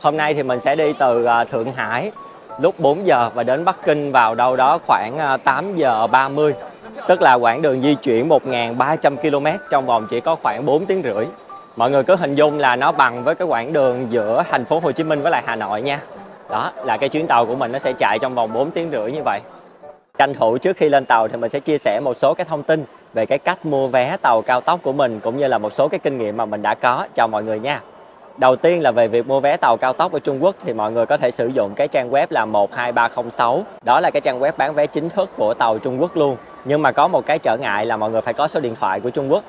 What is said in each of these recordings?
Hôm nay thì mình sẽ đi từ Thượng Hải lúc 4 giờ và đến Bắc Kinh vào đâu đó khoảng 8 giờ 30. Tức là quãng đường di chuyển 1.300 km trong vòng chỉ có khoảng 4 tiếng rưỡi. Mọi người cứ hình dung là nó bằng với cái quãng đường giữa thành phố Hồ Chí Minh với lại Hà Nội nha. Đó là cái chuyến tàu của mình nó sẽ chạy trong vòng 4 tiếng rưỡi như vậy. Tranh thủ trước khi lên tàu thì mình sẽ chia sẻ một số cái thông tin về cái cách mua vé tàu cao tốc của mình cũng như là một số cái kinh nghiệm mà mình đã có cho mọi người nha. Đầu tiên là về việc mua vé tàu cao tốc ở Trung Quốc thì mọi người có thể sử dụng cái trang web là 12306. Đó là cái trang web bán vé chính thức của tàu Trung Quốc luôn. Nhưng mà có một cái trở ngại là mọi người phải có số điện thoại của Trung Quốc.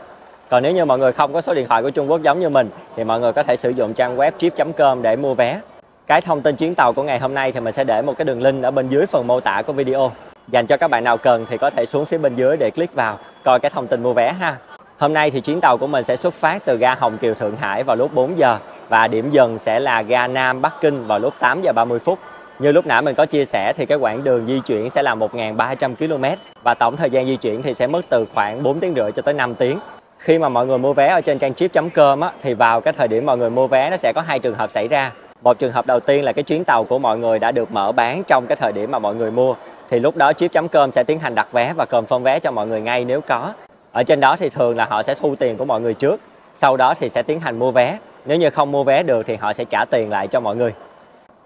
Còn nếu như mọi người không có số điện thoại của Trung Quốc giống như mình thì mọi người có thể sử dụng trang web trip.com để mua vé. Cái thông tin chuyến tàu của ngày hôm nay thì mình sẽ để một cái đường link ở bên dưới phần mô tả của video. Dành cho các bạn nào cần thì có thể xuống phía bên dưới để click vào coi cái thông tin mua vé ha. Hôm nay thì chuyến tàu của mình sẽ xuất phát từ ga Hồng Kiều Thượng Hải vào lúc 4 giờ và điểm dừng sẽ là ga Nam Bắc Kinh vào lúc 8 giờ 30 phút. Như lúc nãy mình có chia sẻ thì cái quãng đường di chuyển sẽ là 1.300 km và tổng thời gian di chuyển thì sẽ mất từ khoảng 4 tiếng rưỡi cho tới 5 tiếng. Khi mà mọi người mua vé ở trên trang trip.com thì vào cái thời điểm mọi người mua vé nó sẽ có hai trường hợp xảy ra. Một trường hợp đầu tiên là cái chuyến tàu của mọi người đã được mở bán trong cái thời điểm mà mọi người mua. Thì lúc đó trip.com sẽ tiến hành đặt vé và confirm vé cho mọi người ngay nếu có. Ở trên đó thì thường là họ sẽ thu tiền của mọi người trước. Sau đó thì sẽ tiến hành mua vé. Nếu như không mua vé được thì họ sẽ trả tiền lại cho mọi người.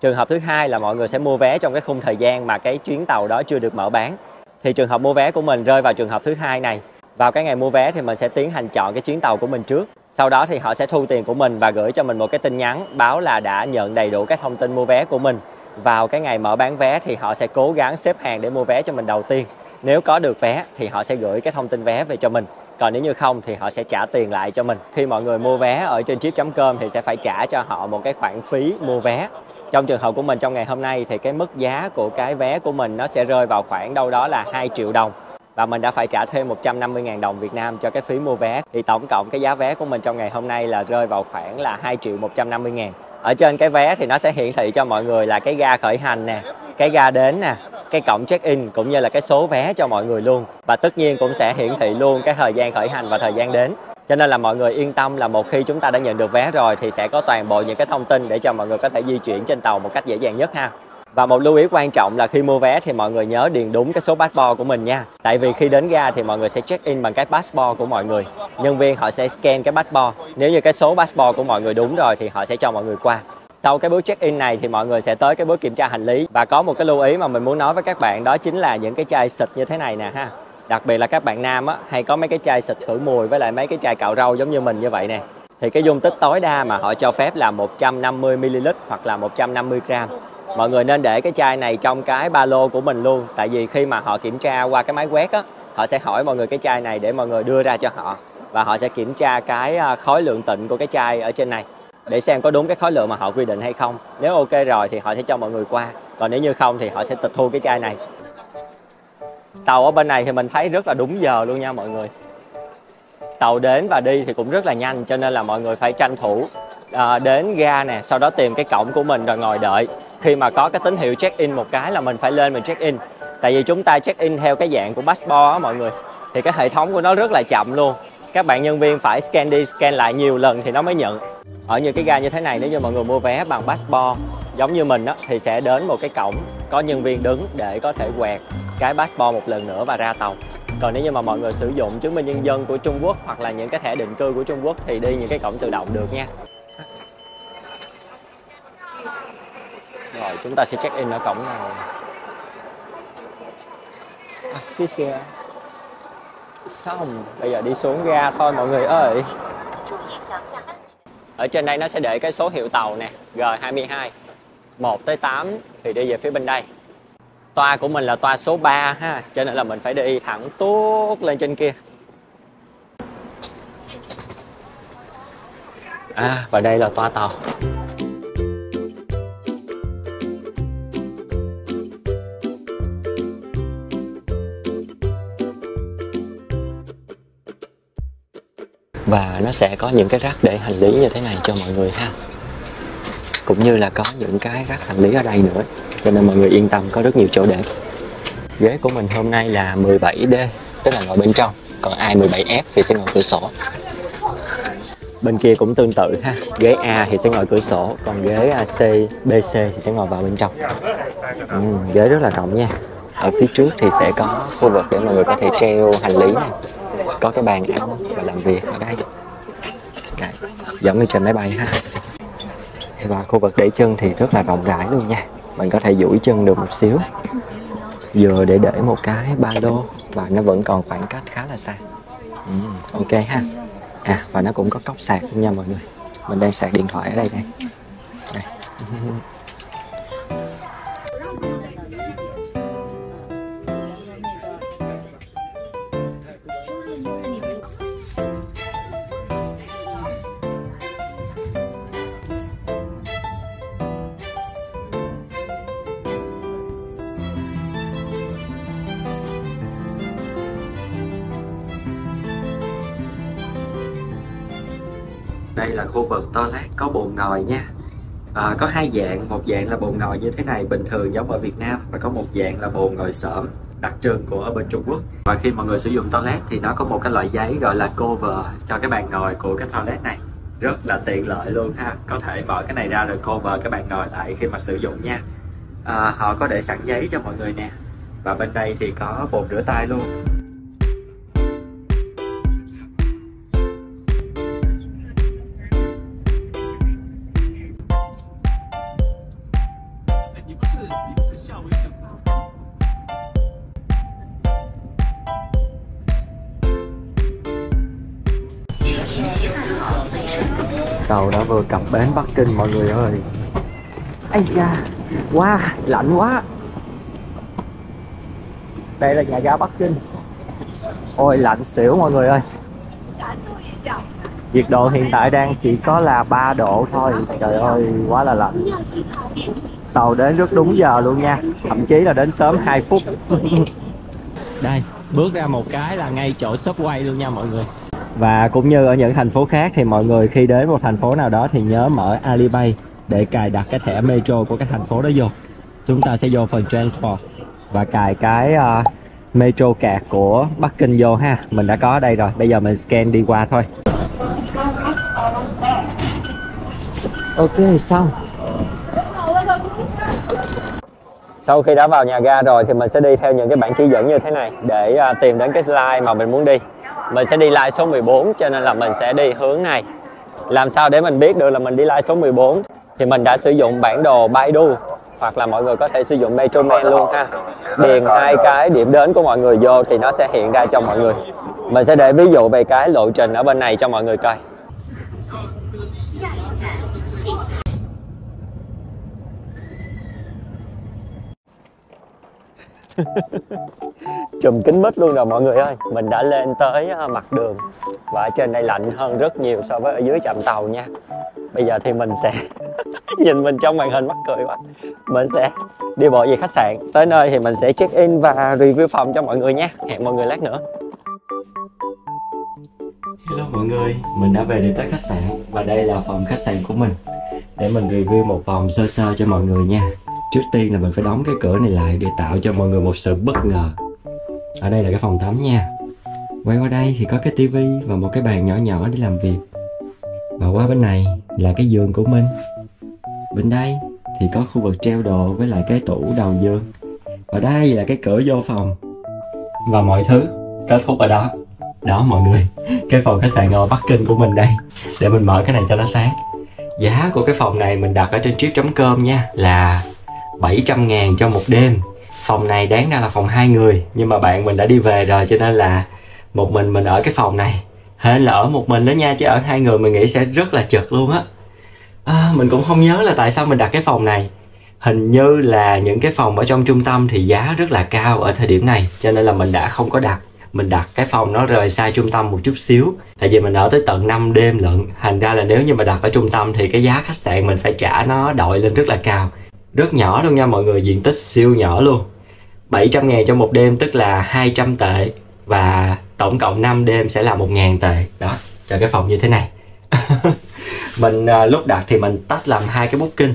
Trường hợp thứ hai là mọi người sẽ mua vé trong cái khung thời gian mà cái chuyến tàu đó chưa được mở bán. Thì trường hợp mua vé của mình rơi vào trường hợp thứ hai này. Vào cái ngày mua vé thì mình sẽ tiến hành chọn cái chuyến tàu của mình trước. Sau đó thì họ sẽ thu tiền của mình và gửi cho mình một cái tin nhắn báo là đã nhận đầy đủ các thông tin mua vé của mình. Vào cái ngày mở bán vé thì họ sẽ cố gắng xếp hàng để mua vé cho mình đầu tiên. Nếu có được vé thì họ sẽ gửi cái thông tin vé về cho mình. Còn nếu như không thì họ sẽ trả tiền lại cho mình. Khi mọi người mua vé ở trên trip.com thì sẽ phải trả cho họ một cái khoản phí mua vé. Trong trường hợp của mình trong ngày hôm nay thì cái mức giá của cái vé của mình nó sẽ rơi vào khoảng đâu đó là 2 triệu đồng. Và mình đã phải trả thêm 150.000 đồng Việt Nam cho cái phí mua vé. Thì tổng cộng cái giá vé của mình trong ngày hôm nay là rơi vào khoảng là 2.150.000. Ở trên cái vé thì nó sẽ hiển thị cho mọi người là cái ga khởi hành nè, cái ga đến nè, cái cổng check-in cũng như là cái số vé cho mọi người luôn. Và tất nhiên cũng sẽ hiển thị luôn cái thời gian khởi hành và thời gian đến. Cho nên là mọi người yên tâm là một khi chúng ta đã nhận được vé rồi thì sẽ có toàn bộ những cái thông tin để cho mọi người có thể di chuyển trên tàu một cách dễ dàng nhất ha. Và một lưu ý quan trọng là khi mua vé thì mọi người nhớ điền đúng cái số passport của mình nha. Tại vì khi đến ga thì mọi người sẽ check-in bằng cái passport của mọi người. Nhân viên họ sẽ scan cái passport. Nếu như cái số passport của mọi người đúng rồi thì họ sẽ cho mọi người qua. Sau cái bước check-in này thì mọi người sẽ tới cái bước kiểm tra hành lý. Và có một cái lưu ý mà mình muốn nói với các bạn đó chính là những cái chai xịt như thế này nè ha. Đặc biệt là các bạn nam hay có mấy cái chai xịt khử mùi với lại mấy cái chai cạo râu giống như mình như vậy nè. Thì cái dung tích tối đa mà họ cho phép là 150ml hoặc là 150g. Mọi người nên để cái chai này trong cái ba lô của mình luôn. Tại vì khi mà họ kiểm tra qua cái máy quét họ sẽ hỏi mọi người cái chai này để mọi người đưa ra cho họ. Và họ sẽ kiểm tra cái khối lượng tịnh của cái chai ở trên này để xem có đúng cái khối lượng mà họ quy định hay không. Nếu ok rồi thì họ sẽ cho mọi người qua. Còn nếu như không thì họ sẽ tịch thu cái chai này. Tàu ở bên này thì mình thấy rất là đúng giờ luôn nha mọi người. Tàu đến và đi thì cũng rất là nhanh cho nên là mọi người phải tranh thủ đến ga nè, sau đó tìm cái cổng của mình rồi ngồi đợi. Khi mà có cái tín hiệu check-in một cái là mình phải lên mình check-in. Tại vì chúng ta check-in theo cái dạng của passport mọi người. Thì cái hệ thống của nó rất là chậm luôn. Các bạn nhân viên phải scan đi scan lại nhiều lần thì nó mới nhận. Ở những cái ga như thế này nếu như mọi người mua vé bằng passport giống như mình thì sẽ đến một cái cổng có nhân viên đứng để có thể quẹt cái passport một lần nữa và ra tàu. Còn nếu như mà mọi người sử dụng chứng minh nhân dân của Trung Quốc hoặc là những cái thẻ định cư của Trung Quốc thì đi những cái cổng tự động được nha. Rồi chúng ta sẽ check in ở cổng này. Xí xe. Xong, bây giờ đi xuống ga thôi mọi người ơi. Ở trên đây nó sẽ để cái số hiệu tàu nè, G22 1 tới 8 thì đi về phía bên đây. Toa của mình là toa số 3 ha, cho nên là mình phải đi thẳng tuốt lên trên kia. Và đây là toa tàu. Và nó sẽ có những cái rác để hành lý như thế này cho mọi người ha. Cũng như là có những cái rác hành lý ở đây nữa. Cho nên mọi người yên tâm có rất nhiều chỗ để. Ghế của mình hôm nay là 17D, tức là ngồi bên trong. Còn A17F thì sẽ ngồi cửa sổ. Bên kia cũng tương tự ha. Ghế A thì sẽ ngồi cửa sổ, còn ghế AC, BC thì sẽ ngồi vào bên trong. Ghế rất là rộng nha. Ở phía trước thì sẽ có khu vực để mọi người có thể treo hành lý này. Có cái bàn ăn và làm việc ở đây. Đấy, giống như trên máy bay ha. Và khu vực để chân thì rất là rộng rãi luôn nha. Mình có thể duỗi chân được một xíu, vừa để một cái ba lô, và nó vẫn còn khoảng cách khá là xa. Ok ha. Và nó cũng có cốc sạc luôn nha mọi người. Mình đang sạc điện thoại ở đây. Đây. Đây là khu vực toilet có bồn ngồi nha. Có hai dạng, một dạng là bồn ngồi như thế này bình thường giống ở Việt Nam, và có một dạng là bồn ngồi xổm đặc trưng của ở bên Trung Quốc. Và khi mọi người sử dụng toilet thì nó có một cái loại giấy gọi là cover cho cái bàn ngồi của cái toilet này. Rất là tiện lợi luôn ha. Có thể mở cái này ra rồi cover cái bàn ngồi lại khi mà sử dụng nha. Họ có để sẵn giấy cho mọi người nè. Và bên đây thì có bồn rửa tay luôn. Tàu đã vừa cập bến Bắc Kinh mọi người ơi. Ây da, wow, lạnh quá. Đây là nhà ga Bắc Kinh. Ôi lạnh xỉu mọi người ơi. Nhiệt độ hiện tại đang chỉ có là 3 độ thôi. Trời ơi, quá là lạnh. Tàu đến rất đúng giờ luôn nha. Thậm chí là đến sớm 2 phút. Đây, bước ra một cái là ngay chỗ Subway luôn nha mọi người. Và cũng như ở những thành phố khác thì mọi người khi đến một thành phố nào đó thì nhớ mở Alipay để cài đặt cái thẻ Metro của cái thành phố đó vô. Chúng ta sẽ vô phần Transport và cài cái Metro card của Bắc Kinh vô ha. Mình đã có ở đây rồi, bây giờ mình scan đi qua thôi. Ok, xong. Sau khi đã vào nhà ga rồi thì mình sẽ đi theo những cái bảng chỉ dẫn như thế này để tìm đến cái line mà mình muốn đi. Mình sẽ đi line số 14 cho nên là mình sẽ đi hướng này. Làm sao để mình biết được là mình đi line số 14? Thì mình đã sử dụng bản đồ Baidu, hoặc là mọi người có thể sử dụng Metroman luôn ha. Điền hai cái điểm đến của mọi người vô thì nó sẽ hiện ra cho mọi người. Mình sẽ để ví dụ về cái lộ trình ở bên này cho mọi người coi. Trùm kính mít luôn rồi mọi người ơi. Mình đã lên tới mặt đường và ở trên đây lạnh hơn rất nhiều so với ở dưới trạm tàu nha. Bây giờ thì mình sẽ nhìn mình trong màn hình mắc cười quá. Mình sẽ đi bộ về khách sạn. Tới nơi thì mình sẽ check in và review phòng cho mọi người nha. Hẹn mọi người lát nữa. Hello mọi người, mình đã về được tới khách sạn và đây là phòng khách sạn của mình. Để mình review một vòng sơ sơ cho mọi người nha. Trước tiên là mình phải đóng cái cửa này lại để tạo cho mọi người một sự bất ngờ. Ở đây là cái phòng tắm nha. Quay qua đây thì có cái tivi và một cái bàn nhỏ nhỏ để làm việc. Và qua bên này là cái giường của mình. Bên đây thì có khu vực treo đồ với lại cái tủ đầu giường. Và đây là cái cửa vô phòng. Và mọi thứ kết thúc ở đó. Đó mọi người, cái phòng khách sạn ở Bắc Kinh của mình đây. Để mình mở cái này cho nó sáng. Giá của cái phòng này mình đặt ở trên trip.com nha, là 700.000 cho một đêm. Phòng này đáng ra là phòng 2 người, nhưng mà bạn mình đã đi về rồi cho nên là một mình ở cái phòng này. Hên là ở một mình đó nha, chứ ở 2 người mình nghĩ sẽ rất là chật luôn á. Mình cũng không nhớ là tại sao mình đặt cái phòng này. Hình như là những cái phòng ở trong trung tâm thì giá rất là cao ở thời điểm này, cho nên là mình đã không có đặt. Mình đặt cái phòng nó rời xa trung tâm một chút xíu. Tại vì mình ở tới tận 5 đêm lận. Thành ra là nếu như mà đặt ở trung tâm thì cái giá khách sạn mình phải trả nó đội lên rất là cao. Rất nhỏ luôn nha mọi người, diện tích siêu nhỏ luôn. 700.000 cho một đêm tức là 200 tệ. Và tổng cộng 5 đêm sẽ là 1.000 tệ. Đó, cho cái phòng như thế này. Mình lúc đặt thì mình tách làm 2 cái booking.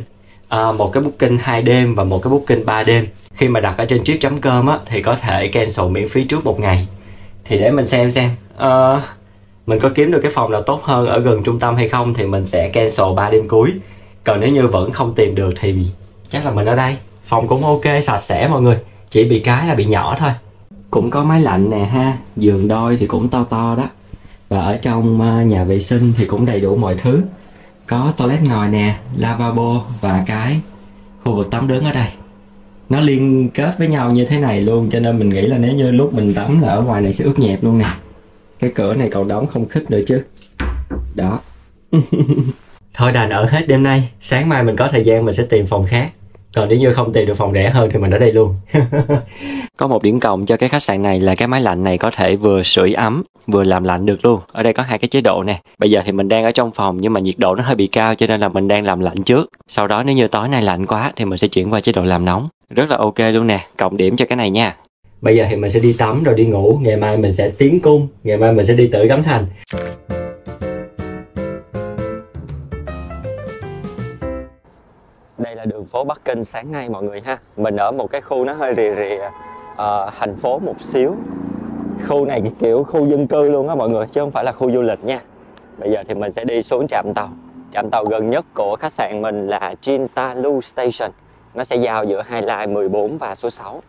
Một cái booking 2 đêm và một cái booking 3 đêm. Khi mà đặt ở trên trip.com á, thì có thể cancel miễn phí trước 1 ngày. Thì để mình xem mình có kiếm được cái phòng nào tốt hơn ở gần trung tâm hay không thì mình sẽ cancel 3 đêm cuối. Còn nếu như vẫn không tìm được thì chắc là mình ở đây. Phòng cũng ok, sạch sẽ mọi người, chỉ bị cái là bị nhỏ thôi. Cũng có máy lạnh nè ha, giường đôi thì cũng to to đó. Và ở trong nhà vệ sinh thì cũng đầy đủ mọi thứ. Có toilet ngồi nè, lavabo và cái khu vực tắm đứng ở đây. Nó liên kết với nhau như thế này luôn, cho nên mình nghĩ là nếu như lúc mình tắm là ở ngoài này sẽ ướt nhẹp luôn nè. Cái cửa này còn đóng không khít nữa chứ. Đó. Thôi đành ở hết đêm nay, sáng mai mình có thời gian mình sẽ tìm phòng khác. Còn nếu như không tìm được phòng rẻ hơn thì mình ở đây luôn. Có một điểm cộng cho cái khách sạn này là cái máy lạnh này có thể vừa sưởi ấm vừa làm lạnh được luôn. Ở đây có hai cái chế độ nè. Bây giờ thì mình đang ở trong phòng nhưng mà nhiệt độ nó hơi bị cao cho nên là mình đang làm lạnh trước. Sau đó nếu như tối nay lạnh quá thì mình sẽ chuyển qua chế độ làm nóng. Rất là ok luôn nè, cộng điểm cho cái này nha. Bây giờ thì mình sẽ đi tắm rồi đi ngủ. Ngày mai mình sẽ tiến cung, ngày mai mình sẽ đi Tử Cấm Thành. Đây là đường phố Bắc Kinh sáng nay mọi người ha. Mình ở một cái khu nó hơi rìa rìa thành phố một xíu. Khu này kiểu khu dân cư luôn á mọi người, chứ không phải là khu du lịch nha. Bây giờ thì mình sẽ đi xuống trạm tàu. Trạm tàu gần nhất của khách sạn mình là Jintalu Station. Nó sẽ giao giữa hai line 14 và số 6.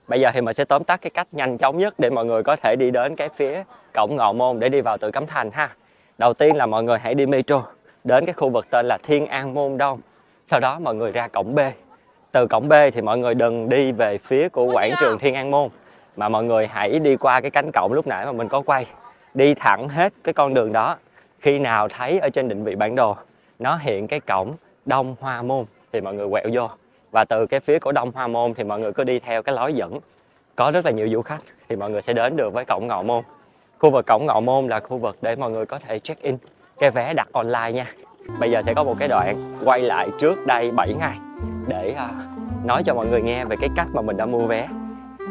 Bây giờ thì mình sẽ tóm tắt cái cách nhanh chóng nhất để mọi người có thể đi đến cái phía cổng Ngọ Môn để đi vào Tử Cấm Thành ha. Đầu tiên là mọi người hãy đi metro đến cái khu vực tên là Thiên An Môn Đông. Sau đó mọi người ra cổng B. Từ cổng B thì mọi người đừng đi về phía của quảng trường Thiên An Môn, mà mọi người hãy đi qua cái cánh cổng lúc nãy mà mình có quay. Đi thẳng hết cái con đường đó. Khi nào thấy ở trên định vị bản đồ nó hiện cái cổng Đông Hoa Môn thì mọi người quẹo vô. Và từ cái phía của Đông Hoa Môn thì mọi người cứ đi theo cái lối dẫn. Có rất là nhiều du khách thì mọi người sẽ đến được với cổng Ngọ Môn. Khu vực cổng Ngọ Môn là khu vực để mọi người có thể check in cái vé đặt online nha. Bây giờ sẽ có một cái đoạn quay lại trước đây 7 ngày để nói cho mọi người nghe về cái cách mà mình đã mua vé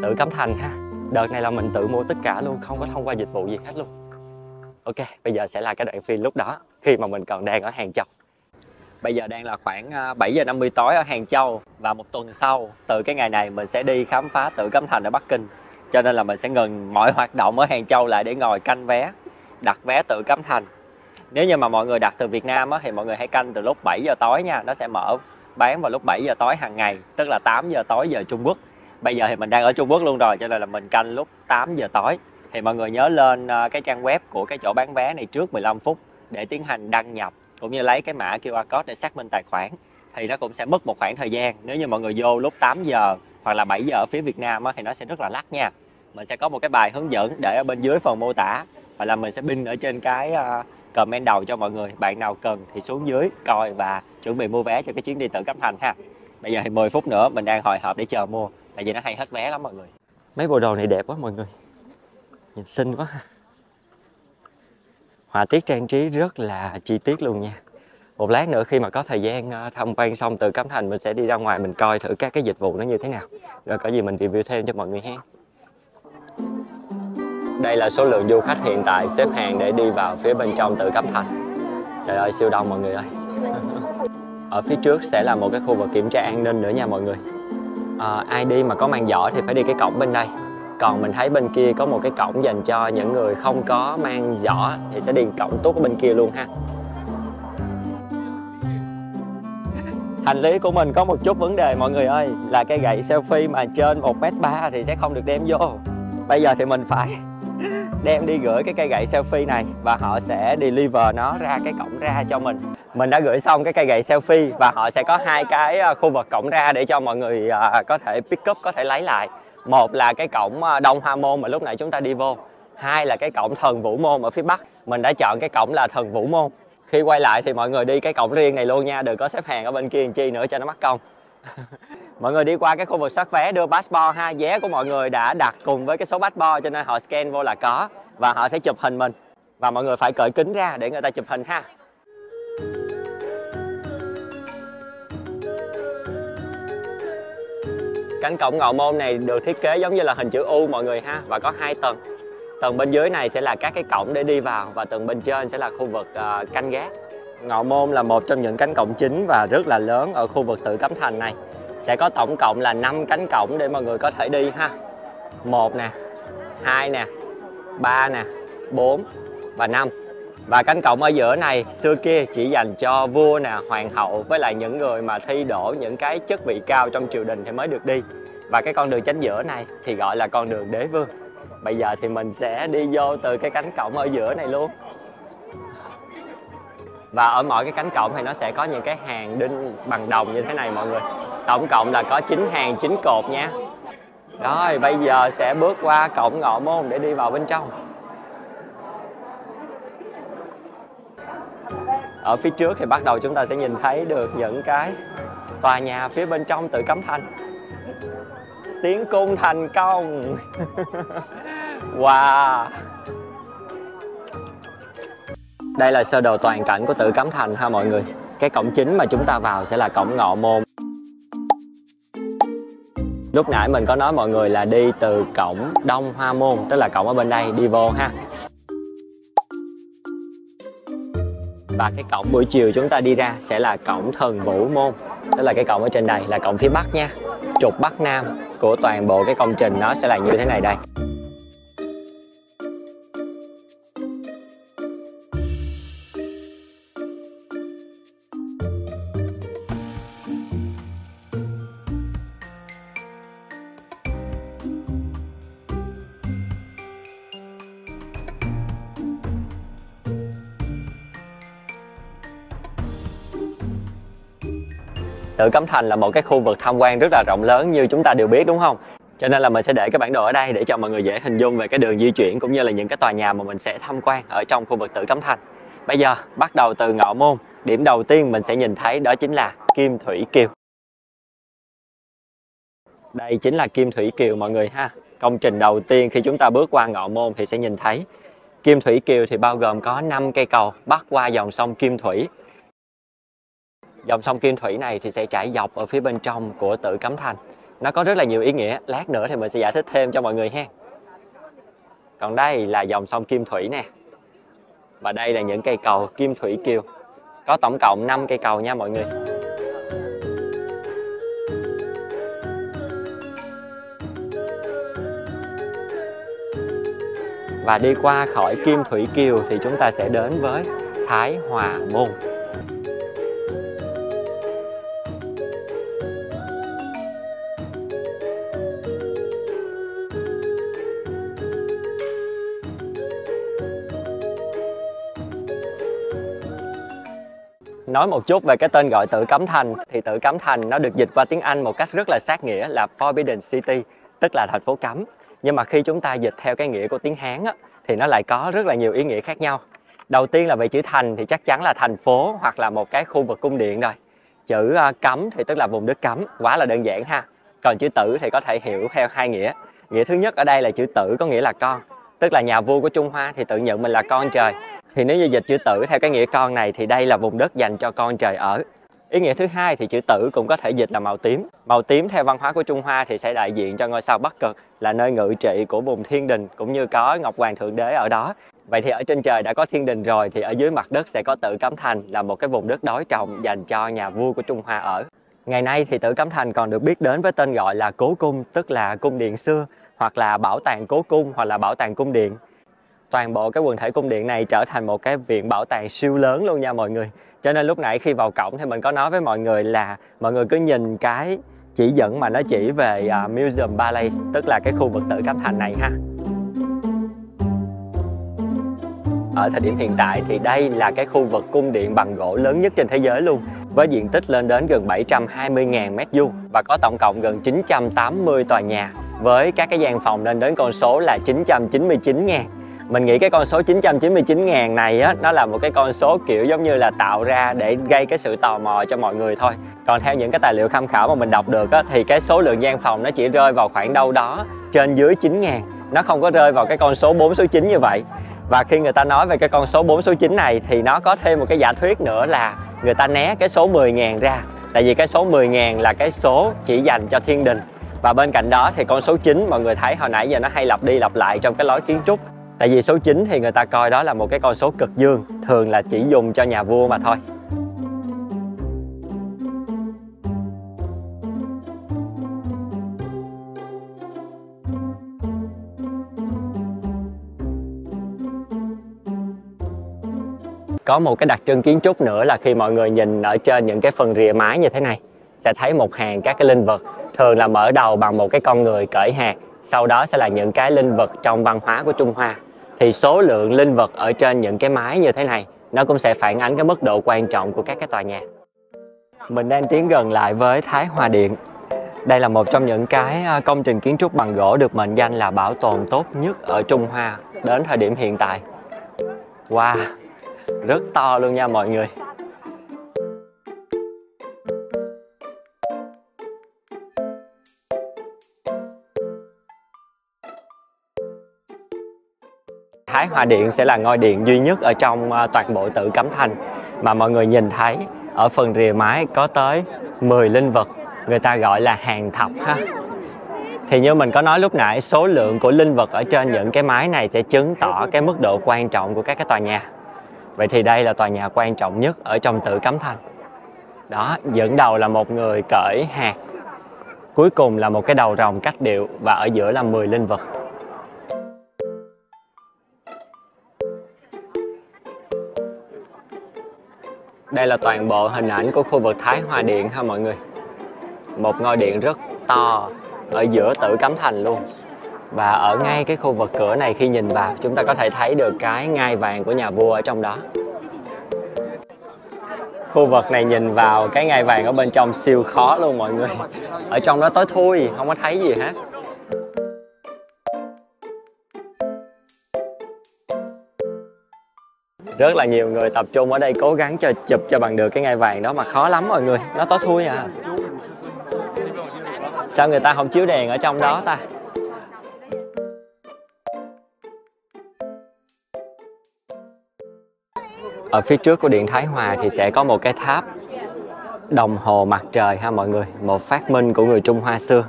Tử Cấm Thành ha. Đợt này là mình tự mua tất cả luôn, không có thông qua dịch vụ gì hết luôn. Ok, bây giờ sẽ là cái đoạn phim lúc đó khi mà mình còn đang ở Hàng Châu. Bây giờ đang là khoảng 7 giờ 50 tối ở Hàng Châu. Và một tuần sau, từ cái ngày này mình sẽ đi khám phá Tử Cấm Thành ở Bắc Kinh. Cho nên là mình sẽ ngừng mọi hoạt động ở Hàng Châu lại để ngồi canh vé, đặt vé Tử Cấm Thành. Nếu như mà mọi người đặt từ Việt Nam á, thì mọi người hãy canh từ lúc 7 giờ tối nha. Nó sẽ mở bán vào lúc 7 giờ tối hàng ngày, tức là 8 giờ tối giờ Trung Quốc. Bây giờ thì mình đang ở Trung Quốc luôn rồi, cho nên là mình canh lúc 8 giờ tối. Thì mọi người nhớ lên cái trang web của cái chỗ bán vé này trước 15 phút để tiến hành đăng nhập, cũng như lấy cái mã QR code để xác minh tài khoản. Thì nó cũng sẽ mất một khoảng thời gian. Nếu như mọi người vô lúc 8 giờ hoặc là 7 giờ ở phía Việt Nam á, thì nó sẽ rất là lắc nha. Mình sẽ có một cái bài hướng dẫn để ở bên dưới phần mô tả, hoặc là mình sẽ pin ở trên cái comment đầu cho mọi người. Bạn nào cần thì xuống dưới coi và chuẩn bị mua vé cho cái chuyến đi Tử Cấm Thành ha. Bây giờ thì 10 phút nữa mình đang hồi hộp để chờ mua, tại vì nó hay hết vé lắm mọi người. Mấy bộ đồ này đẹp quá mọi người, nhìn xinh quá ha. Họa tiết trang trí rất là chi tiết luôn nha. Một lát nữa khi mà có thời gian tham quan xong Tử Cấm Thành, mình sẽ đi ra ngoài mình coi thử các cái dịch vụ nó như thế nào, rồi có gì mình review thêm cho mọi người ha. Đây là số lượng du khách hiện tại xếp hàng để đi vào phía bên trong Tử Cấm Thành. Trời ơi siêu đông mọi người ơi. Ở phía trước sẽ là một cái khu vực kiểm tra an ninh nữa nha mọi người. Ai đi mà có mang giỏ thì phải đi cái cổng bên đây. Còn mình thấy bên kia có một cái cổng dành cho những người không có mang giỏ thì sẽ đi cổng tuốt ở bên kia luôn ha. Hành lý của mình có một chút vấn đề mọi người ơi, là cái gậy selfie mà trên 1m3 thì sẽ không được đem vô. Bây giờ thì mình phải đem đi gửi cái cây gậy selfie này và họ sẽ deliver nó ra cái cổng ra cho mình. Mình đã gửi xong cái cây gậy selfie và họ sẽ có hai cái khu vực cổng ra để cho mọi người có thể pick up, có thể lấy lại. Một là cái cổng Đông Hoa Môn mà lúc nãy chúng ta đi vô. Hai là cái cổng Thần Vũ Môn ở phía Bắc. Mình đã chọn cái cổng là Thần Vũ Môn. Khi quay lại thì mọi người đi cái cổng riêng này luôn nha, đừng có xếp hàng ở bên kia làm chi nữa cho nó mất công. Mọi người đi qua cái khu vực soát vé đưa passport ha, vé của mọi người đã đặt cùng với cái số passport cho nên họ scan vô là có, và họ sẽ chụp hình mình và mọi người phải cởi kính ra để người ta chụp hình ha. Cánh cổng Ngọ Môn này được thiết kế giống như là hình chữ U mọi người ha, và có 2 tầng. Tầng bên dưới này sẽ là các cái cổng để đi vào và tầng bên trên sẽ là khu vực canh gác. Ngọ Môn là một trong những cánh cổng chính và rất là lớn ở khu vực Tử Cấm Thành này. Sẽ có tổng cộng là 5 cánh cổng để mọi người có thể đi ha. 1 nè, 2 nè, 3 nè, 4 và 5. Và cánh cổng ở giữa này xưa kia chỉ dành cho vua nè, hoàng hậu với lại những người mà thi đỗ những cái chức vị cao trong triều đình thì mới được đi. Và cái con đường chính giữa này thì gọi là con đường đế vương. Bây giờ thì mình sẽ đi vô từ cái cánh cổng ở giữa này luôn. Và ở mỗi cái cánh cổng thì nó sẽ có những cái hàng đinh bằng đồng như thế này mọi người. Tổng cộng là có 9 hàng 9 cột nha. Rồi bây giờ sẽ bước qua cổng Ngọ Môn để đi vào bên trong. Ở phía trước thì bắt đầu chúng ta sẽ nhìn thấy được những cái tòa nhà phía bên trong Tử Cấm Thành. Tiến cung thành công. Wow. Đây là sơ đồ toàn cảnh của Tử Cấm Thành ha mọi người. Cái cổng chính mà chúng ta vào sẽ là cổng Ngọ Môn. Lúc nãy mình có nói mọi người là đi từ cổng Đông Hoa Môn, tức là cổng ở bên đây đi vô ha. Và cái cổng buổi chiều chúng ta đi ra sẽ là cổng Thần Vũ Môn, tức là cái cổng ở trên đây là cổng phía Bắc nha. Trục Bắc Nam của toàn bộ cái công trình nó sẽ là như thế này đây. Tử Cấm Thành là một cái khu vực tham quan rất là rộng lớn như chúng ta đều biết đúng không? Cho nên là mình sẽ để cái bản đồ ở đây để cho mọi người dễ hình dung về cái đường di chuyển cũng như là những cái tòa nhà mà mình sẽ tham quan ở trong khu vực Tử Cấm Thành. Bây giờ bắt đầu từ Ngọ Môn, điểm đầu tiên mình sẽ nhìn thấy đó chính là Kim Thủy Kiều. Đây chính là Kim Thủy Kiều mọi người ha. Công trình đầu tiên khi chúng ta bước qua Ngọ Môn thì sẽ nhìn thấy. Kim Thủy Kiều thì bao gồm có 5 cây cầu bắc qua dòng sông Kim Thủy. Dòng sông Kim Thủy này thì sẽ trải dọc ở phía bên trong của Tử Cấm Thành. Nó có rất là nhiều ý nghĩa, lát nữa thì mình sẽ giải thích thêm cho mọi người ha. Còn đây là dòng sông Kim Thủy nè. Và đây là những cây cầu Kim Thủy Kiều. Có tổng cộng 5 cây cầu nha mọi người. Và đi qua khỏi Kim Thủy Kiều thì chúng ta sẽ đến với Thái Hòa Môn. Nói một chút về cái tên gọi Tử Cấm Thành thì Tử Cấm Thành nó được dịch qua tiếng Anh một cách rất là sát nghĩa là Forbidden City, tức là thành phố cấm. Nhưng mà khi chúng ta dịch theo cái nghĩa của tiếng Hán á, thì nó lại có rất là nhiều ý nghĩa khác nhau. Đầu tiên là về chữ thành thì chắc chắn là thành phố hoặc là một cái khu vực cung điện rồi. Chữ cấm thì tức là vùng đất cấm, quá là đơn giản ha. Còn chữ Tử thì có thể hiểu theo hai nghĩa. Nghĩa thứ nhất ở đây là chữ Tử có nghĩa là con, tức là nhà vua của Trung Hoa thì tự nhận mình là con trời. Thì nếu như dịch chữ Tử theo cái nghĩa con này thì đây là vùng đất dành cho con trời ở. Ý nghĩa thứ hai thì chữ Tử cũng có thể dịch là màu tím. Màu tím theo văn hóa của Trung Hoa thì sẽ đại diện cho ngôi sao Bắc Cực, là nơi ngự trị của vùng thiên đình cũng như có Ngọc Hoàng Thượng Đế ở đó. Vậy thì ở trên trời đã có thiên đình rồi thì ở dưới mặt đất sẽ có Tử Cấm Thành, là một cái vùng đất đối trọng dành cho nhà vua của Trung Hoa ở. Ngày nay thì Tử Cấm Thành còn được biết đến với tên gọi là Cố Cung, tức là cung điện xưa, hoặc là bảo tàng Cố Cung hoặc là bảo tàng cung điện. Toàn bộ cái quần thể cung điện này trở thành một cái viện bảo tàng siêu lớn luôn nha mọi người. Cho nên lúc nãy khi vào cổng thì mình có nói với mọi người là mọi người cứ nhìn cái chỉ dẫn mà nó chỉ về Museum Palace, tức là cái khu vực Tử Cấm Thành này ha. Ở thời điểm hiện tại thì đây là cái khu vực cung điện bằng gỗ lớn nhất trên thế giới luôn, với diện tích lên đến gần 720.000 m2 và có tổng cộng gần 980 tòa nhà, với các cái gian phòng lên đến con số là 999.000. Mình nghĩ cái con số 999.000 này á, nó là một cái con số kiểu giống như là tạo ra để gây cái sự tò mò cho mọi người thôi. Còn theo những cái tài liệu tham khảo mà mình đọc được á, thì cái số lượng gian phòng nó chỉ rơi vào khoảng đâu đó trên dưới 9.000. Nó không có rơi vào cái con số 4 số 9 như vậy. Và khi người ta nói về cái con số 4 số 9 này thì nó có thêm một cái giả thuyết nữa là người ta né cái số 10.000 ra. Tại vì cái số 10.000 là cái số chỉ dành cho thiên đình. Và bên cạnh đó thì con số 9 mọi người thấy hồi nãy giờ nó hay lặp đi lặp lại trong cái lối kiến trúc. Tại vì số 9 thì người ta coi đó là một cái con số cực dương, thường là chỉ dùng cho nhà vua mà thôi. Có một cái đặc trưng kiến trúc nữa là khi mọi người nhìn ở trên những cái phần rìa mái như thế này, sẽ thấy một hàng các cái linh vật, thường là mở đầu bằng một cái con người cởi hạt, sau đó sẽ là những cái linh vật trong văn hóa của Trung Hoa. Thì số lượng linh vật ở trên những cái mái như thế này, nó cũng sẽ phản ánh cái mức độ quan trọng của các cái tòa nhà. Mình đang tiến gần lại với Thái Hòa Điện. Đây là một trong những cái công trình kiến trúc bằng gỗ được mệnh danh là bảo tồn tốt nhất ở Trung Hoa đến thời điểm hiện tại. Wow, rất to luôn nha mọi người. Thái Hòa Điện sẽ là ngôi điện duy nhất ở trong toàn bộ Tử Cấm Thành mà mọi người nhìn thấy ở phần rìa mái có tới 10 linh vật, người ta gọi là hàng thập ha. Thì như mình có nói lúc nãy, số lượng của linh vật ở trên những cái mái này sẽ chứng tỏ cái mức độ quan trọng của các cái tòa nhà. Vậy thì đây là tòa nhà quan trọng nhất ở trong Tử Cấm Thành. Đó, dẫn đầu là một người cởi hạt, cuối cùng là một cái đầu rồng cách điệu và ở giữa là 10 linh vật. Đây là toàn bộ hình ảnh của khu vực Thái Hòa Điện ha mọi người. Một ngôi điện rất to ở giữa Tử Cấm Thành luôn. Và ở ngay cái khu vực cửa này khi nhìn vào, chúng ta có thể thấy được cái ngai vàng của nhà vua ở trong đó. Khu vực này nhìn vào cái ngai vàng ở bên trong siêu khó luôn mọi người. Ở trong đó tối thui, không có thấy gì hết. Rất là nhiều người tập trung ở đây cố gắng chụp cho bằng được cái ngai vàng đó mà khó lắm mọi người, nó tối thui à. Sao người ta không chiếu đèn ở trong đó ta? Ở phía trước của Điện Thái Hòa thì sẽ có một cái tháp đồng hồ mặt trời ha mọi người, một phát minh của người Trung Hoa xưa.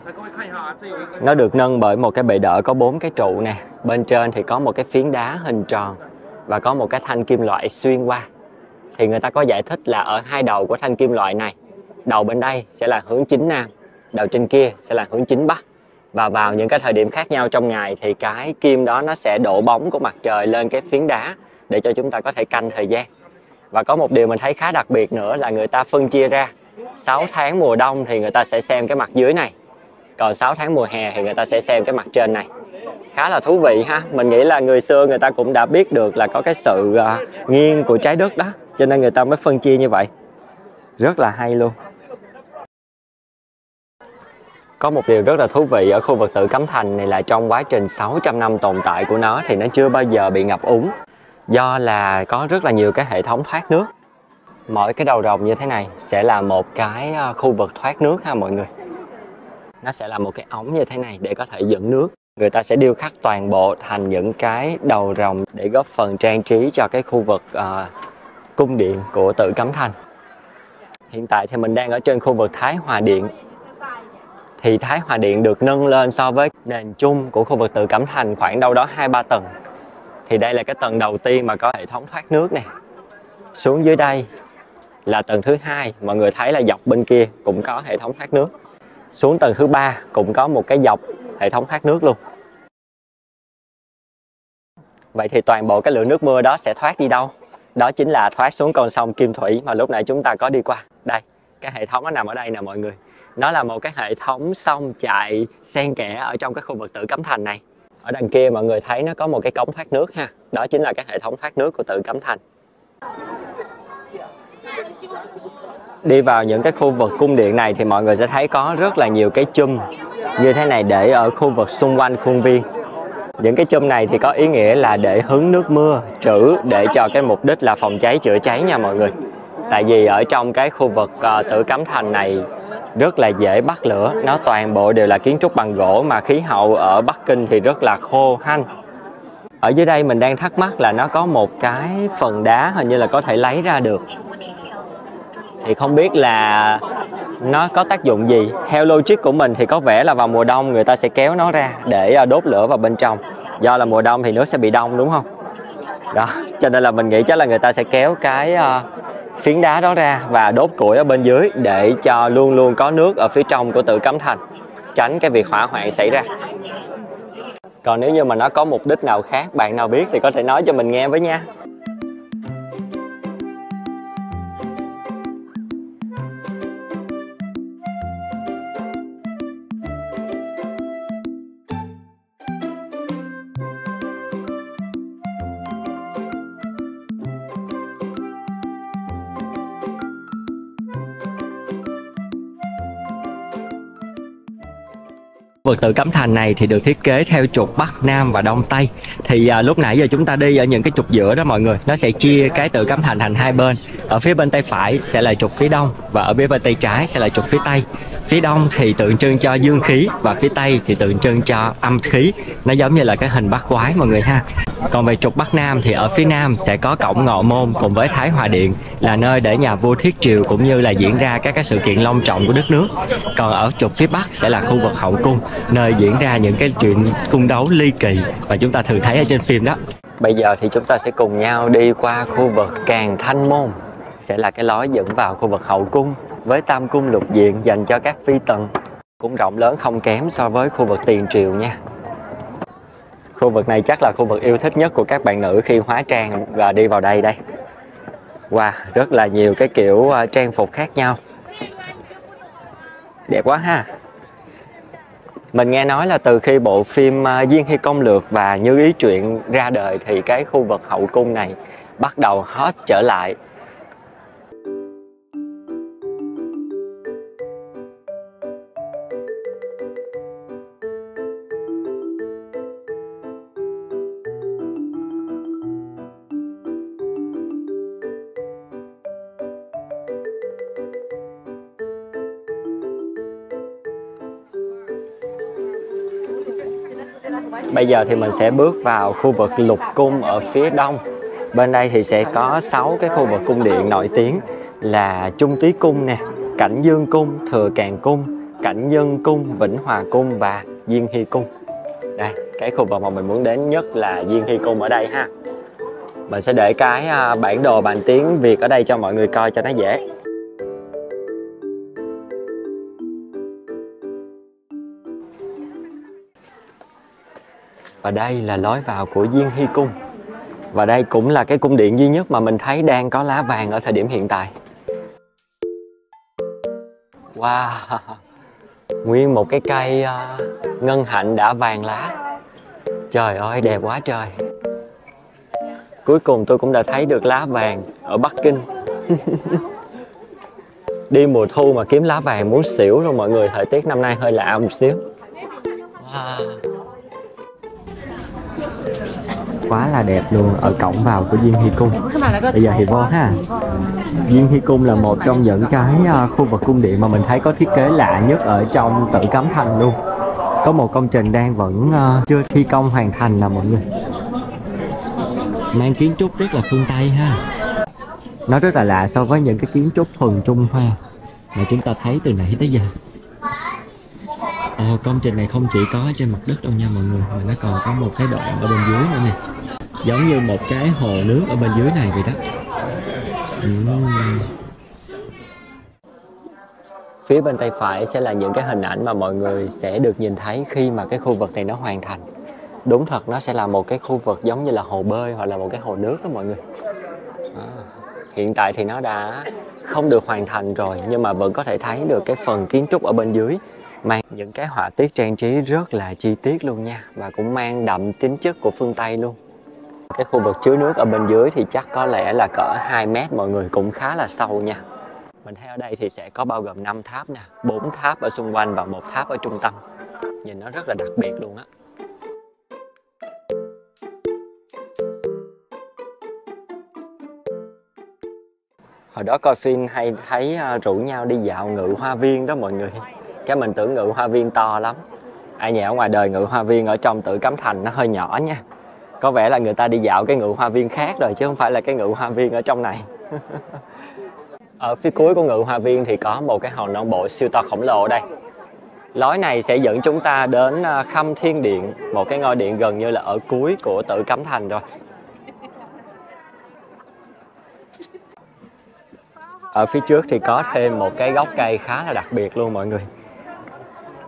Nó được nâng bởi một cái bệ đỡ có 4 cái trụ nè, bên trên thì có một cái phiến đá hình tròn và có một cái thanh kim loại xuyên qua. Thì người ta có giải thích là ở hai đầu của thanh kim loại này, đầu bên đây sẽ là hướng chính nam, đầu trên kia sẽ là hướng chính bắc. Và vào những cái thời điểm khác nhau trong ngày thì cái kim đó nó sẽ đổ bóng của mặt trời lên cái phiến đá để cho chúng ta có thể canh thời gian. Và có một điều mình thấy khá đặc biệt nữa là người ta phân chia ra 6 tháng mùa đông thì người ta sẽ xem cái mặt dưới này, còn 6 tháng mùa hè thì người ta sẽ xem cái mặt trên này. Khá là thú vị ha. Mình nghĩ là người xưa người ta cũng đã biết được là có cái sự nghiêng của trái đất đó, cho nên người ta mới phân chia như vậy. Rất là hay luôn. Có một điều rất là thú vị ở khu vực Tử Cấm Thành này là trong quá trình 600 năm tồn tại của nó thì nó chưa bao giờ bị ngập úng. Do là có rất là nhiều cái hệ thống thoát nước. Mỗi cái đầu rồng như thế này sẽ là một cái khu vực thoát nước ha mọi người. Nó sẽ là một cái ống như thế này để có thể dẫn nước. Người ta sẽ điêu khắc toàn bộ thành những cái đầu rồng để góp phần trang trí cho cái khu vực cung điện của Tử Cấm Thành. Hiện tại thì mình đang ở trên khu vực Thái Hòa Điện. Thì Thái Hòa Điện được nâng lên so với nền chung của khu vực Tử Cấm Thành khoảng đâu đó 2-3 tầng. Thì đây là cái tầng đầu tiên mà có hệ thống thoát nước này. Xuống dưới đây là tầng thứ 2, mọi người thấy là dọc bên kia cũng có hệ thống thoát nước. Xuống tầng thứ 3 cũng có một cái dọc hệ thống thoát nước luôn. Vậy thì toàn bộ cái lượng nước mưa đó sẽ thoát đi đâu? Đó chính là thoát xuống con sông Kim Thủy mà lúc nãy chúng ta có đi qua. Đây, cái hệ thống nó nằm ở đây nè mọi người. Nó là một cái hệ thống sông chạy xen kẽ ở trong cái khu vực Tử Cấm Thành này. Ở đằng kia mọi người thấy nó có một cái cống thoát nước ha. Đó chính là cái hệ thống thoát nước của Tử Cấm Thành. Đi vào những cái khu vực cung điện này thì mọi người sẽ thấy có rất là nhiều cái chum như thế này để ở khu vực xung quanh khuôn viên. Những cái chum này thì có ý nghĩa là để hứng nước mưa, trữ để cho cái mục đích là phòng cháy chữa cháy nha mọi người. Tại vì ở trong cái khu vực Tử Cấm Thành này rất là dễ bắt lửa. Nó toàn bộ đều là kiến trúc bằng gỗ mà khí hậu ở Bắc Kinh thì rất là khô hanh. Ở dưới đây mình đang thắc mắc là nó có một cái phần đá hình như là có thể lấy ra được. Thì không biết là nó có tác dụng gì. Theo logic của mình thì có vẻ là vào mùa đông người ta sẽ kéo nó ra để đốt lửa vào bên trong. Do là mùa đông thì nước sẽ bị đông đúng không? Đó, cho nên là mình nghĩ chắc là người ta sẽ kéo cái phiến đá đó ra và đốt củi ở bên dưới để cho luôn luôn có nước ở phía trong của Tử Cấm Thành, tránh cái việc hỏa hoạn xảy ra. Còn nếu như mà nó có mục đích nào khác, bạn nào biết thì có thể nói cho mình nghe với nha. Vực Tử Cấm Thành này thì được thiết kế theo trục Bắc, Nam và Đông, Tây. Thì lúc nãy giờ chúng ta đi ở những cái trục giữa đó mọi người, nó sẽ chia cái Tử Cấm Thành thành hai bên. Ở phía bên tay phải sẽ là trục phía Đông và ở phía bên tay trái sẽ là trục phía Tây. Phía Đông thì tượng trưng cho dương khí và phía Tây thì tượng trưng cho âm khí. Nó giống như là cái hình bát quái mọi người ha. Còn về trục Bắc Nam thì ở phía Nam sẽ có cổng Ngọ Môn cùng với Thái Hòa Điện, là nơi để nhà vua thiết triều cũng như là diễn ra các cái sự kiện long trọng của đất nước. Còn ở trục phía Bắc sẽ là khu vực Hậu Cung, nơi diễn ra những cái chuyện cung đấu ly kỳ mà chúng ta thường thấy ở trên phim đó. Bây giờ thì chúng ta sẽ cùng nhau đi qua khu vực Càn Thanh Môn, sẽ là cái lối dẫn vào khu vực Hậu Cung với tam cung lục diện dành cho các phi tần, cũng rộng lớn không kém so với khu vực tiền triều nha. Khu vực này chắc là khu vực yêu thích nhất của các bạn nữ khi hóa trang và đi vào đây đây. Wow, rất là nhiều cái kiểu trang phục khác nhau. Đẹp quá ha. Mình nghe nói là từ khi bộ phim Diên Hy Công Lược và Như Ý Truyện ra đời thì cái khu vực Hậu Cung này bắt đầu hot trở lại. Bây giờ thì mình sẽ bước vào khu vực Lục Cung ở phía đông. Bên đây thì sẽ có 6 cái khu vực cung điện nổi tiếng là Trung Túy Cung nè, Cảnh Dương Cung, Thừa Càn Cung, Cảnh Nhân Cung, Vĩnh Hòa Cung và Diên Hy Cung. Đây, cái khu vực mà mình muốn đến nhất là Diên Hy Cung ở đây ha. Mình sẽ để cái bản đồ bằng tiếng Việt ở đây cho mọi người coi cho nó dễ. Và đây là lối vào của Diên Hy Cung. Và đây cũng là cái cung điện duy nhất mà mình thấy đang có lá vàng ở thời điểm hiện tại. Wow, nguyên một cái cây ngân hạnh đã vàng lá. Trời ơi, đẹp quá trời. Cuối cùng tôi cũng đã thấy được lá vàng ở Bắc Kinh. Đi mùa thu mà kiếm lá vàng muốn xỉu luôn mọi người. Thời tiết năm nay hơi lạ một xíu. Wow. Quá là đẹp luôn ở cổng vào của Diên Hy Cung. Bây giờ thì vô ha. Diên Hy Cung là một trong những cái khu vực cung điện mà mình thấy có thiết kế lạ nhất ở trong Tử Cấm Thành luôn. Có một công trình đang vẫn chưa thi công hoàn thành nè mọi người. Mang kiến trúc rất là phương Tây ha. Nó rất là lạ so với những cái kiến trúc thuần Trung Hoa mà chúng ta thấy từ nãy tới giờ. Công trình này không chỉ có ở trên mặt đất đâu nha mọi người, mà nó còn có một cái đoạn ở bên dưới nữa nè, giống như một cái hồ nước ở bên dưới này vậy đó. Phía bên tay phải sẽ là những cái hình ảnh mà mọi người sẽ được nhìn thấy khi mà cái khu vực này nó hoàn thành. Đúng thật nó sẽ là một cái khu vực giống như là hồ bơi hoặc là một cái hồ nước đó mọi người. Hiện tại thì nó đã không được hoàn thành rồi, nhưng mà vẫn có thể thấy được cái phần kiến trúc ở bên dưới mang những cái họa tiết trang trí rất là chi tiết luôn nha, và cũng mang đậm tính chất của phương Tây luôn. Cái khu vực chứa nước ở bên dưới thì chắc có lẽ là cỡ 2 mét mọi người, cũng khá là sâu nha. Mình thấy ở đây thì sẽ có bao gồm 5 tháp nè, 4 tháp ở xung quanh và 1 tháp ở trung tâm. Nhìn nó rất là đặc biệt luôn á. Hồi đó coi phim hay thấy rủ nhau đi dạo Ngự Hoa Viên đó mọi người. Cái mình tưởng Ngự Hoa Viên to lắm. Ai nhẹ ở ngoài đời Ngự Hoa Viên ở trong Tử Cấm Thành nó hơi nhỏ nha. Có vẻ là người ta đi dạo cái Ngự Hoa Viên khác rồi chứ không phải là cái Ngự Hoa Viên ở trong này. Ở phía cuối của Ngự Hoa Viên thì có một cái hòn non bộ siêu to khổng lồ ở đây. Lối này sẽ dẫn chúng ta đến Khâm Thiên Điện, một cái ngôi điện gần như là ở cuối của Tử Cấm Thành rồi. Ở phía trước thì có thêm một cái gốc cây khá là đặc biệt luôn mọi người.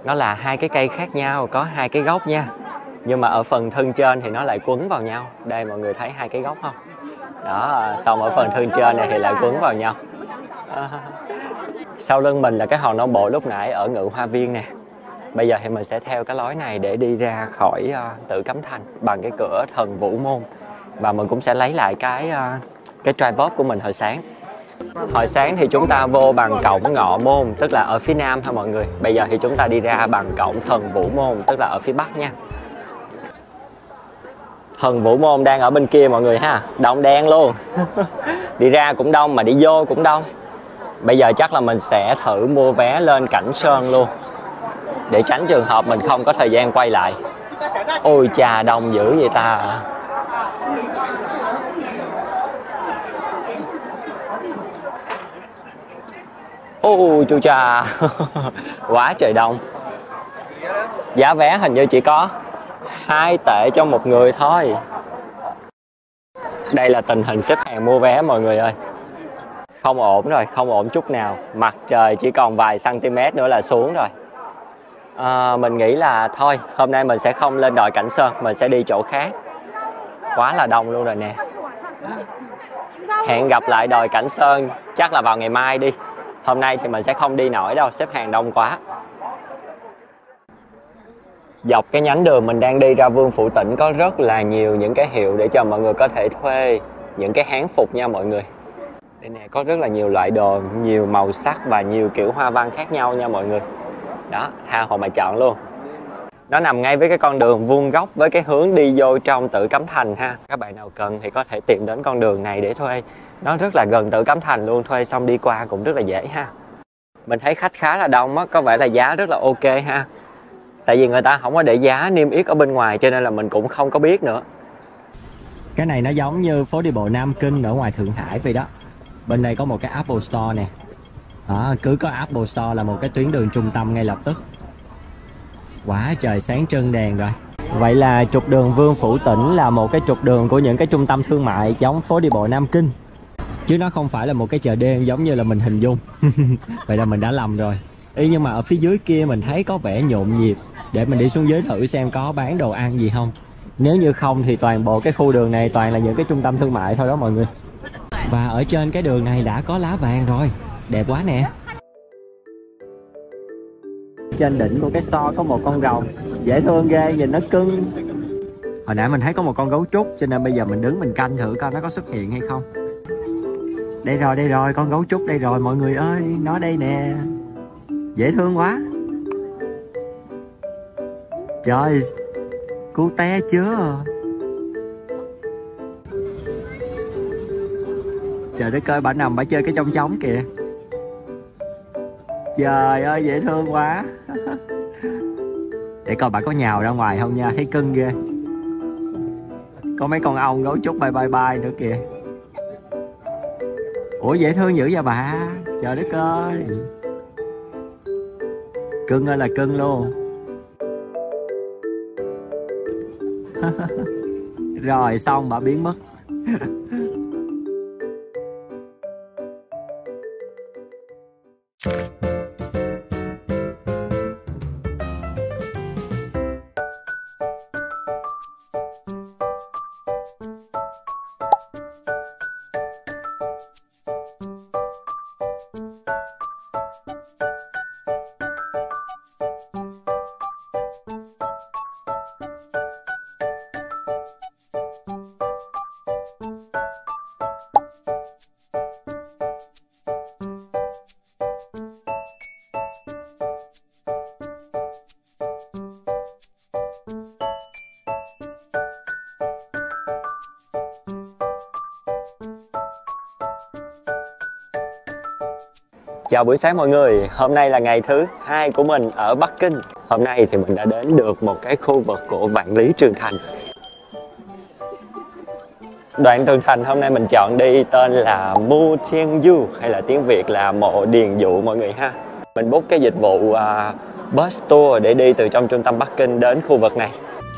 Nó là 2 cái cây khác nhau, có 2 cái gốc nha. Nhưng mà ở phần thân trên thì nó lại quấn vào nhau. Đây mọi người thấy 2 cái gốc không? Đó, xong ở phần thân trên này thì lại quấn vào nhau. Sau lưng mình là cái hòn non bộ lúc nãy ở Ngự Hoa Viên nè. Bây giờ thì mình sẽ theo cái lối này để đi ra khỏi Tử Cấm Thành bằng cái cửa Thần Vũ Môn. Và mình cũng sẽ lấy lại cái tripod của mình hồi sáng. Hồi sáng thì chúng ta vô bằng cổng Ngọ Môn, tức là ở phía nam ha mọi người. Bây giờ thì chúng ta đi ra bằng cổng Thần Vũ Môn, tức là ở phía bắc nha. Thần Vũ Môn đang ở bên kia mọi người ha, đông đen luôn. Đi ra cũng đông mà đi vô cũng đông. Bây giờ chắc là mình sẽ thử mua vé lên Cảnh Sơn luôn, để tránh trường hợp mình không có thời gian quay lại. Ôi chà, đông dữ vậy ta. Ôi chu cha. Quá trời đông. Giá vé hình như chỉ có 2 tệ cho một người thôi. Đây là tình hình xếp hàng mua vé mọi người ơi. Không ổn rồi, không ổn chút nào. Mặt trời chỉ còn vài cm nữa là xuống rồi. Mình nghĩ là thôi, hôm nay mình sẽ không lên đồi Cảnh Sơn, mình sẽ đi chỗ khác. Quá là đông luôn rồi nè. Hẹn gặp lại đồi Cảnh Sơn chắc là vào ngày mai đi. Hôm nay thì mình sẽ không đi nổi đâu, xếp hàng đông quá. Dọc cái nhánh đường mình đang đi ra Vương Phủ Tỉnh có rất là nhiều những cái hiệu để cho mọi người có thể thuê những cái hán phục nha mọi người. Đây nè, có rất là nhiều loại đồ, nhiều màu sắc và nhiều kiểu hoa văn khác nhau nha mọi người. Đó, tha hồ mà chọn luôn. Nó nằm ngay với cái con đường vuông góc với cái hướng đi vô trong Tử Cấm Thành ha. Các bạn nào cần thì có thể tìm đến con đường này để thuê. Nó rất là gần Tử Cấm Thành luôn, thuê xong đi qua cũng rất là dễ ha. Mình thấy khách khá là đông á, có vẻ là giá rất là ok ha. Tại vì người ta không có để giá niêm yết ở bên ngoài cho nên là mình cũng không có biết nữa. Cái này nó giống như phố đi bộ Nam Kinh ở ngoài Thượng Hải vậy đó. Bên đây có một cái Apple Store nè. Đó, cứ có Apple Store là một cái tuyến đường trung tâm ngay lập tức. Quá trời sáng trưng đèn rồi. Vậy là trục đường Vương Phủ Tỉnh là một cái trục đường của những cái trung tâm thương mại giống phố đi bộ Nam Kinh, chứ nó không phải là một cái chợ đêm giống như là mình hình dung. Vậy là mình đã lầm rồi. Nhưng mà ở phía dưới kia mình thấy có vẻ nhộn nhịp. Để mình đi xuống dưới thử xem có bán đồ ăn gì không. Nếu như không thì toàn bộ cái khu đường này toàn là những cái trung tâm thương mại thôi đó mọi người. Và ở trên cái đường này đã có lá vàng rồi. Đẹp quá nè. Trên đỉnh của cái store có một con rồng dễ thương ghê, nhìn nó cưng. Hồi nãy mình thấy có một con gấu trúc cho nên bây giờ mình đứng mình canh thử coi nó có xuất hiện hay không. Đây rồi, con gấu trúc đây rồi mọi người ơi, nó đây nè. Dễ thương quá. Trời, cute chưa? Trời đất ơi, bà nằm bà chơi cái chong chóng kìa. Trời ơi, dễ thương quá. Để coi bà có nhào ra ngoài không nha, thấy cưng ghê. Có mấy con ong gấu trúc bye nữa kìa. Ủa dễ thương dữ vậy bà. Trời đất ơi. Cưng ơi là cưng luôn. Rồi xong bà biến mất. Chào buổi sáng mọi người, hôm nay là ngày thứ 2 của mình ở Bắc Kinh. Hôm nay thì mình đã đến được một cái khu vực của Vạn Lý Trường Thành. Đoạn Trường Thành hôm nay mình chọn đi tên là Mu Thiên Du, hay là tiếng Việt là Mộ Điền Dụ mọi người ha. Mình book cái dịch vụ bus tour để đi từ trong trung tâm Bắc Kinh đến khu vực này.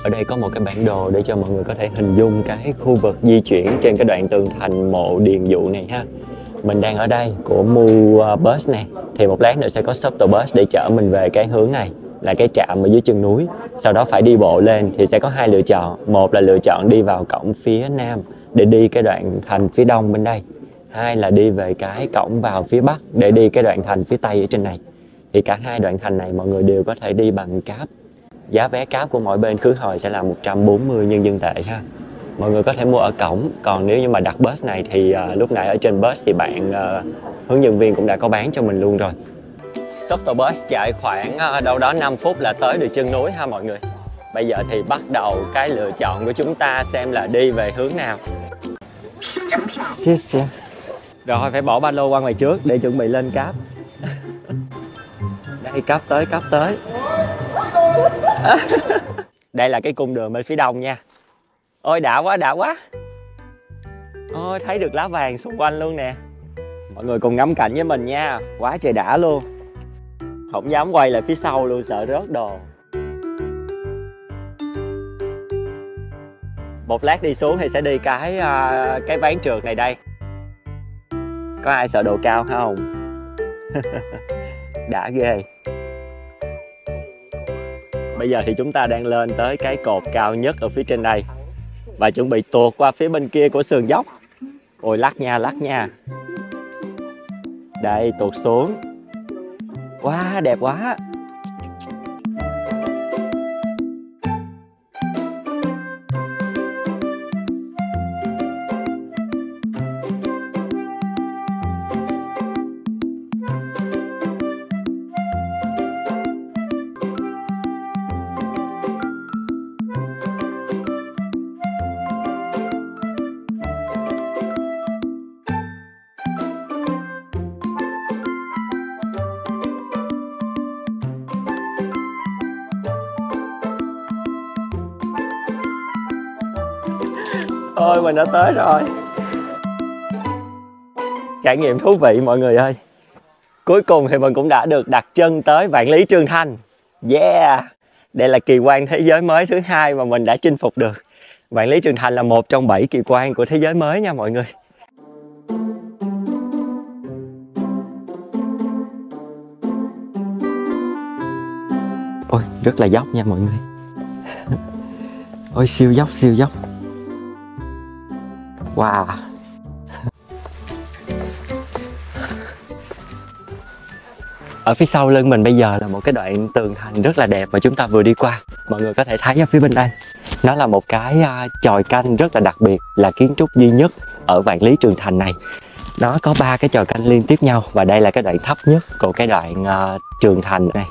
Ở đây có một cái bản đồ để cho mọi người có thể hình dung cái khu vực di chuyển trên cái đoạn tường thành Mộ Điền Dụ này ha. Mình đang ở đây của Mu Bus này, thì một lát nữa sẽ có shuttle bus để chở mình về cái hướng này, là cái trạm ở dưới chân núi. Sau đó phải đi bộ lên thì sẽ có 2 lựa chọn. Một là lựa chọn đi vào cổng phía nam để đi cái đoạn thành phía đông bên đây. Hai là đi về cái cổng vào phía bắc để đi cái đoạn thành phía tây ở trên này. Thì cả 2 đoạn thành này mọi người đều có thể đi bằng cáp. Giá vé cáp của mỗi bên khứ hồi sẽ là 140 nhân dân tệ ha. Mọi người có thể mua ở cổng, còn nếu như mà đặt bus này thì lúc nãy ở trên bus thì bạn hướng dẫn viên cũng đã có bán cho mình luôn rồi. Shuttle bus chạy khoảng đâu đó 5 phút là tới được chân núi ha mọi người. Bây giờ thì bắt đầu cái lựa chọn của chúng ta xem là đi về hướng nào. Rồi phải bỏ ba lô qua ngoài trước để chuẩn bị lên cáp. Đây cáp tới. Đây là cái cung đường bên phía đông nha. Ôi đã quá. Ôi thấy được lá vàng xung quanh luôn nè. Mọi người cùng ngắm cảnh với mình nha. Quá trời đã luôn. Không dám quay lại phía sau luôn, sợ rớt đồ. Một lát đi xuống thì sẽ đi cái ván trượt này đây. Có ai sợ độ cao không? Đã ghê. Bây giờ thì chúng ta đang lên tới cái cột cao nhất ở phía trên đây và chuẩn bị tuột qua phía bên kia của sườn dốc. Ôi lắc nha. Đây tuột xuống. Wow, đẹp quá. Ôi mình đã tới rồi. Trải nghiệm thú vị mọi người ơi. Cuối cùng thì mình cũng đã được đặt chân tới Vạn Lý Trường Thành. Yeah. Đây là kỳ quan thế giới mới thứ 2 mà mình đã chinh phục được. Vạn Lý Trường Thành là một trong 7 kỳ quan của thế giới mới nha mọi người. Ôi rất là dốc nha mọi người. Ôi siêu dốc. Wow. Ở phía sau lưng mình bây giờ là một cái đoạn tường thành rất là đẹp mà chúng ta vừa đi qua. Mọi người có thể thấy ở phía bên đây. Nó là một cái chòi canh rất là đặc biệt, là kiến trúc duy nhất ở Vạn Lý Trường Thành này. Nó có 3 cái chòi canh liên tiếp nhau và đây là cái đoạn thấp nhất của cái đoạn Trường Thành này.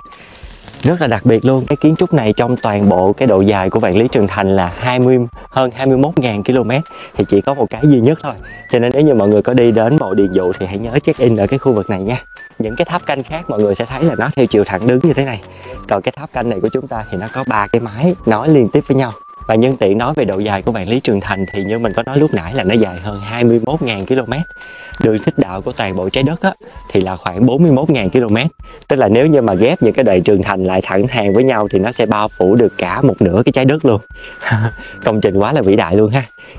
Rất là đặc biệt luôn. Cái kiến trúc này trong toàn bộ cái độ dài của Vạn Lý Trường Thành là hơn 21.000 km thì chỉ có một cái duy nhất thôi. Cho nên nếu như mọi người có đi đến Mộ Điền Dụ thì hãy nhớ check in ở cái khu vực này nha. Những cái tháp canh khác mọi người sẽ thấy là nó theo chiều thẳng đứng như thế này. Còn cái tháp canh này của chúng ta thì nó có 3 cái mái nối liên tiếp với nhau. Và nhân tiện nói về độ dài của Vạn Lý Trường Thành thì như mình có nói lúc nãy là nó dài hơn 21.000 km. Đường xích đạo của toàn bộ trái đất á, thì là khoảng 41.000 km. Tức là nếu như mà ghép những cái đoạn Trường Thành lại thẳng hàng với nhau thì nó sẽ bao phủ được cả một nửa cái trái đất luôn. Công trình quá là vĩ đại luôn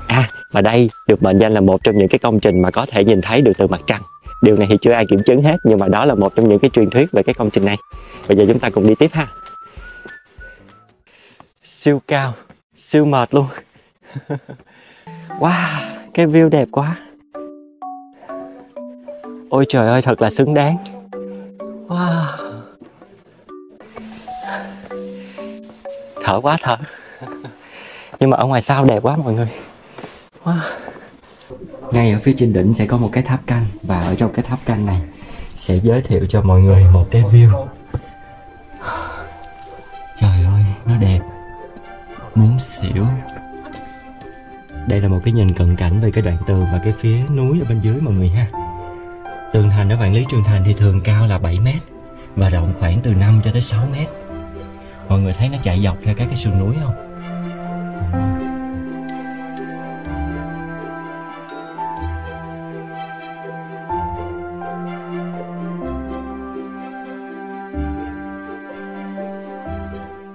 ha. Và đây được mệnh danh là một trong những cái công trình mà có thể nhìn thấy được từ mặt trăng. Điều này thì chưa ai kiểm chứng hết, nhưng mà đó là một trong những cái truyền thuyết về cái công trình này. Bây giờ chúng ta cùng đi tiếp ha. Siêu cao, siêu mệt luôn. Wow, cái view đẹp quá. Ôi trời ơi, thật là xứng đáng. Wow. Thở quá thở. Nhưng mà ở ngoài sau đẹp quá mọi người. Wow. Ngay ở phía trên đỉnh sẽ có một cái tháp canh. Và ở trong cái tháp canh này sẽ giới thiệu cho mọi người một cái view. Trời ơi, nó đẹp muốn xỉu. Đây là một cái nhìn cận cảnh về cái đoạn tường và cái phía núi ở bên dưới mọi người ha. Tường thành ở Vạn Lý Trường Thành thì thường cao là 7 m và rộng khoảng từ 5 cho tới 6 m. Mọi người thấy nó chạy dọc theo các cái sườn núi không?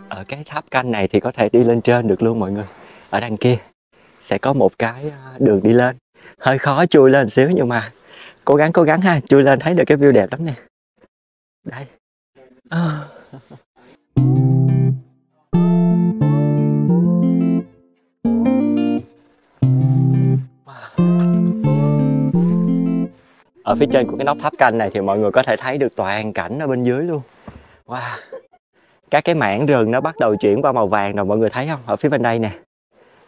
Ở cái tháp canh này thì có thể đi lên trên được luôn mọi người. Ở đằng kia sẽ có một cái đường đi lên. Hơi khó chui lên xíu nhưng mà cố gắng ha, chui lên thấy được cái view đẹp lắm nè. Đây. Ở phía trên của cái nóc tháp canh này thì mọi người có thể thấy được toàn cảnh ở bên dưới luôn. Wow. Các cái mảng rừng nó bắt đầu chuyển qua màu vàng rồi mọi người thấy không? Ở phía bên đây nè.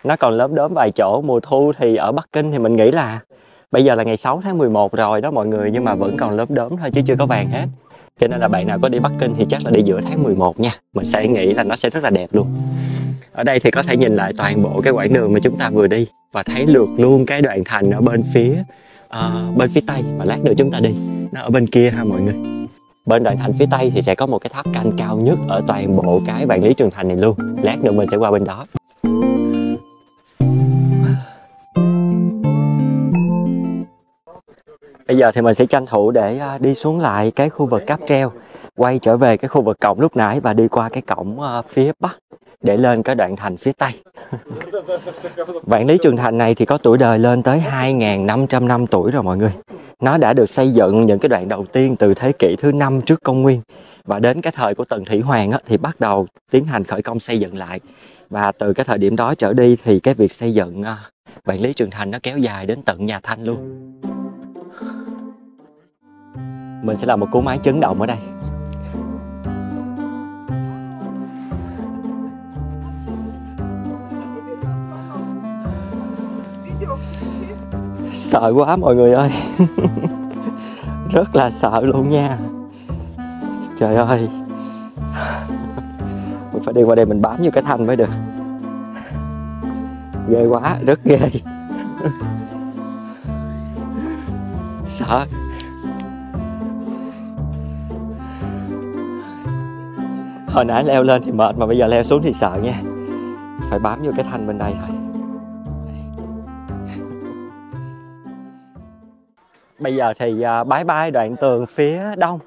nó còn lốm đốm vài chỗ. Mùa thu thì ở Bắc Kinh thì mình nghĩ là bây giờ là ngày 6 tháng 11 rồi đó mọi người, nhưng mà vẫn còn lốm đốm thôi chứ chưa có vàng hết. Cho nên là bạn nào có đi Bắc Kinh thì chắc là đi giữa tháng 11 nha. Mình sẽ nghĩ là nó sẽ rất là đẹp luôn. Ở đây thì có thể nhìn lại toàn bộ cái quãng đường mà chúng ta vừa đi và thấy lượt luôn cái đoạn thành ở bên phía Tây mà lát nữa chúng ta đi. Nó ở bên kia ha mọi người. Bên đoạn thành phía Tây thì sẽ có một cái tháp canh cao nhất ở toàn bộ cái Vạn Lý Trường Thành này luôn. Lát nữa mình sẽ qua bên đó. Bây giờ thì mình sẽ tranh thủ để đi xuống lại cái khu vực cáp treo, quay trở về cái khu vực cổng lúc nãy và đi qua cái cổng phía Bắc để lên cái đoạn thành phía Tây. Vạn Lý Trường Thành này thì có tuổi đời lên tới 2.500 năm tuổi rồi mọi người. Nó đã được xây dựng những cái đoạn đầu tiên từ thế kỷ thứ 5 trước công nguyên. Và đến cái thời của Tần Thủy Hoàng thì bắt đầu tiến hành khởi công xây dựng lại. Và từ cái thời điểm đó trở đi thì cái việc xây dựng Vạn Lý Trường Thành nó kéo dài đến tận nhà Thanh luôn. Mình sẽ làm một cú máy chấn động ở đây. Sợ quá mọi người ơi. Rất là sợ luôn nha. Trời ơi. Mình phải đi qua đây mình bám vô cái thanh mới được. Ghê quá, rất ghê. Sợ. Hồi nãy leo lên thì mệt mà bây giờ leo xuống thì sợ nha. Phải bám vô cái thanh bên đây thôi. Bây giờ thì bye bye đoạn tường phía đông.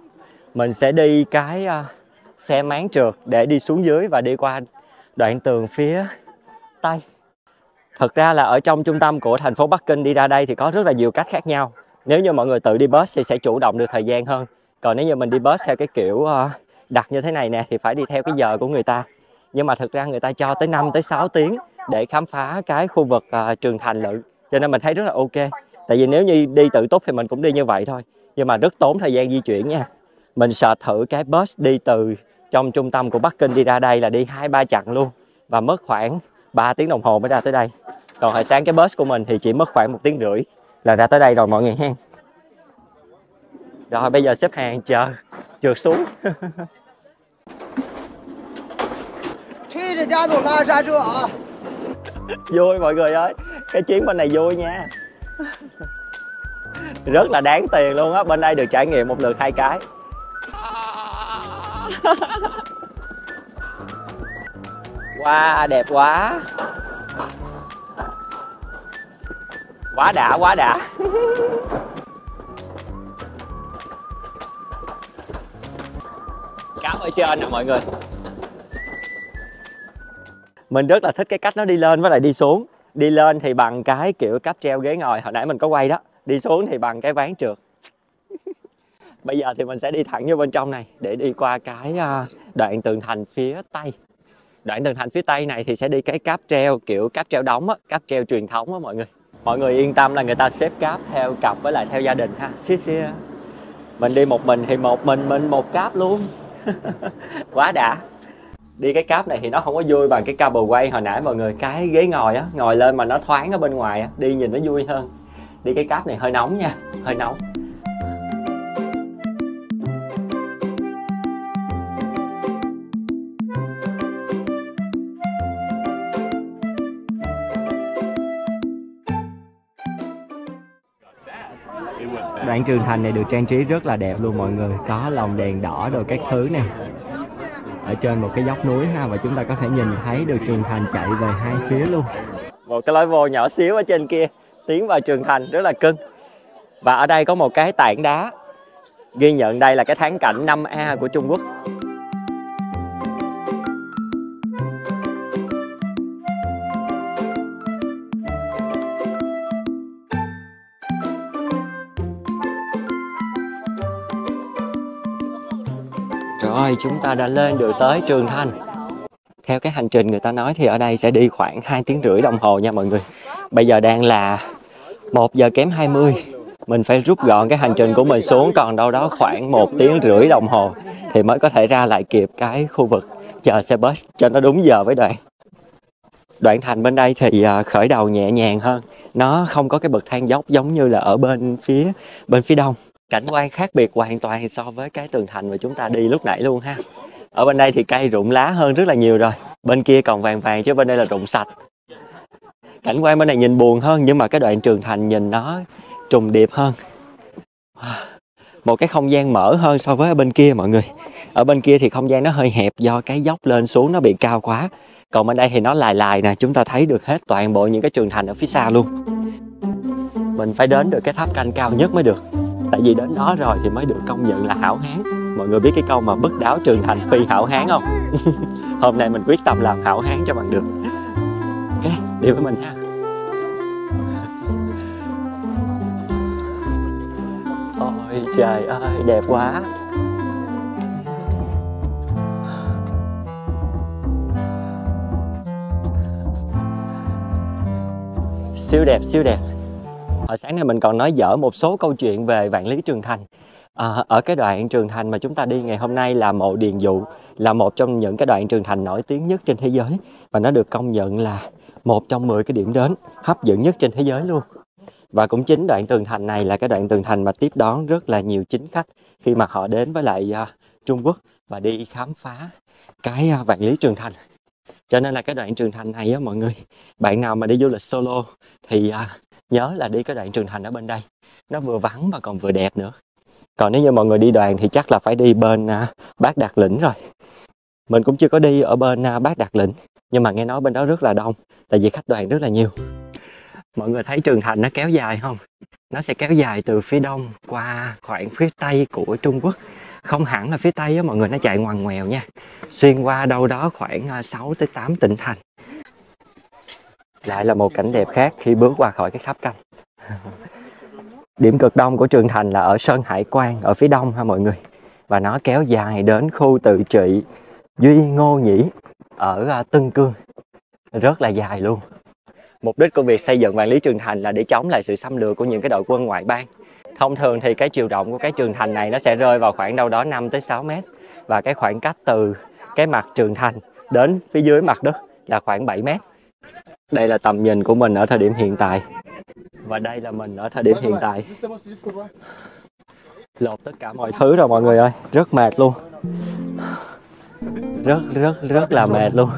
Mình sẽ đi cái xe máng trượt để đi xuống dưới và đi qua đoạn tường phía Tây. Thật ra là ở trong trung tâm của thành phố Bắc Kinh đi ra đây thì có rất là nhiều cách khác nhau. Nếu như mọi người tự đi bus thì sẽ chủ động được thời gian hơn. Còn nếu như mình đi bus theo cái kiểu đặt như thế này nè thì phải đi theo cái giờ của người ta. Nhưng mà thực ra người ta cho tới 5 tới 6 tiếng để khám phá cái khu vực Trường Thành lận. Cho nên mình thấy rất là ok. Tại vì nếu như đi tự túc thì mình cũng đi như vậy thôi. Nhưng mà rất tốn thời gian di chuyển nha. Mình search thử cái bus đi từ trong trung tâm của Bắc Kinh đi ra đây là đi 2-3 chặng luôn. Và mất khoảng 3 tiếng đồng hồ mới ra tới đây. Còn hồi sáng cái bus của mình thì chỉ mất khoảng 1 tiếng rưỡi là ra tới đây rồi mọi người ha. Rồi bây giờ xếp hàng chờ trượt xuống. Vui mọi người ơi. Cái chuyến bên này vui nha. Rất là đáng tiền luôn á. Bên đây được trải nghiệm một lượt 2 cái. Wow, đẹp quá. Quá đã, quá đã. Cáp ở trên nè mọi người. Mình rất là thích cái cách nó đi lên với lại đi xuống. Đi lên thì bằng cái kiểu cáp treo ghế ngồi hồi nãy mình có quay đó. Đi xuống thì bằng cái ván trượt. Bây giờ thì mình sẽ đi thẳng vô bên trong này để đi qua cái đoạn tường thành phía Tây. Đoạn tường thành phía Tây này thì sẽ đi cái cáp treo kiểu cáp treo đóng á, cáp treo truyền thống á mọi người. Mọi người yên tâm là người ta xếp cáp theo cặp với lại theo gia đình ha. Xia. Mình đi một mình thì một mình một cáp luôn. Quá đã. Đi cái cáp này thì nó không có vui bằng cái cable quay hồi nãy mọi người. Cái ghế ngồi á, ngồi lên mà nó thoáng ở bên ngoài á, đi nhìn nó vui hơn. Đi cái cáp này hơi nóng nha, hơi nóng. Đoạn Trường Thành này được trang trí rất là đẹp luôn mọi người. Có lồng đèn đỏ rồi các thứ nè. Ở trên một cái dốc núi ha. Và chúng ta có thể nhìn thấy được Trường Thành chạy về hai phía luôn. Một cái lối vô nhỏ xíu ở trên kia tiến vào Trường Thành rất là cưng. Và ở đây có một cái tảng đá ghi nhận đây là cái thắng cảnh 5A của Trung Quốc. Rồi chúng ta đã lên được tới Trường Thành. Theo cái hành trình người ta nói thì ở đây sẽ đi khoảng 2 tiếng rưỡi đồng hồ nha mọi người. Bây giờ đang là 1 giờ kém 20. Mình phải rút gọn cái hành trình của mình xuống còn đâu đó khoảng 1 tiếng rưỡi đồng hồ thì mới có thể ra lại kịp cái khu vực chờ xe bus cho nó đúng giờ với đoàn. Đoạn thành bên đây thì khởi đầu nhẹ nhàng hơn, nó không có cái bậc thang dốc giống như là ở bên phía đông. Cảnh quan khác biệt hoàn toàn so với cái tường thành mà chúng ta đi lúc nãy luôn ha. Ở bên đây thì cây rụng lá hơn rất là nhiều rồi, bên kia còn vàng vàng chứ bên đây là rụng sạch. Cảnh quan bên này nhìn buồn hơn, nhưng mà cái đoạn Trường Thành nhìn nó trùng điệp hơn, một cái không gian mở hơn so với ở bên kia mọi người. Ở bên kia thì không gian nó hơi hẹp do cái dốc lên xuống nó bị cao quá, còn bên đây thì nó lài nè, chúng ta thấy được hết toàn bộ những cái Trường Thành ở phía xa luôn. Mình phải đến được cái tháp canh cao nhất mới được, tại vì đến đó rồi thì mới được công nhận là hảo hán. Mọi người biết cái câu mà bất đáo Trường Thành phi hảo hán không? Hôm nay mình quyết tâm làm hảo hán cho bằng được. Ok, đi với mình ha. Ôi trời ơi, đẹp quá. Siêu đẹp, siêu đẹp. Hồi sáng nay mình còn nói dở một số câu chuyện về Vạn Lý Trường Thành. Ở cái đoạn Trường Thành mà chúng ta đi ngày hôm nay là mộ Điền Dụ, là một trong những cái đoạn Trường Thành nổi tiếng nhất trên thế giới, và nó được công nhận là một trong 10 cái điểm đến hấp dẫn nhất trên thế giới luôn. Và cũng chính đoạn tường thành này là cái đoạn tường thành mà tiếp đón rất là nhiều chính khách khi mà họ đến với lại Trung Quốc và đi khám phá cái Vạn Lý Trường Thành. Cho nên là cái đoạn Trường Thành này á mọi người, bạn nào mà đi du lịch solo thì nhớ là đi cái đoạn Trường Thành ở bên đây. Nó vừa vắng mà còn vừa đẹp nữa. Còn nếu như mọi người đi đoàn thì chắc là phải đi bên Bát Đạt Lĩnh rồi. Mình cũng chưa có đi ở bên Bát Đạt Lĩnh, nhưng mà nghe nói bên đó rất là đông, tại vì khách đoàn rất là nhiều. Mọi người thấy Trường Thành nó kéo dài không? Nó sẽ kéo dài từ phía đông qua khoảng phía tây của Trung Quốc. Không hẳn là phía tây á mọi người, nó chạy ngoằn ngoèo nha. Xuyên qua đâu đó khoảng 6 tới 8 tỉnh thành. Lại là một cảnh đẹp khác khi bước qua khỏi cái tháp canh. Điểm cực đông của Trường Thành là ở Sơn Hải Quan, ở phía đông ha mọi người. Và nó kéo dài đến khu tự trị Duy Ngô Nhĩ ở Tân Cương. Rất là dài luôn. Mục đích của việc xây dựng Vạn Lý Trường Thành là để chống lại sự xâm lược của những cái đội quân ngoại bang. Thông thường thì cái chiều rộng của cái Trường Thành này nó sẽ rơi vào khoảng đâu đó 5 tới 6 mét. Và cái khoảng cách từ cái mặt Trường Thành đến phía dưới mặt đất là khoảng 7 mét. Đây là tầm nhìn của mình ở thời điểm hiện tại. Và đây là mình ở thời điểm hiện tại. Lột tất cả mọi thứ rồi mọi người ơi, rất mệt luôn. Rất là mệt luôn.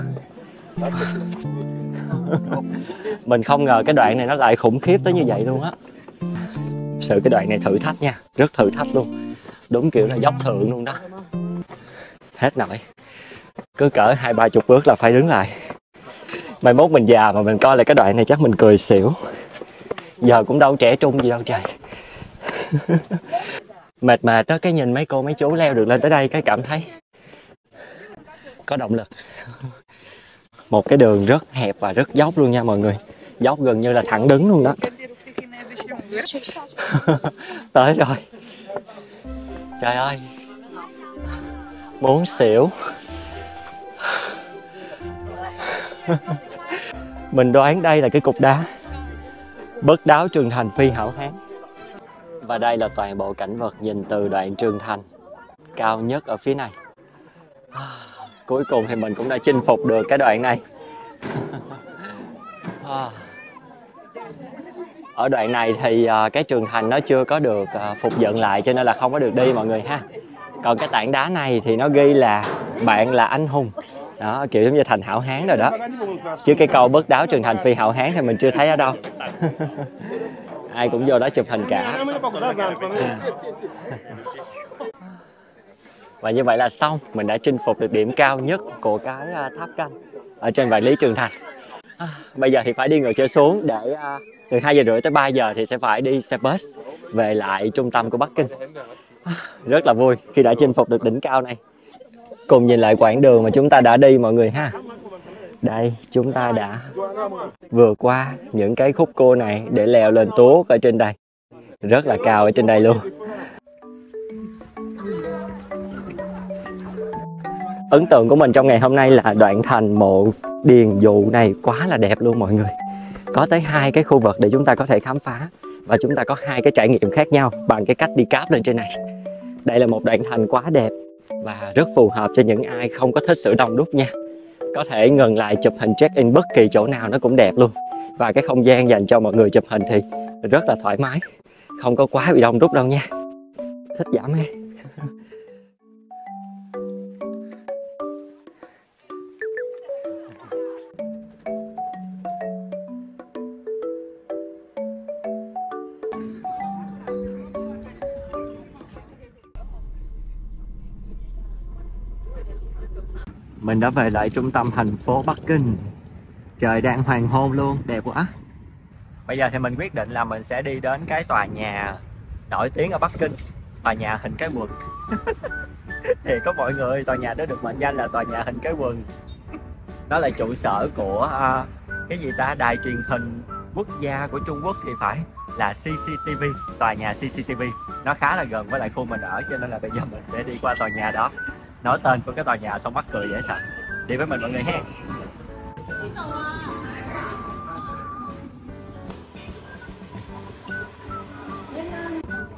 Mình không ngờ cái đoạn này nó lại khủng khiếp tới như vậy luôn á. Sự cái đoạn này thử thách nha, rất thử thách luôn. Đúng kiểu là dốc thượng luôn đó. Hết nổi. Cứ cỡ 20-30 bước là phải đứng lại. Mai mốt mình già mà mình coi lại cái đoạn này chắc mình cười xỉu. Giờ cũng đâu trẻ trung gì đâu trời. Mệt đó, cái nhìn mấy cô mấy chú leo được lên tới đây cái cảm thấy có động lực. Một cái đường rất hẹp và rất dốc luôn nha mọi người. Dốc gần như là thẳng đứng luôn đó. Tới rồi. Trời ơi. Muốn xỉu. Mình đoán đây là cái cục đá bất đáo Trường Thành phi hảo hán. Và đây là toàn bộ cảnh vật nhìn từ đoạn Trường Thành cao nhất ở phía này. Cuối cùng thì mình cũng đã chinh phục được cái đoạn này. Ở đoạn này thì cái Trường Thành nó chưa có được phục dựng lại cho nên là không có được đi mọi người ha. Còn cái tảng đá này thì nó ghi là bạn là anh hùng. Đó, kiểu giống như thành hảo hán rồi đó. Chứ cái câu bất đáo Trường Thành phi hảo hán thì mình chưa thấy ở đâu. Ai cũng vô đó chụp hình cả. Và như vậy là xong. Mình đã chinh phục được điểm cao nhất của cái tháp canh ở trên Vạn Lý Trường Thành. Bây giờ thì phải đi ngược trở xuống để từ 2:30 tới 3 giờ thì sẽ phải đi xe bus về lại trung tâm của Bắc Kinh. Rất là vui khi đã chinh phục được đỉnh cao này. Cùng nhìn lại quãng đường mà chúng ta đã đi mọi người ha. Đây, chúng ta đã vượt qua những cái khúc cua này để leo lên tuốt ở trên đây. Rất là cao ở trên đây luôn. Ấn tượng của mình trong ngày hôm nay là đoạn thành mộ Điền Dụ này quá là đẹp luôn mọi người. Có tới 2 cái khu vực để chúng ta có thể khám phá. Và chúng ta có 2 cái trải nghiệm khác nhau bằng cái cách đi cáp lên trên này. Đây là một đoạn thành quá đẹp và rất phù hợp cho những ai không có thích sự đông đúc nha. có thể ngừng lại chụp hình check-in bất kỳ chỗ nào nó cũng đẹp luôn. Và cái không gian dành cho mọi người chụp hình thì rất là thoải mái, không có quá bị đông đúc đâu nha. Thích dã man. Mình đã về lại trung tâm thành phố Bắc Kinh. Trời đang hoàng hôn luôn, đẹp quá. Bây giờ thì mình quyết định là mình sẽ đi đến cái tòa nhà nổi tiếng ở Bắc Kinh, tòa nhà hình cái quần. Thì có mọi người, tòa nhà đó được mệnh danh là tòa nhà hình cái quần. Nó là trụ sở của cái gì ta, đài truyền hình quốc gia của Trung Quốc thì phải, là CCTV, tòa nhà CCTV. Nó khá là gần với lại khu mình ở, cho nên là bây giờ mình sẽ đi qua tòa nhà đó. Nói tên của cái tòa nhà xong mắc cười dễ sợ. Đi với mình mọi người ha.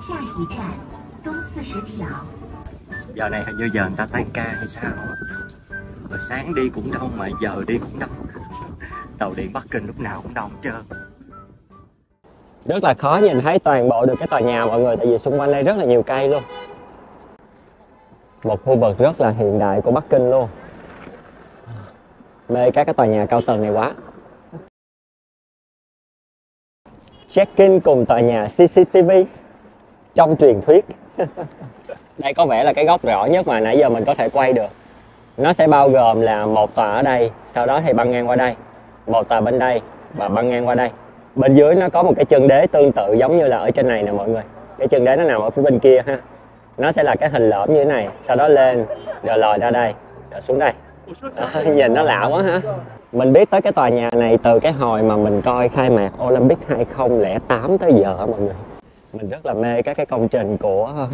下一站东40条。 Giờ này hình như giờ người ta tan ca hay sao? Hồi sáng đi cũng đông mà giờ đi cũng đông. Tàu điện Bắc Kinh lúc nào cũng đông hết trơn. Rất là khó nhìn thấy toàn bộ được cái tòa nhà mọi người, tại vì xung quanh đây rất là nhiều cây luôn. Một khu vực rất là hiện đại của Bắc Kinh luôn. Mê các cái tòa nhà cao tầng này quá. Check-in cùng tòa nhà CCTV trong truyền thuyết. Đây có vẻ là cái góc rõ nhất mà nãy giờ mình có thể quay được. Nó sẽ bao gồm là một tòa ở đây, sau đó thì băng ngang qua đây, một tòa bên đây và băng ngang qua đây. Bên dưới nó có một cái chân đế tương tự giống như là ở trên này nè mọi người. Cái chân đế nó nằm ở phía bên kia ha. Nó sẽ là cái hình lõm như thế này, sau đó lên rồi lòi ra đây, rồi xuống đây. Nhìn nó lạ quá ha. Mình biết tới cái tòa nhà này từ cái hồi mà mình coi khai mạc Olympic 2008 tới giờ mọi người. Mình rất là mê các cái công trình của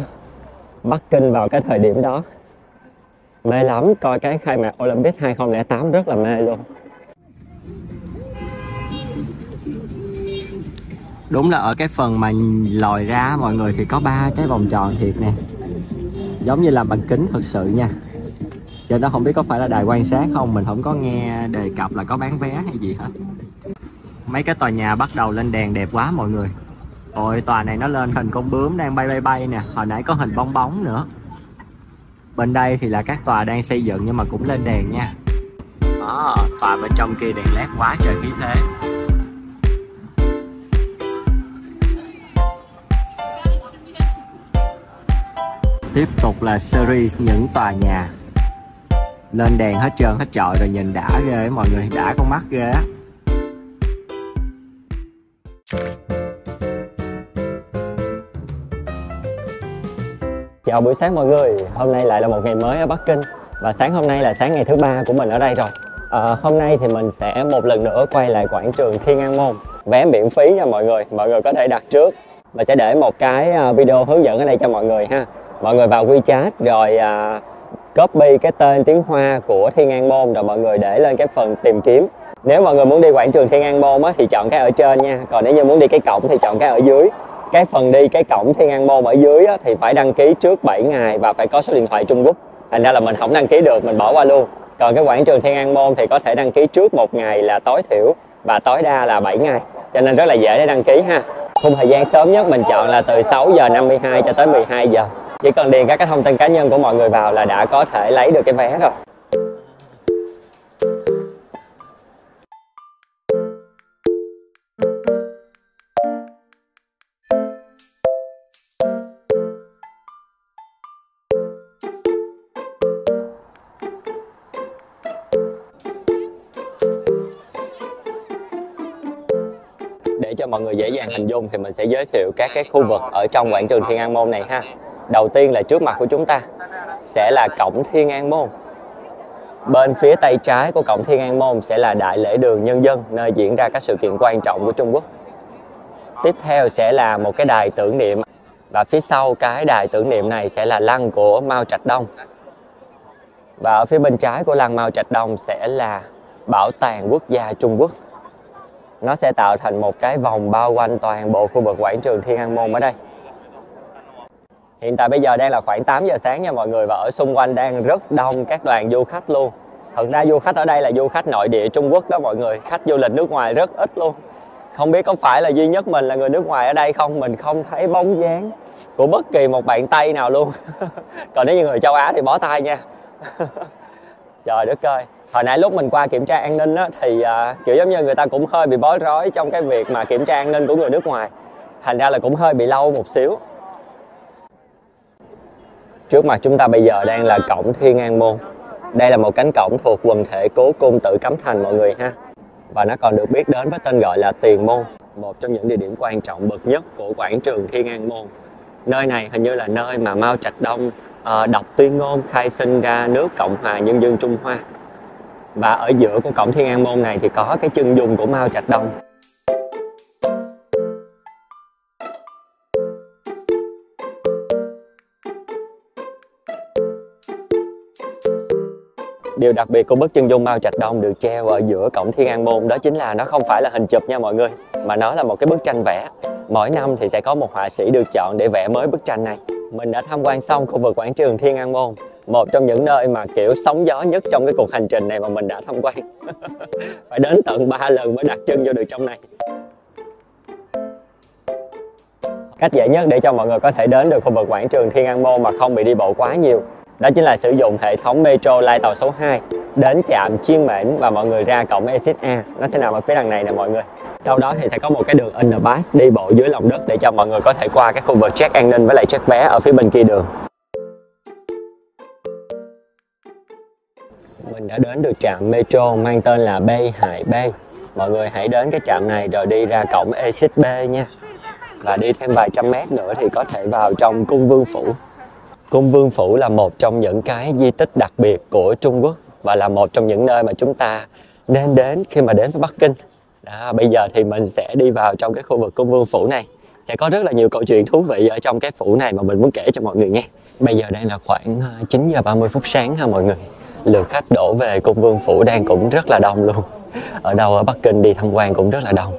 Bắc Kinh vào cái thời điểm đó. Mê lắm, coi cái khai mạc Olympic 2008 rất là mê luôn. Đúng là ở cái phần mà lòi ra mọi người thì có 3 cái vòng tròn thiệt nè. Giống như làm bằng kính thật sự nha. Cho nó không biết có phải là đài quan sát không, mình không có nghe đề cập là có bán vé hay gì hết. Mấy cái tòa nhà bắt đầu lên đèn đẹp quá mọi người. Ôi, tòa này nó lên hình con bướm đang bay nè, hồi nãy có hình bong bóng nữa. Bên đây thì là các tòa đang xây dựng nhưng mà cũng lên đèn nha. Đó, tòa bên trong kia đèn led quá trời khí thế. Tiếp tục là series những tòa nhà lên đèn hết trơn hết trọi rồi, nhìn đã ghê mọi người, đã con mắt ghê á. Chào buổi sáng mọi người, hôm nay lại là một ngày mới ở Bắc Kinh. Và sáng hôm nay là sáng ngày thứ 3 của mình ở đây rồi. Hôm nay thì mình sẽ một lần nữa quay lại quảng trường Thiên An Môn. Vé miễn phí nha mọi người có thể đặt trước. Mình sẽ để một cái video hướng dẫn ở đây cho mọi người ha. Mọi người vào WeChat rồi copy cái tên tiếng Hoa của Thiên An Môn rồi mọi người để lên cái phần tìm kiếm. Nếu mọi người muốn đi quảng trường Thiên An Môn á, thì chọn cái ở trên nha. Còn nếu như muốn đi cái cổng thì chọn cái ở dưới. Cái phần đi cái cổng Thiên An Môn ở dưới á, thì phải đăng ký trước 7 ngày và phải có số điện thoại Trung Quốc. Thành ra là mình không đăng ký được, mình bỏ qua luôn. Còn cái quảng trường Thiên An Môn thì có thể đăng ký trước 1 ngày là tối thiểu và tối đa là 7 ngày. Cho nên rất là dễ để đăng ký ha. Khung thời gian sớm nhất mình chọn là từ 6 giờ 52 cho tới 12 giờ. Chỉ cần điền các cái thông tin cá nhân của mọi người vào là đã có thể lấy được cái vé rồi. Để cho mọi người dễ dàng hình dung thì mình sẽ giới thiệu các cái khu vực ở trong quảng trường Thiên An Môn này ha. Đầu tiên là trước mặt của chúng ta sẽ là cổng Thiên An Môn. Bên phía tay trái của cổng Thiên An Môn sẽ là Đại lễ đường Nhân dân, nơi diễn ra các sự kiện quan trọng của Trung Quốc. Tiếp theo sẽ là một cái đài tưởng niệm. Và phía sau cái đài tưởng niệm này sẽ là lăng của Mao Trạch Đông. Và ở phía bên trái của lăng Mao Trạch Đông sẽ là Bảo tàng Quốc gia Trung Quốc. Nó sẽ tạo thành một cái vòng bao quanh toàn bộ khu vực quảng trường Thiên An Môn ở đây. Hiện tại bây giờ đang là khoảng 8 giờ sáng nha mọi người, và ở xung quanh đang rất đông các đoàn du khách luôn. Thật ra du khách ở đây là du khách nội địa Trung Quốc đó mọi người, khách du lịch nước ngoài rất ít luôn. Không biết có phải là duy nhất mình là người nước ngoài ở đây không, mình không thấy bóng dáng của bất kỳ một bạn Tây nào luôn. Còn nếu như người châu Á thì bó tay nha. Trời đất ơi, hồi nãy lúc mình qua kiểm tra an ninh á, thì kiểu giống như người ta cũng hơi bị bối rối trong cái việc mà kiểm tra an ninh của người nước ngoài. Thành ra là cũng hơi bị lâu một xíu. Trước mặt chúng ta bây giờ đang là cổng Thiên An Môn. Đây là một cánh cổng thuộc quần thể Cố Cung Tử Cấm Thành mọi người ha. Và nó còn được biết đến với tên gọi là Tiền Môn, một trong những địa điểm quan trọng bậc nhất của quảng trường Thiên An Môn. Nơi này hình như là nơi mà Mao Trạch Đông đọc tuyên ngôn khai sinh ra nước Cộng hòa Nhân dân Trung Hoa. Và ở giữa của cổng Thiên An Môn này thì có cái chân dung của Mao Trạch Đông. Điều đặc biệt của bức chân dung Mao Trạch Đông được treo ở giữa cổng Thiên An Môn đó chính là nó không phải là hình chụp nha mọi người, mà nó là một cái bức tranh vẽ. Mỗi năm thì sẽ có một họa sĩ được chọn để vẽ mới bức tranh này. Mình đã tham quan xong khu vực quảng trường Thiên An Môn, một trong những nơi mà kiểu sóng gió nhất trong cái cuộc hành trình này mà mình đã tham quan. Phải đến tận 3 lần mới đặt chân vô được trong này. Cách dễ nhất để cho mọi người có thể đến được khu vực quảng trường Thiên An Môn mà không bị đi bộ quá nhiều, đó chính là sử dụng hệ thống metro lai tàu số 2 đến trạm Chiên Mễn và mọi người ra cổng exit A. Nó sẽ nằm ở phía đằng này nè mọi người. Sau đó thì sẽ có một cái đường underpass đi bộ dưới lòng đất để cho mọi người có thể qua cái khu vực check an ninh với lại check vé ở phía bên kia đường. Mình đã đến được trạm metro mang tên là Bay Hải Bay. Mọi người hãy đến cái trạm này rồi đi ra cổng exit B nha. Và đi thêm vài trăm mét nữa thì có thể vào trong Cung Vương Phủ. Cung Vương Phủ là một trong những cái di tích đặc biệt của Trung Quốc và là một trong những nơi mà chúng ta nên đến khi mà đến với Bắc Kinh. Đó, bây giờ thì mình sẽ đi vào trong cái khu vực Cung Vương Phủ này. Sẽ có rất là nhiều câu chuyện thú vị ở trong cái phủ này mà mình muốn kể cho mọi người nghe. Bây giờ đang là khoảng 9 giờ 30 phút sáng ha mọi người. Lượng khách đổ về Cung Vương Phủ đang cũng rất là đông luôn. Ở đâu ở Bắc Kinh đi tham quan cũng rất là đông.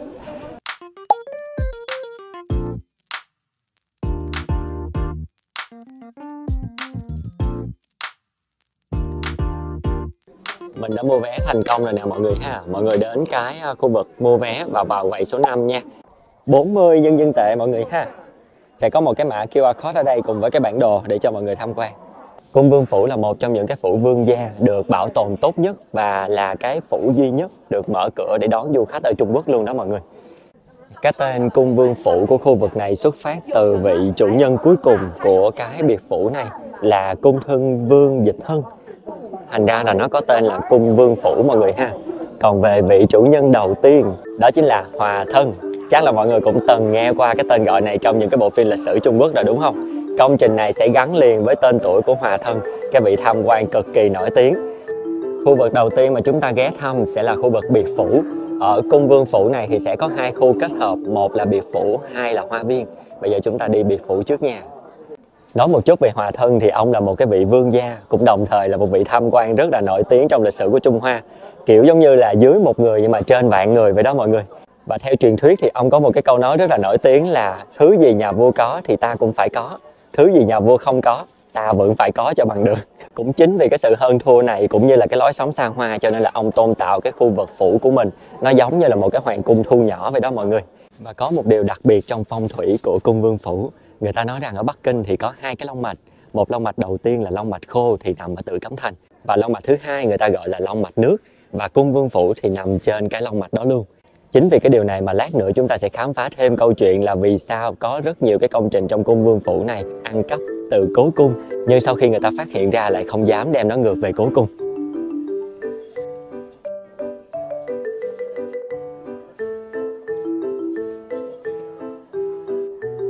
Mình đã mua vé thành công rồi nè mọi người ha. Mọi người đến cái khu vực mua vé và vào quầy số 5 nha. 40 nhân dân tệ mọi người ha. Sẽ có một cái mã QR code ở đây cùng với cái bản đồ để cho mọi người tham quan. Cung Vương Phủ là một trong những cái phủ vương gia được bảo tồn tốt nhất và là cái phủ duy nhất được mở cửa để đón du khách ở Trung Quốc luôn đó mọi người. Cái tên Cung Vương Phủ của khu vực này xuất phát từ vị chủ nhân cuối cùng của cái biệt phủ này là Cung Thân Vương Dịch Hân. Thành ra là nó có tên là Cung Vương Phủ mọi người ha. Còn về vị chủ nhân đầu tiên đó chính là Hòa Thân. Chắc là mọi người cũng từng nghe qua cái tên gọi này trong những cái bộ phim lịch sử Trung Quốc rồi đúng không? Công trình này sẽ gắn liền với tên tuổi của Hòa Thân, cái vị tham quan cực kỳ nổi tiếng. Khu vực đầu tiên mà chúng ta ghé thăm sẽ là khu vực biệt phủ. Ở Cung Vương Phủ này thì sẽ có hai khu kết hợp, một là biệt phủ, hai là hoa viên. Bây giờ chúng ta đi biệt phủ trước nha. Nói một chút về Hòa Thân thì ông là một cái vị vương gia, cũng đồng thời là một vị tham quan rất là nổi tiếng trong lịch sử của Trung Hoa. Kiểu giống như là dưới một người nhưng mà trên vạn người vậy đó mọi người. Và theo truyền thuyết thì ông có một cái câu nói rất là nổi tiếng là thứ gì nhà vua có thì ta cũng phải có, thứ gì nhà vua không có ta vẫn phải có cho bằng được. Cũng chính vì cái sự hơn thua này cũng như là cái lối sống xa hoa cho nên là ông tôn tạo cái khu vực phủ của mình nó giống như là một cái hoàng cung thu nhỏ vậy đó mọi người. Và có một điều đặc biệt trong phong thủy của Cung Vương Phủ. Người ta nói rằng ở Bắc Kinh thì có hai cái long mạch. Một long mạch đầu tiên là long mạch khô thì nằm ở Tử Cấm Thành. Và long mạch thứ hai người ta gọi là long mạch nước. Và Cung Vương Phủ thì nằm trên cái long mạch đó luôn. Chính vì cái điều này mà lát nữa chúng ta sẽ khám phá thêm câu chuyện là vì sao có rất nhiều cái công trình trong Cung Vương Phủ này ăn cắp từ Cố Cung. Nhưng sau khi người ta phát hiện ra lại không dám đem nó ngược về Cố Cung.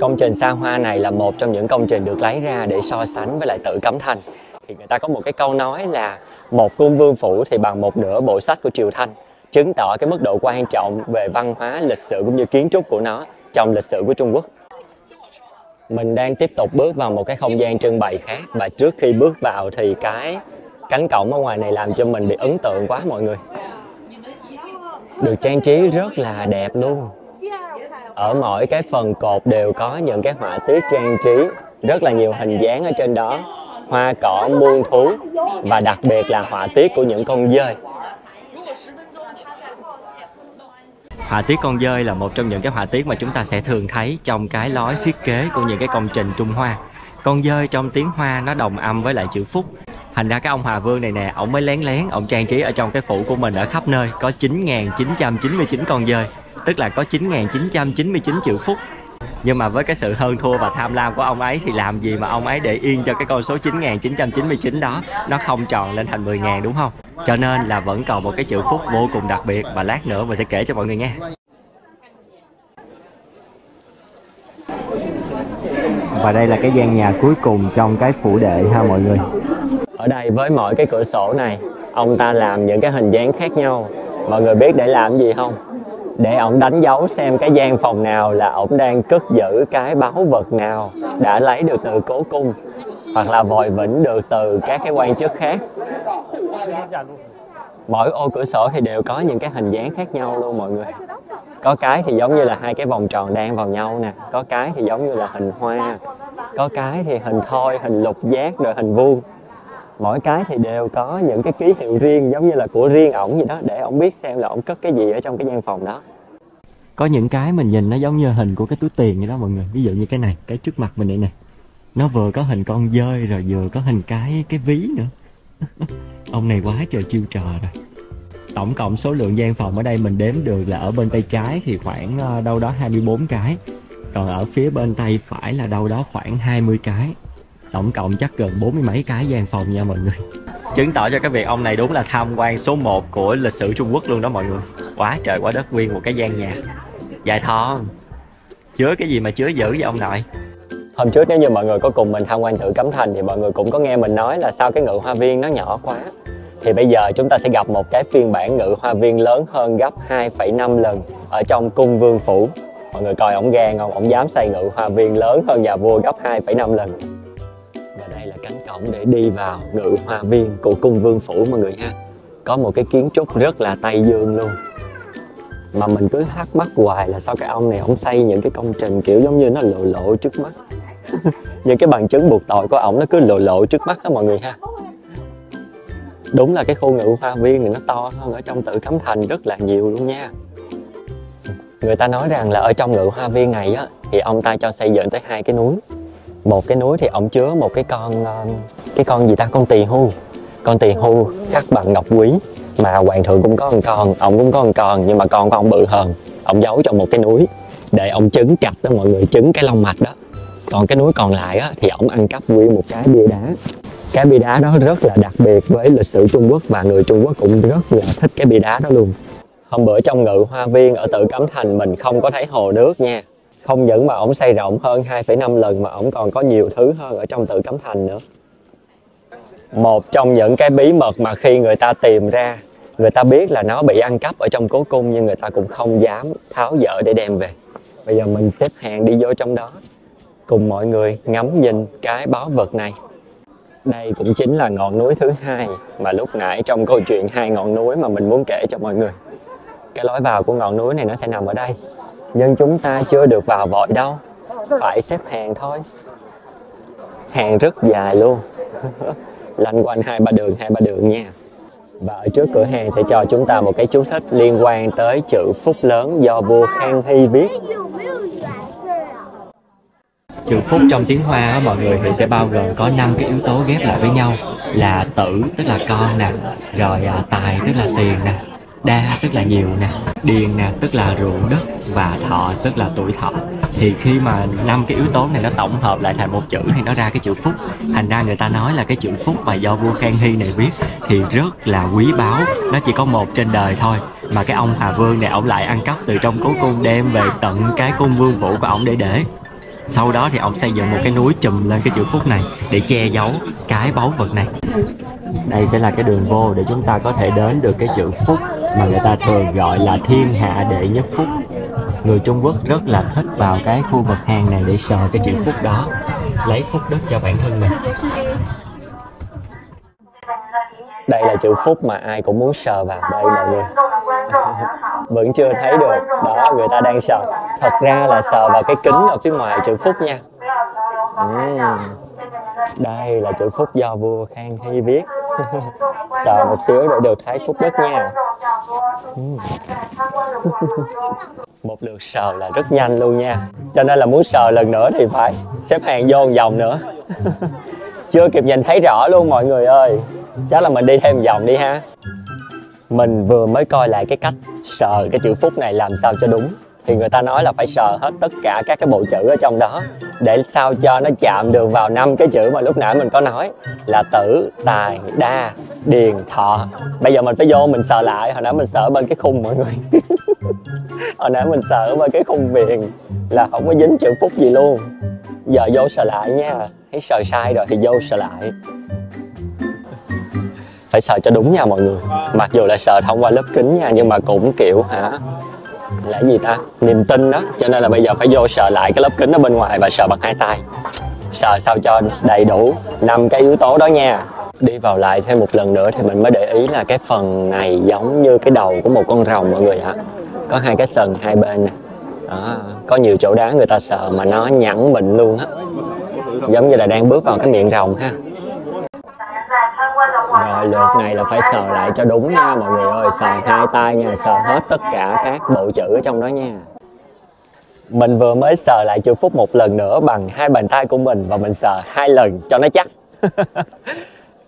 Công trình xa hoa này là một trong những công trình được lấy ra để so sánh với lại Tử Cấm Thành. Thì người ta có một cái câu nói là một cung vương phủ thì bằng một nửa bộ sách của Triều Thanh, chứng tỏ cái mức độ quan trọng về văn hóa, lịch sử cũng như kiến trúc của nó trong lịch sử của Trung Quốc. Mình đang tiếp tục bước vào một cái không gian trưng bày khác và trước khi bước vào thì cái cánh cổng ở ngoài này làm cho mình bị ấn tượng quá mọi người. Được trang trí rất là đẹp luôn. Ở mỗi cái phần cột đều có những cái họa tiết trang trí, rất là nhiều hình dáng ở trên đó. hoa cỏ muôn thú và đặc biệt là họa tiết của những con dơi. Họa tiết con dơi là một trong những cái họa tiết mà chúng ta sẽ thường thấy trong cái lối thiết kế của những cái công trình Trung Hoa. Con dơi trong tiếng Hoa nó đồng âm với lại chữ phúc. Thành ra cái ông Hòa Vương này nè, ổng mới lén lén, ổng trang trí ở trong cái phủ của mình ở khắp nơi. Có 9.999 con dơi, tức là có 9.999 chữ phúc. Nhưng mà với cái sự hơn thua và tham lam của ông ấy thì làm gì mà ông ấy để yên cho cái con số 9.999 đó nó không tròn lên thành 10.000 đúng không? Cho nên là vẫn còn một cái chữ phúc vô cùng đặc biệt và lát nữa mình sẽ kể cho mọi người nghe. Và đây là cái gian nhà cuối cùng trong cái phủ đệ ha mọi người. Ở đây với mỗi cái cửa sổ này, ông ta làm những cái hình dáng khác nhau. Mọi người biết để làm gì không? Để ổng đánh dấu xem cái gian phòng nào là ổng đang cất giữ cái báu vật nào đã lấy được từ cố cung, hoặc là vòi vĩnh được từ các cái quan chức khác. Mỗi ô cửa sổ thì đều có những cái hình dáng khác nhau luôn mọi người. Có cái thì giống như là hai cái vòng tròn đan vào nhau nè, có cái thì giống như là hình hoa, có cái thì hình thoi, hình lục giác, rồi hình vuông. Mỗi cái thì đều có những cái ký hiệu riêng, giống như là của riêng ổng vậy đó, để ổng biết xem là ổng cất cái gì ở trong cái gian phòng đó. Có những cái mình nhìn nó giống như hình của cái túi tiền vậy đó mọi người. Ví dụ như cái này, cái trước mặt mình này nè, nó vừa có hình con dơi rồi vừa có hình cái ví nữa. Ông này quá trời chiêu trò rồi. Tổng cộng số lượng gian phòng ở đây mình đếm được là ở bên tay trái thì khoảng đâu đó 24 cái. Còn ở phía bên tay phải là đâu đó khoảng 20 cái. Tổng cộng chắc gần 40 mấy cái gian phòng nha mọi người. Chứng tỏ cho cái việc ông này đúng là tham quan số 1 của lịch sử Trung Quốc luôn đó mọi người. Quá trời quá đất, nguyên một cái gian nhà dài thon. Chứa cái gì mà chứa dữ vậy ông nội. Hôm trước nếu như mọi người có cùng mình tham quan Tử Cấm Thành thì mọi người cũng có nghe mình nói là sao cái Ngự Hoa Viên nó nhỏ quá. Thì bây giờ chúng ta sẽ gặp một cái phiên bản Ngự Hoa Viên lớn hơn gấp 2,5 lần ở trong cung Vương Phủ. Mọi người coi ổng gan không? Ổng dám xây Ngự Hoa Viên lớn hơn nhà vua gấp 2,5 lần. Và đây là cánh cổng để đi vào Ngự Hoa Viên của cung Vương Phủ mọi người ha. Có một cái kiến trúc rất là Tây Dương luôn. Mà mình cứ thắc mắc hoài là sao cái ông này ổng xây những cái công trình kiểu giống như nó lộ lộ trước mắt. Những cái bằng chứng buộc tội của ổng nó cứ lộ lộ trước mắt đó mọi người ha. Đúng là cái khu Ngự Hoa Viên này nó to hơn ở trong Tử Cấm Thành rất là nhiều luôn nha. Người ta nói rằng là ở trong Ngự Hoa Viên này á thì ông ta cho xây dựng tới 2 cái núi. Một cái núi thì ông chứa một cái con gì ta, con tỳ hưu. Con tỳ hưu khắc bằng ngọc quý, mà hoàng thượng cũng có một con, ông cũng có một con, nhưng mà con của ông bự hơn. Ông giấu trong một cái núi để ông trứng cặp đó mọi người, trứng cái long mạch đó. Còn cái núi còn lại á thì ông ăn cắp nguyên một cái bia đá. Cái bia đá đó rất là đặc biệt với lịch sử Trung Quốc và người Trung Quốc cũng rất là thích cái bia đá đó luôn. Hôm bữa trong Ngự Hoa Viên ở Tử Cấm Thành mình không có thấy hồ nước nha. Không những mà ổng xây rộng hơn 2,5 lần mà ổng còn có nhiều thứ hơn ở trong Tử Cấm Thành nữa. Một trong những cái bí mật mà khi người ta tìm ra, người ta biết là nó bị ăn cắp ở trong cố cung nhưng người ta cũng không dám tháo dỡ để đem về. Bây giờ mình xếp hàng đi vô trong đó, cùng mọi người ngắm nhìn cái báu vật này. Đây cũng chính là ngọn núi thứ 2 mà lúc nãy trong câu chuyện 2 ngọn núi mà mình muốn kể cho mọi người. Cái lối vào của ngọn núi này nó sẽ nằm ở đây. Nhưng chúng ta chưa được vào vội đâu, phải xếp hàng thôi. Hàng rất dài luôn. Lanh quanh 2-3 đường nha. Và ở trước cửa hàng sẽ cho chúng ta một cái chú thích liên quan tới chữ phúc lớn do vua Khang Hy viết. Chữ phúc trong tiếng Hoa á, mọi người thì sẽ bao gồm có 5 cái yếu tố ghép lại với nhau là tử tức là con nè, rồi tài tức là tiền nè, đa tức là nhiều nè, điền nè tức là ruộng đất và thọ tức là tuổi thọ. Thì khi mà 5 cái yếu tố này nó tổng hợp lại thành một chữ thì nó ra cái chữ phúc. Thành ra người ta nói là cái chữ phúc mà do vua Khang Hy này viết thì rất là quý báu, nó chỉ có một trên đời thôi. Mà cái ông Hà Vương này ổng lại ăn cắp từ trong cố cung đem về tận cái cung vương phủ của ổng để. Sau đó thì ông xây dựng một cái núi chùm lên cái chữ phúc này để che giấu cái báu vật này. Đây sẽ là cái đường vô để chúng ta có thể đến được cái chữ phúc mà người ta thường gọi là thiên hạ đệ nhất phúc. Người Trung Quốc rất là thích vào cái khu vực hang này để sờ cái chữ phúc đó, lấy phúc đức cho bản thân mình. Đây là chữ phúc mà ai cũng muốn sờ vào đây mọi người. Vẫn chưa thấy được. Đó, người ta đang sờ. Thật ra là sờ vào cái kính ở phía ngoài chữ phúc nha. Đây là chữ phúc do vua Khang Hy viết. Sờ một xíu để được thấy phúc đức nha. Một lượt sờ là rất nhanh luôn nha. Cho nên là muốn sờ lần nữa thì phải xếp hàng vô một vòng nữa. Chưa kịp nhìn thấy rõ luôn mọi người ơi. Chắc là mình đi thêm một vòng đi ha. Mình vừa mới coi lại cái cách sờ cái chữ phúc này làm sao cho đúng. Thì người ta nói là phải sờ hết tất cả các cái bộ chữ ở trong đó để sao cho nó chạm được vào 5 cái chữ mà lúc nãy mình có nói là tử, tài, đa, điền, thọ. Bây giờ mình phải vô mình sờ lại. Hồi nãy mình sờ bên cái khung mọi người. Hồi nãy mình sờ bên cái khung viền là không có dính chữ phúc gì luôn. Giờ vô sờ lại nha. Thấy sờ sai rồi thì vô sờ lại. Phải sờ cho đúng nha mọi người. Mặc dù là sờ thông qua lớp kính nha, nhưng mà cũng kiểu là gì ta, niềm tin đó. Cho nên là bây giờ phải vô sờ lại cái lớp kính ở bên ngoài và sờ bằng 2 tay. Sờ sao cho đầy đủ 5 cái yếu tố đó nha. Đi vào lại thêm một lần nữa thì mình mới để ý là cái phần này giống như cái đầu của một con rồng mọi người ạ. Có 2 cái sừng hai bên nè. Đó, có nhiều chỗ đá người ta sờ mà nó nhẵn mịn luôn á. Giống như là đang bước vào cái miệng rồng ha. Rồi lượt này là phải sờ lại cho đúng nha mọi người ơi. Sờ 2 tay nha, sờ hết tất cả các bộ chữ ở trong đó nha. Mình vừa mới sờ lại chữ phúc một lần nữa bằng 2 bàn tay của mình. Và mình sờ 2 lần cho nó chắc.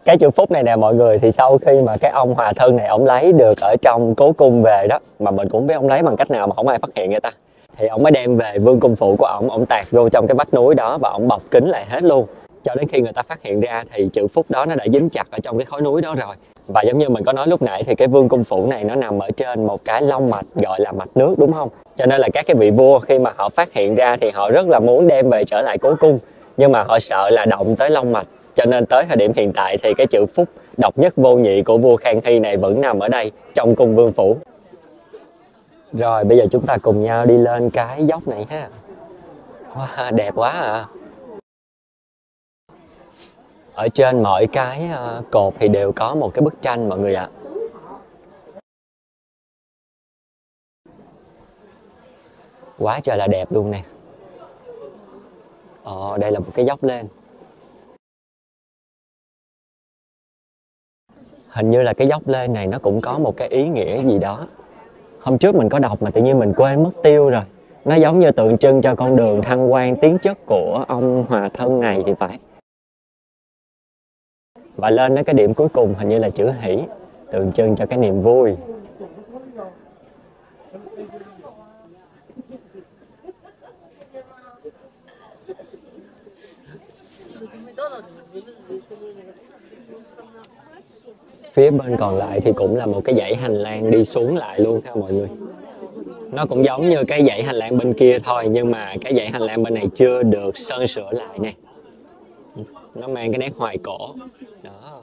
Cái chữ phúc này nè mọi người, thì sau khi mà cái ông Hòa Thân này ông lấy được ở trong cố cung về đó, mà mình cũng biết ông lấy bằng cách nào mà không ai phát hiện người ta, thì ông mới đem về vương cung phụ của ông tạc vô trong cái vách núi đó và ông bọc kín lại hết luôn. Cho đến khi người ta phát hiện ra thì chữ phúc đó nó đã dính chặt ở trong cái khối núi đó rồi. Và giống như mình có nói lúc nãy thì cái vương cung phủ này nó nằm ở trên một cái long mạch gọi là mạch nước, đúng không? Cho nên là các cái vị vua khi mà họ phát hiện ra thì họ rất là muốn đem về trở lại cố cung, nhưng mà họ sợ là động tới long mạch. Cho nên tới thời điểm hiện tại thì cái chữ phúc độc nhất vô nhị của vua Khang Hy này vẫn nằm ở đây trong cung vương phủ. Rồi bây giờ chúng ta cùng nhau đi lên cái dốc này ha. Wow, đẹp quá à. Ở trên mọi cái cột thì đều có một cái bức tranh mọi người ạ. Quá trời là đẹp luôn nè. Đây là một cái dốc lên. Hình như là cái dốc lên này nó cũng có một cái ý nghĩa gì đó. Hôm trước mình có đọc mà tự nhiên mình quên mất tiêu rồi. Nó giống như tượng trưng cho con đường thăng quan tiến chức của ông Hòa Thân này thì phải. Và lên đến cái điểm cuối cùng hình như là chữ hỷ, tượng trưng cho cái niềm vui. Phía bên còn lại thì cũng là một cái dãy hành lang đi xuống lại luôn ha mọi người. Nó cũng giống như cái dãy hành lang bên kia thôi, nhưng mà cái dãy hành lang bên này chưa được sơn sửa lại nè. Nó mang cái nét hoài cổ. Đó.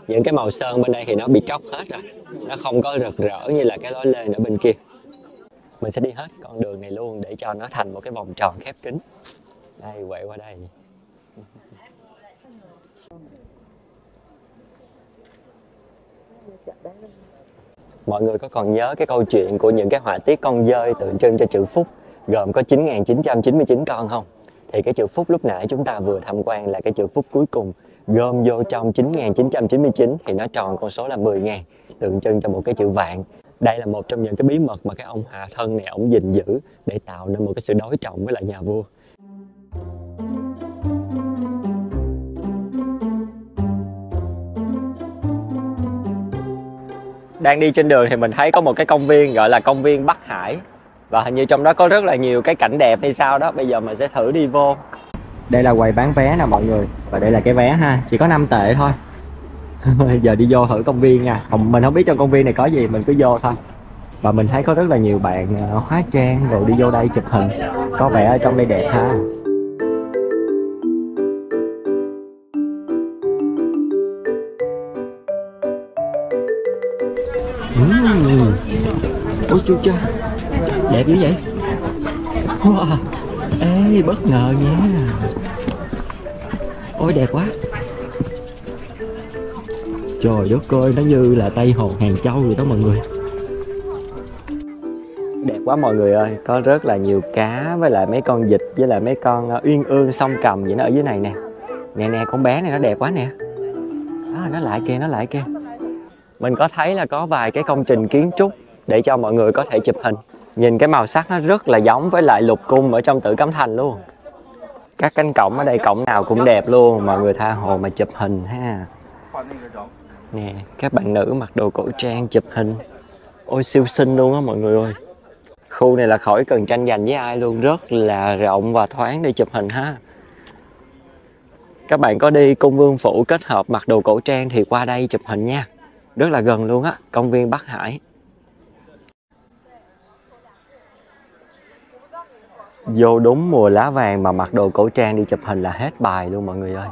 Những cái màu sơn bên đây thì nó bị tróc hết rồi. Nó không có rực rỡ như là cái lối lên ở bên kia. Mình sẽ đi hết con đường này luôn để cho nó thành một cái vòng tròn khép kín. Đây, quay qua đây. Mọi người có còn nhớ cái câu chuyện của những cái họa tiết con dơi tượng trưng cho chữ phúc gồm có 9.999 con không? Thì cái chữ phúc lúc nãy chúng ta vừa tham quan là cái chữ phúc cuối cùng gom vô trong 9.999 thì nó tròn con số là 10.000, tượng trưng cho một cái chữ vạn. Đây là một trong những cái bí mật mà cái ông Hòa Thân này ổng gìn giữ để tạo nên một cái sự đối trọng với lại nhà vua. Đang đi trên đường thì mình thấy có một cái công viên gọi là công viên Bắc Hải. Và hình như trong đó có rất là nhiều cái cảnh đẹp hay sao đó. Bây giờ mình sẽ thử đi vô. Đây là quầy bán vé nè mọi người. Và đây là cái vé ha, chỉ có 5 tệ thôi. Giờ đi vô thử công viên nha. Mình không biết trong công viên này có gì, mình cứ vô thôi. Và mình thấy có rất là nhiều bạn hóa trang rồi đi vô đây chụp hình. Có vẻ ở trong đây đẹp ha. Ôi chú cha, đẹp dữ vậy. Wow. Ê, bất ngờ nha. Ôi đẹp quá. Trời đất ơi, nó như là Tây Hồ Hàng Châu vậy đó mọi người. Đẹp quá mọi người ơi, có rất là nhiều cá với lại mấy con vịt với lại mấy con uyên ương song cầm vậy nó ở dưới này nè. Nè nè, con bé này nó đẹp quá nè. Đó, nó lại kia, nó lại kia. Mình có thấy là có vài cái công trình kiến trúc để cho mọi người có thể chụp hình. Nhìn cái màu sắc nó rất là giống với lại lục cung ở trong Tử Cấm Thành luôn. Các cánh cổng ở đây cổng nào cũng đẹp luôn, mọi người tha hồ mà chụp hình ha. Nè, các bạn nữ mặc đồ cổ trang chụp hình. Ôi siêu xinh luôn á mọi người ơi. Khu này là khỏi cần tranh giành với ai luôn, rất là rộng và thoáng để chụp hình ha. Các bạn có đi Cung Vương Phủ kết hợp mặc đồ cổ trang thì qua đây chụp hình nha. Rất là gần luôn á, công viên Bắc Hải. Vô đúng mùa lá vàng mà mặc đồ cổ trang đi chụp hình là hết bài luôn mọi người ơi.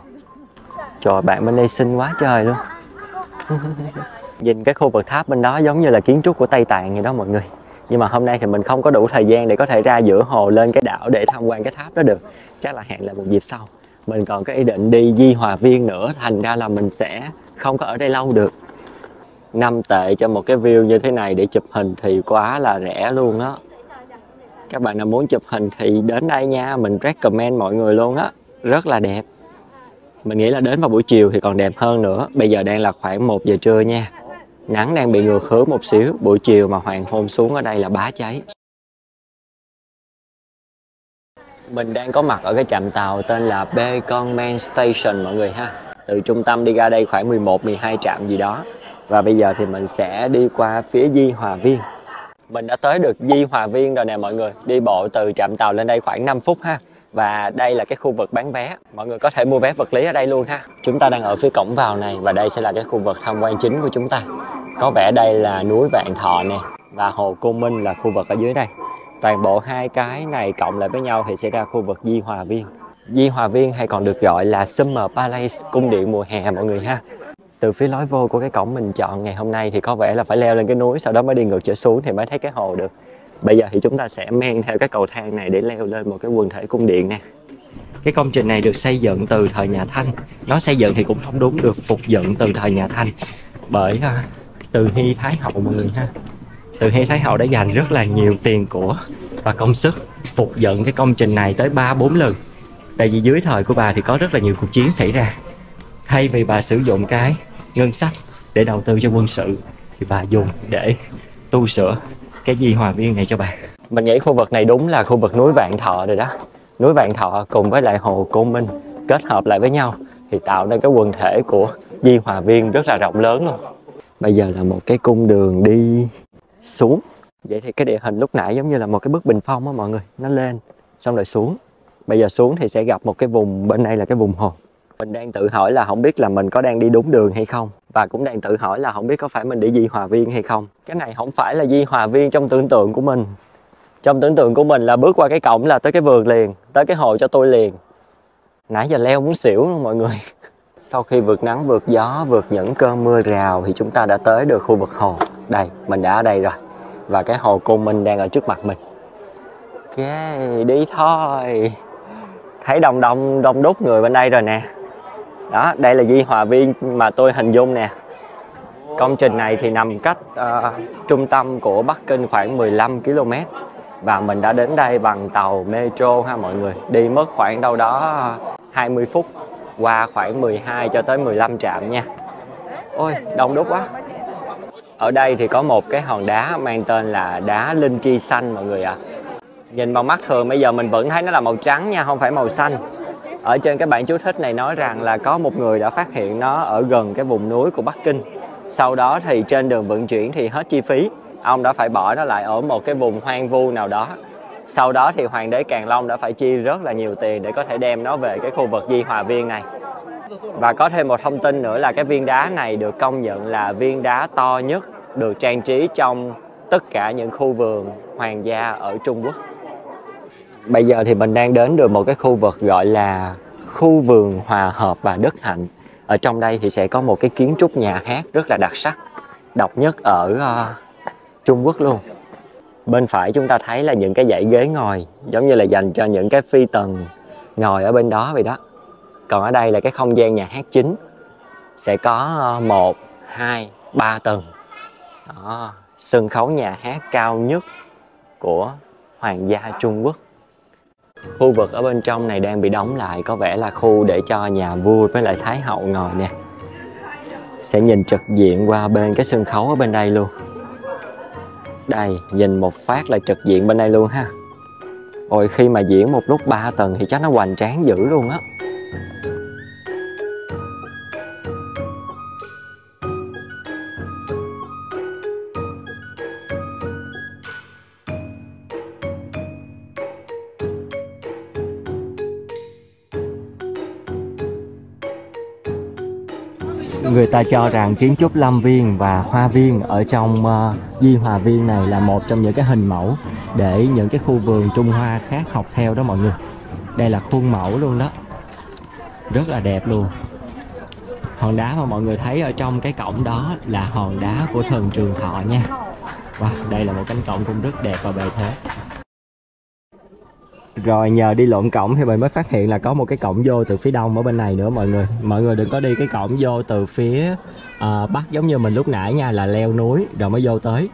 Trời, bạn bên đây xinh quá trời luôn. Nhìn cái khu vực tháp bên đó giống như là kiến trúc của Tây Tạng vậy đó mọi người. Nhưng mà hôm nay thì mình không có đủ thời gian để có thể ra giữa hồ lên cái đảo để tham quan cái tháp đó được. Chắc là hẹn lại một dịp sau. Mình còn có ý định đi Di Hòa Viên nữa, thành ra là mình sẽ không có ở đây lâu được. 5 tệ cho một cái view như thế này để chụp hình thì quá là rẻ luôn á. Các bạn nào muốn chụp hình thì đến đây nha, mình recommend mọi người luôn á. Rất là đẹp. Mình nghĩ là đến vào buổi chiều thì còn đẹp hơn nữa. Bây giờ đang là khoảng 1 giờ trưa nha. Nắng đang bị ngược hướng một xíu. Buổi chiều mà hoàng hôn xuống ở đây là bá cháy. Mình đang có mặt ở cái trạm tàu tên là Bacon Main Station mọi người ha. Từ trung tâm đi ra đây khoảng 11-12 trạm gì đó. Và bây giờ thì mình sẽ đi qua phía Di Hòa Viên. Mình đã tới được Di Hòa Viên rồi nè mọi người. Đi bộ từ trạm tàu lên đây khoảng 5 phút ha. Và đây là cái khu vực bán vé. Mọi người có thể mua vé vật lý ở đây luôn ha. Chúng ta đang ở phía cổng vào này. Và đây sẽ là cái khu vực tham quan chính của chúng ta. Có vẻ đây là núi Vạn Thọ nè. Và hồ Côn Minh là khu vực ở dưới đây. Toàn bộ hai cái này cộng lại với nhau thì sẽ ra khu vực Di Hòa Viên. Di Hòa Viên hay còn được gọi là Summer Palace, cung điện mùa hè mọi người ha. Từ phía lối vô của cái cổng mình chọn ngày hôm nay thì có vẻ là phải leo lên cái núi, sau đó mới đi ngược trở xuống thì mới thấy cái hồ được. Bây giờ thì chúng ta sẽ men theo cái cầu thang này để leo lên một cái quần thể cung điện nè. Cái công trình này được xây dựng từ thời nhà Thanh. Nó xây dựng thì cũng không đúng, được phục dựng từ thời nhà Thanh bởi Từ Hy Thái Hậu mọi người ha. Từ Hy Thái Hậu đã dành rất là nhiều tiền của và công sức phục dựng cái công trình này tới 3-4 lần. Tại vì dưới thời của bà thì có rất là nhiều cuộc chiến xảy ra. Thay vì bà sử dụng cái ngân sách để đầu tư cho quân sự thì bà dùng để tu sửa cái Di Hòa Viên này cho bà. Mình nghĩ khu vực này đúng là khu vực núi Vạn Thọ rồi đó. Núi Vạn Thọ cùng với lại hồ Côn Minh kết hợp lại với nhau thì tạo nên cái quần thể của Di Hòa Viên rất là rộng lớn luôn. Bây giờ là một cái cung đường đi xuống. Vậy thì cái địa hình lúc nãy giống như là một cái bức bình phong á mọi người. Nó lên xong rồi xuống. Bây giờ xuống thì sẽ gặp một cái vùng, bên đây là cái vùng hồ. Mình đang tự hỏi là không biết là mình có đang đi đúng đường hay không. Và cũng đang tự hỏi là không biết có phải mình đi Di Hòa Viên hay không. Cái này không phải là Di Hòa Viên trong tưởng tượng của mình. Trong tưởng tượng của mình là bước qua cái cổng là tới cái vườn liền, tới cái hồ cho tôi liền. Nãy giờ leo muốn xỉu luôn mọi người. Sau khi vượt nắng, vượt gió, vượt những cơn mưa rào thì chúng ta đã tới được khu vực hồ. Đây, mình đã ở đây rồi. Và cái hồ Côn Minh đang ở trước mặt mình. Ok, đi thôi. Thấy đông đúc người bên đây rồi nè. Đó, đây là Di Hòa Viên mà tôi hình dung nè. Công trình này thì nằm cách trung tâm của Bắc Kinh khoảng 15 km. Và mình đã đến đây bằng tàu metro ha mọi người. Đi mất khoảng đâu đó 20 phút. Qua khoảng 12 cho tới 15 trạm nha. Ôi, đông đúc quá. Ở đây thì có một cái hòn đá mang tên là đá Linh Chi Xanh mọi người ạ. Nhìn bằng mắt thường bây giờ mình vẫn thấy nó là màu trắng nha, không phải màu xanh. Ở trên cái bản chú thích này nói rằng là có một người đã phát hiện nó ở gần cái vùng núi của Bắc Kinh. Sau đó thì trên đường vận chuyển thì hết chi phí. Ông đã phải bỏ nó lại ở một cái vùng hoang vu nào đó. Sau đó thì Hoàng đế Càn Long đã phải chi rất là nhiều tiền để có thể đem nó về cái khu vực Di Hòa Viên này. Và có thêm một thông tin nữa là cái viên đá này được công nhận là viên đá to nhất được trang trí trong tất cả những khu vườn hoàng gia ở Trung Quốc. Bây giờ thì mình đang đến được một cái khu vực gọi là khu vườn Hòa Hợp và Đức Hạnh. Ở trong đây thì sẽ có một cái kiến trúc nhà hát rất là đặc sắc, độc nhất ở Trung Quốc luôn. Bên phải chúng ta thấy là những cái dãy ghế ngồi giống như là dành cho những cái phi tần ngồi ở bên đó vậy đó. Còn ở đây là cái không gian nhà hát chính. Sẽ có 1, 2, 3 tầng. Đó, sân khấu nhà hát cao nhất của Hoàng gia Trung Quốc. Khu vực ở bên trong này đang bị đóng lại, có vẻ là khu để cho nhà vua với lại Thái hậu ngồi nè. Sẽ nhìn trực diện qua bên cái sân khấu ở bên đây luôn. Đây, nhìn một phát là trực diện bên đây luôn ha. Ôi, khi mà diễn một lúc 3 tầng thì chắc nó hoành tráng dữ luôn á. Người ta cho rằng kiến trúc Lâm Viên và Hoa Viên ở trong Di Hòa Viên này là một trong những cái hình mẫu để những cái khu vườn Trung Hoa khác học theo đó mọi người. Đây là khuôn mẫu luôn đó. Rất là đẹp luôn. Hòn đá mà mọi người thấy ở trong cái cổng đó là hòn đá của thần Trường Thọ nha. Wow, đây là một cánh cổng cũng rất đẹp và bề thế. Rồi nhờ đi lộn cổng thì mình mới phát hiện là có một cái cổng vô từ phía đông ở bên này nữa mọi người. Mọi người đừng có đi cái cổng vô từ phía bắc giống như mình lúc nãy nha, là leo núi rồi mới vô tới.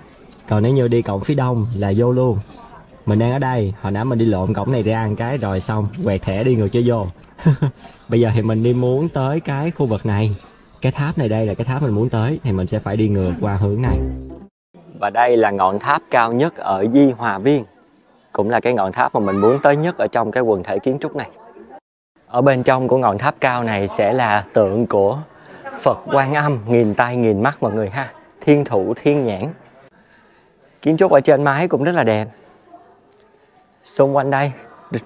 Còn nếu như đi cổng phía đông là vô luôn. Mình đang ở đây, hồi nãy mình đi lộn cổng này ra một cái rồi xong quẹt thẻ đi ngược trở vô. Bây giờ thì mình đi muốn tới cái khu vực này. Cái tháp này đây là cái tháp mình muốn tới, thì mình sẽ phải đi ngược qua hướng này. Và đây là ngọn tháp cao nhất ở Di Hòa Viên. Cũng là cái ngọn tháp mà mình muốn tới nhất ở trong cái quần thể kiến trúc này. Ở bên trong của ngọn tháp cao này sẽ là tượng của Phật Quan Âm nghìn tay nghìn mắt mọi người ha. Thiên thủ thiên nhãn. Kiến trúc ở trên mái cũng rất là đẹp. Xung quanh đây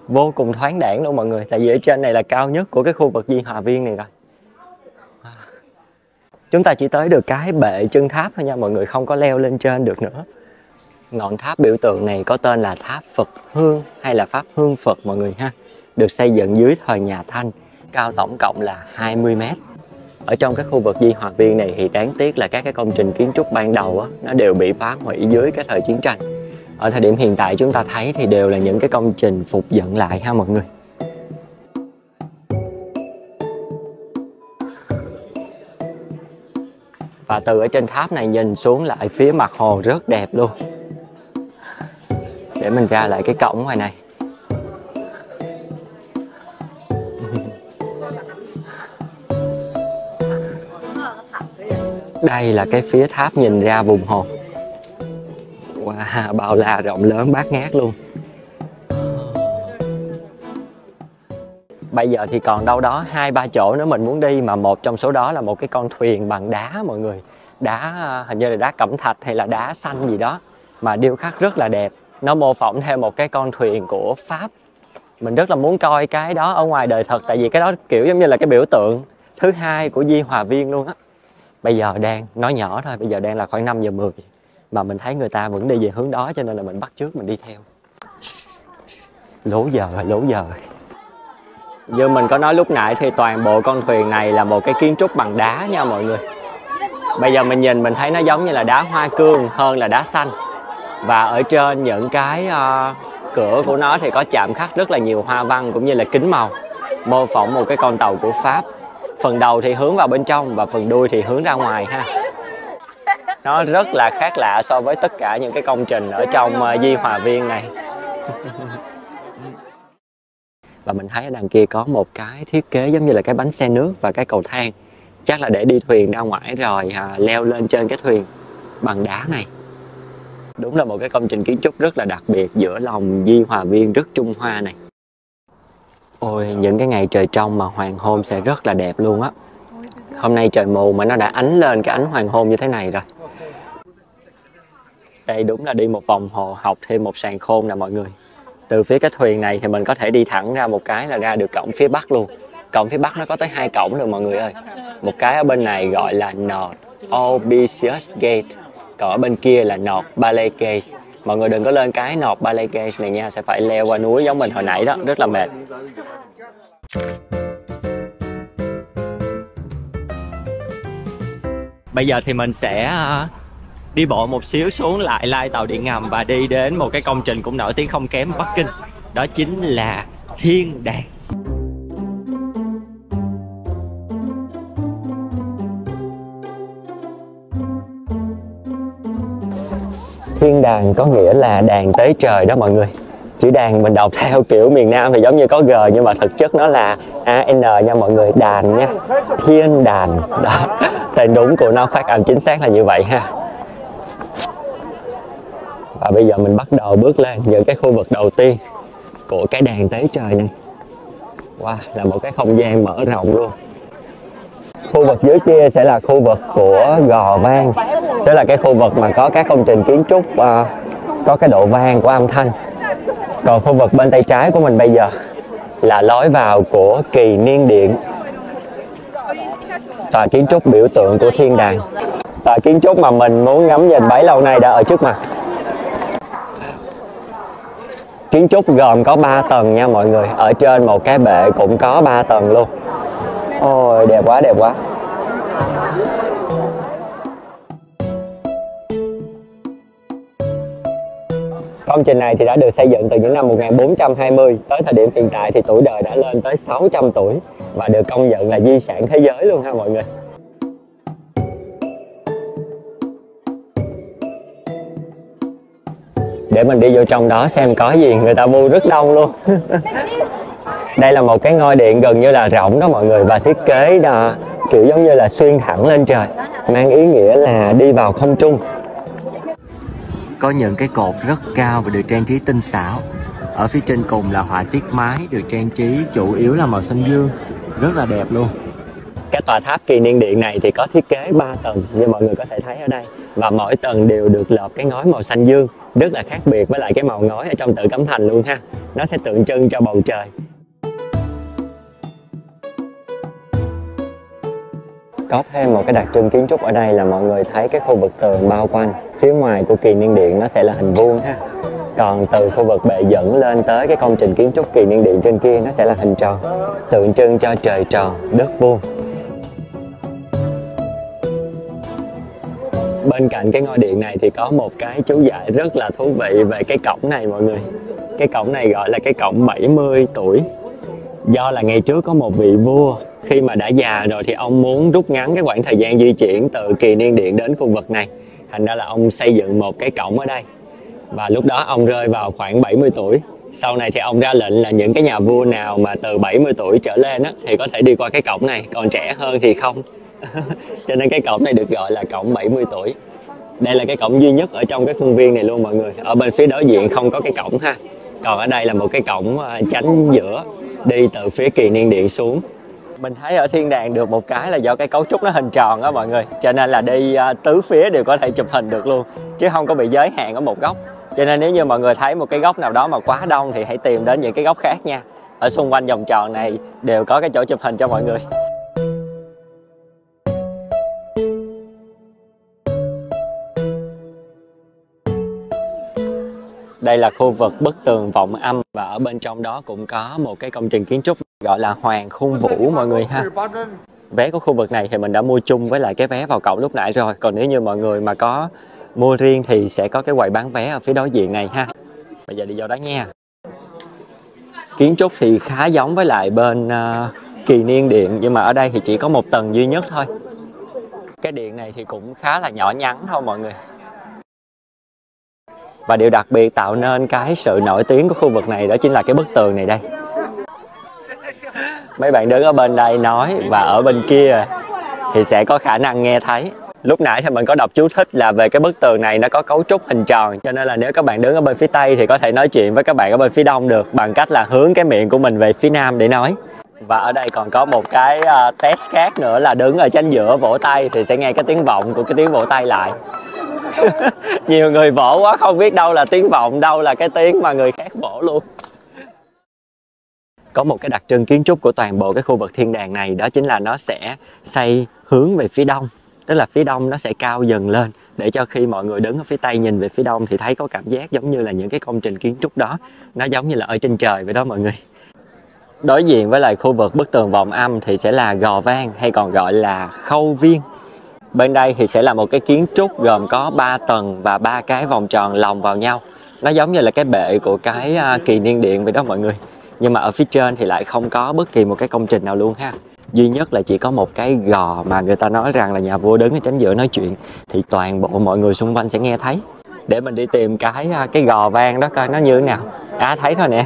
vô cùng thoáng đãng luôn mọi người. Tại vì ở trên này là cao nhất của cái khu vực Di Hòa Viên này rồi. Chúng ta chỉ tới được cái bệ chân tháp thôi nha mọi người, không có leo lên trên được nữa. Ngọn tháp biểu tượng này có tên là tháp Phật Hương hay là Pháp Hương Phật mọi người ha. Được xây dựng dưới thời nhà Thanh, cao tổng cộng là 20 m. Ở trong cái khu vực Di Hòa Viên này thì đáng tiếc là các cái công trình kiến trúc ban đầu á, nó đều bị phá hủy dưới cái thời chiến tranh. Ở thời điểm hiện tại chúng ta thấy thì đều là những cái công trình phục dựng lại ha mọi người. Và từ ở trên tháp này nhìn xuống lại phía mặt hồ rất đẹp luôn. Để mình ra lại cái cổng ngoài này. Đây là cái phía tháp nhìn ra vùng hồ. Wow, bao la rộng lớn bát ngát luôn. Bây giờ thì còn đâu đó 2-3 chỗ nữa mình muốn đi, mà một trong số đó là một cái con thuyền bằng đá mọi người. Đá hình như là đá cẩm thạch hay là đá xanh gì đó, mà điêu khắc rất là đẹp. Nó mô phỏng theo một cái con thuyền của Pháp. Mình rất là muốn coi cái đó ở ngoài đời thật, tại vì cái đó kiểu giống như là cái biểu tượng thứ hai của Di Hòa Viên luôn á. Bây giờ đang nói nhỏ thôi, bây giờ đang là khoảng 5 giờ 10 mà mình thấy người ta vẫn đi về hướng đó, cho nên là mình bắt chước mình đi theo. Lố giờ rồi, lố giờ rồi. Như mình có nói lúc nãy thì toàn bộ con thuyền này là một cái kiến trúc bằng đá nha mọi người. Bây giờ mình nhìn mình thấy nó giống như là đá hoa cương hơn là đá xanh. Và ở trên những cái cửa của nó thì có chạm khắc rất là nhiều hoa văn cũng như là kính màu, mô phỏng một cái con tàu của Pháp. Phần đầu thì hướng vào bên trong và phần đuôi thì hướng ra ngoài ha. Nó rất là khác lạ so với tất cả những cái công trình ở trong Di Hòa Viên này. Và mình thấy ở đằng kia có một cái thiết kế giống như là cái bánh xe nước và cái cầu thang. Chắc là để đi thuyền ra ngoài rồi leo lên trên cái thuyền bằng đá này. Đúng là một cái công trình kiến trúc rất là đặc biệt giữa lòng Di Hòa Viên rất Trung Hoa này. Ôi, những cái ngày trời trong mà hoàng hôn sẽ rất là đẹp luôn á. Hôm nay trời mù mà nó đã ánh lên cái ánh hoàng hôn như thế này rồi. Đây đúng là đi một vòng hồ học thêm một sàn khôn nè mọi người. Từ phía cái thuyền này thì mình có thể đi thẳng ra một cái là ra được cổng phía Bắc luôn. Cổng phía Bắc nó có tới 2 cổng rồi mọi người ơi. Một cái ở bên này gọi là North Albisius Gate, còn ở bên kia là North Ballet Gate. Mọi người đừng có lên cái North Ballet Gate này nha, sẽ phải leo qua núi giống mình hồi nãy đó, rất là mệt. Bây giờ thì mình sẽ đi bộ một xíu xuống lại lai tàu điện ngầm và đi đến một cái công trình cũng nổi tiếng không kém Bắc Kinh. Đó chính là Thiên Đàng. Thiên đàng có nghĩa là đàn tế trời đó mọi người. Chữ đàn mình đọc theo kiểu miền Nam thì giống như có G, nhưng mà thực chất nó là AN nha mọi người, đàn nha, thiên đàn đó. Tên đúng của nó, phát âm chính xác là như vậy ha. Và bây giờ mình bắt đầu bước lên những cái khu vực đầu tiên của cái đàn tế trời này. Wow, là một cái không gian mở rộng luôn. Khu vực dưới kia sẽ là khu vực của gò vang, tức là cái khu vực mà có các công trình kiến trúc có cái độ vang của âm thanh. Còn khu vực bên tay trái của mình bây giờ là lối vào của Kỳ Niên Điện, tòa kiến trúc biểu tượng của thiên đàng. Tòa kiến trúc mà mình muốn ngắm nhìn bấy lâu nay đã ở trước mặt. Kiến trúc gồm có 3 tầng nha mọi người. Ở trên một cái bệ cũng có 3 tầng luôn. Ôi đẹp quá, đẹp quá. Công trình này thì đã được xây dựng từ những năm 1420. Tới thời điểm hiện tại thì tuổi đời đã lên tới 600 tuổi và được công nhận là di sản thế giới luôn ha mọi người. Để mình đi vô trong đó xem có gì, người ta bu rất đông luôn. Đây là một cái ngôi điện gần như là rỗng đó mọi người, và thiết kế là kiểu giống như là xuyên thẳng lên trời, mang ý nghĩa là đi vào không trung. Có những cái cột rất cao và được trang trí tinh xảo. Ở phía trên cùng là họa tiết mái được trang trí chủ yếu là màu xanh dương, rất là đẹp luôn. Cái tòa tháp Kỳ Niên Điện này thì có thiết kế 3 tầng như mọi người có thể thấy ở đây, và mỗi tầng đều được lợp cái ngói màu xanh dương, rất là khác biệt với lại cái màu ngói ở trong Tử Cấm Thành luôn ha. Nó sẽ tượng trưng cho bầu trời. Có thêm một cái đặc trưng kiến trúc ở đây là mọi người thấy cái khu vực tường bao quanh phía ngoài của Kỳ Niên Điện nó sẽ là hình vuông ha. Còn từ khu vực bệ dẫn lên tới cái công trình kiến trúc Kỳ Niên Điện trên kia nó sẽ là hình tròn, tượng trưng cho trời tròn, đất vuông. Bên cạnh cái ngôi điện này thì có một cái chú giải rất là thú vị về cái cổng này mọi người. Cái cổng này gọi là cái cổng 70 tuổi. Do là ngày trước có một vị vua, khi mà đã già rồi thì ông muốn rút ngắn cái khoảng thời gian di chuyển từ Kỳ Niên Điện đến khu vực này. Thành ra là ông xây dựng một cái cổng ở đây. Và lúc đó ông rơi vào khoảng 70 tuổi. Sau này thì ông ra lệnh là những cái nhà vua nào mà từ 70 tuổi trở lên á, thì có thể đi qua cái cổng này, còn trẻ hơn thì không. Cho nên cái cổng này được gọi là cổng 70 tuổi. Đây là cái cổng duy nhất ở trong cái khuôn viên này luôn mọi người. Ở bên phía đối diện không có cái cổng ha. Còn ở đây là một cái cổng chắn giữa, đi từ phía Kỳ Niên Điện xuống. Mình thấy ở thiên đàng được một cái là do cái cấu trúc nó hình tròn đó mọi người, cho nên là đi tứ phía đều có thể chụp hình được luôn, chứ không có bị giới hạn ở một góc. Cho nên nếu như mọi người thấy một cái góc nào đó mà quá đông thì hãy tìm đến những cái góc khác nha. Ở xung quanh vòng tròn này đều có cái chỗ chụp hình cho mọi người. Đây là khu vực bức tường vọng âm, và ở bên trong đó cũng có một cái công trình kiến trúc gọi là Hoàng Khung Vũ mọi người ha. Vé của khu vực này thì mình đã mua chung với lại cái vé vào cổng lúc nãy rồi. Còn nếu như mọi người mà có mua riêng thì sẽ có cái quầy bán vé ở phía đối diện này ha. Bây giờ đi vô đó nha. Kiến trúc thì khá giống với lại bên Kỳ Niên Điện, nhưng mà ở đây thì chỉ có một tầng duy nhất thôi. Cái điện này thì cũng khá là nhỏ nhắn thôi mọi người. Và điều đặc biệt tạo nên cái sự nổi tiếng của khu vực này đó chính là cái bức tường này đây. Mấy bạn đứng ở bên đây nói và ở bên kia thì sẽ có khả năng nghe thấy. Lúc nãy thì mình có đọc chú thích là về cái bức tường này nó có cấu trúc hình tròn, cho nên là nếu các bạn đứng ở bên phía Tây thì có thể nói chuyện với các bạn ở bên phía Đông được bằng cách là hướng cái miệng của mình về phía Nam để nói. Và ở đây còn có một cái test khác nữa là đứng ở chính giữa vỗ tay thì sẽ nghe cái tiếng vọng của cái tiếng vỗ tay lại. Nhiều người vỗ quá không biết đâu là tiếng vọng, đâu là cái tiếng mà người khác vỗ luôn. Có một cái đặc trưng kiến trúc của toàn bộ cái khu vực thiên đàng này, đó chính là nó sẽ xây hướng về phía đông. Tức là phía đông nó sẽ cao dần lên, để cho khi mọi người đứng ở phía Tây nhìn về phía đông thì thấy có cảm giác giống như là những cái công trình kiến trúc đó nó giống như là ở trên trời vậy đó mọi người. Đối diện với lại khu vực bức tường vọng âm thì sẽ là gò vang, hay còn gọi là khâu viên. Bên đây thì sẽ là một cái kiến trúc gồm có 3 tầng và 3 cái vòng tròn lồng vào nhau. Nó giống như là cái bệ của cái Kỳ Niên Điện vậy đó mọi người. Nhưng mà ở phía trên thì lại không có bất kỳ một cái công trình nào luôn ha. Duy nhất là chỉ có một cái gò mà người ta nói rằng là nhà vua đứng ở chính giữa nói chuyện, thì toàn bộ mọi người xung quanh sẽ nghe thấy. Để mình đi tìm cái gò vang đó coi nó như thế nào. À, thấy rồi nè.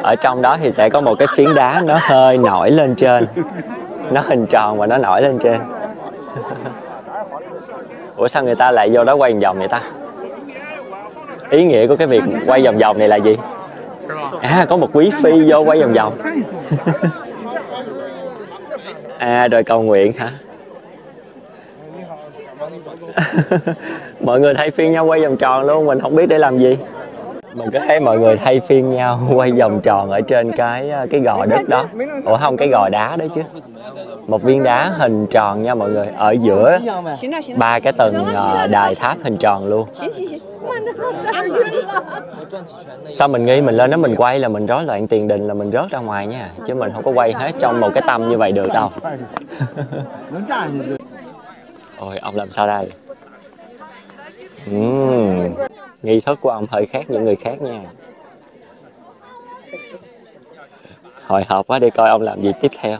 Ở trong đó thì sẽ có một cái phiến đá nó hơi nổi lên trên. Nó hình tròn và nó nổi lên trên. Ủa sao người ta lại vô đó quay vòng vậy ta? Ý nghĩa của cái việc quay vòng vòng này là gì? À, có một quý phi vô quay vòng vòng. À, rồi cầu nguyện hả? Mọi người thay phiên nhau quay vòng tròn luôn, mình không biết để làm gì. Mình có thấy mọi người thay phiên nhau quay vòng tròn ở trên cái gò đất đó. Ủa không, cái gò đá đấy chứ. Một viên đá hình tròn nha mọi người. Ở giữa 3 cái tầng đài tháp hình tròn luôn. Sao mình nghi mình lên đó mình quay là mình rối loạn tiền đình, là mình rớt ra ngoài nha. Chứ mình không có quay hết trong một cái tâm như vậy được đâu. Ôi, ông làm sao đây? Nghi thức của ông hơi khác những người khác nha. Hồi hộp quá, đi coi ông làm gì tiếp theo.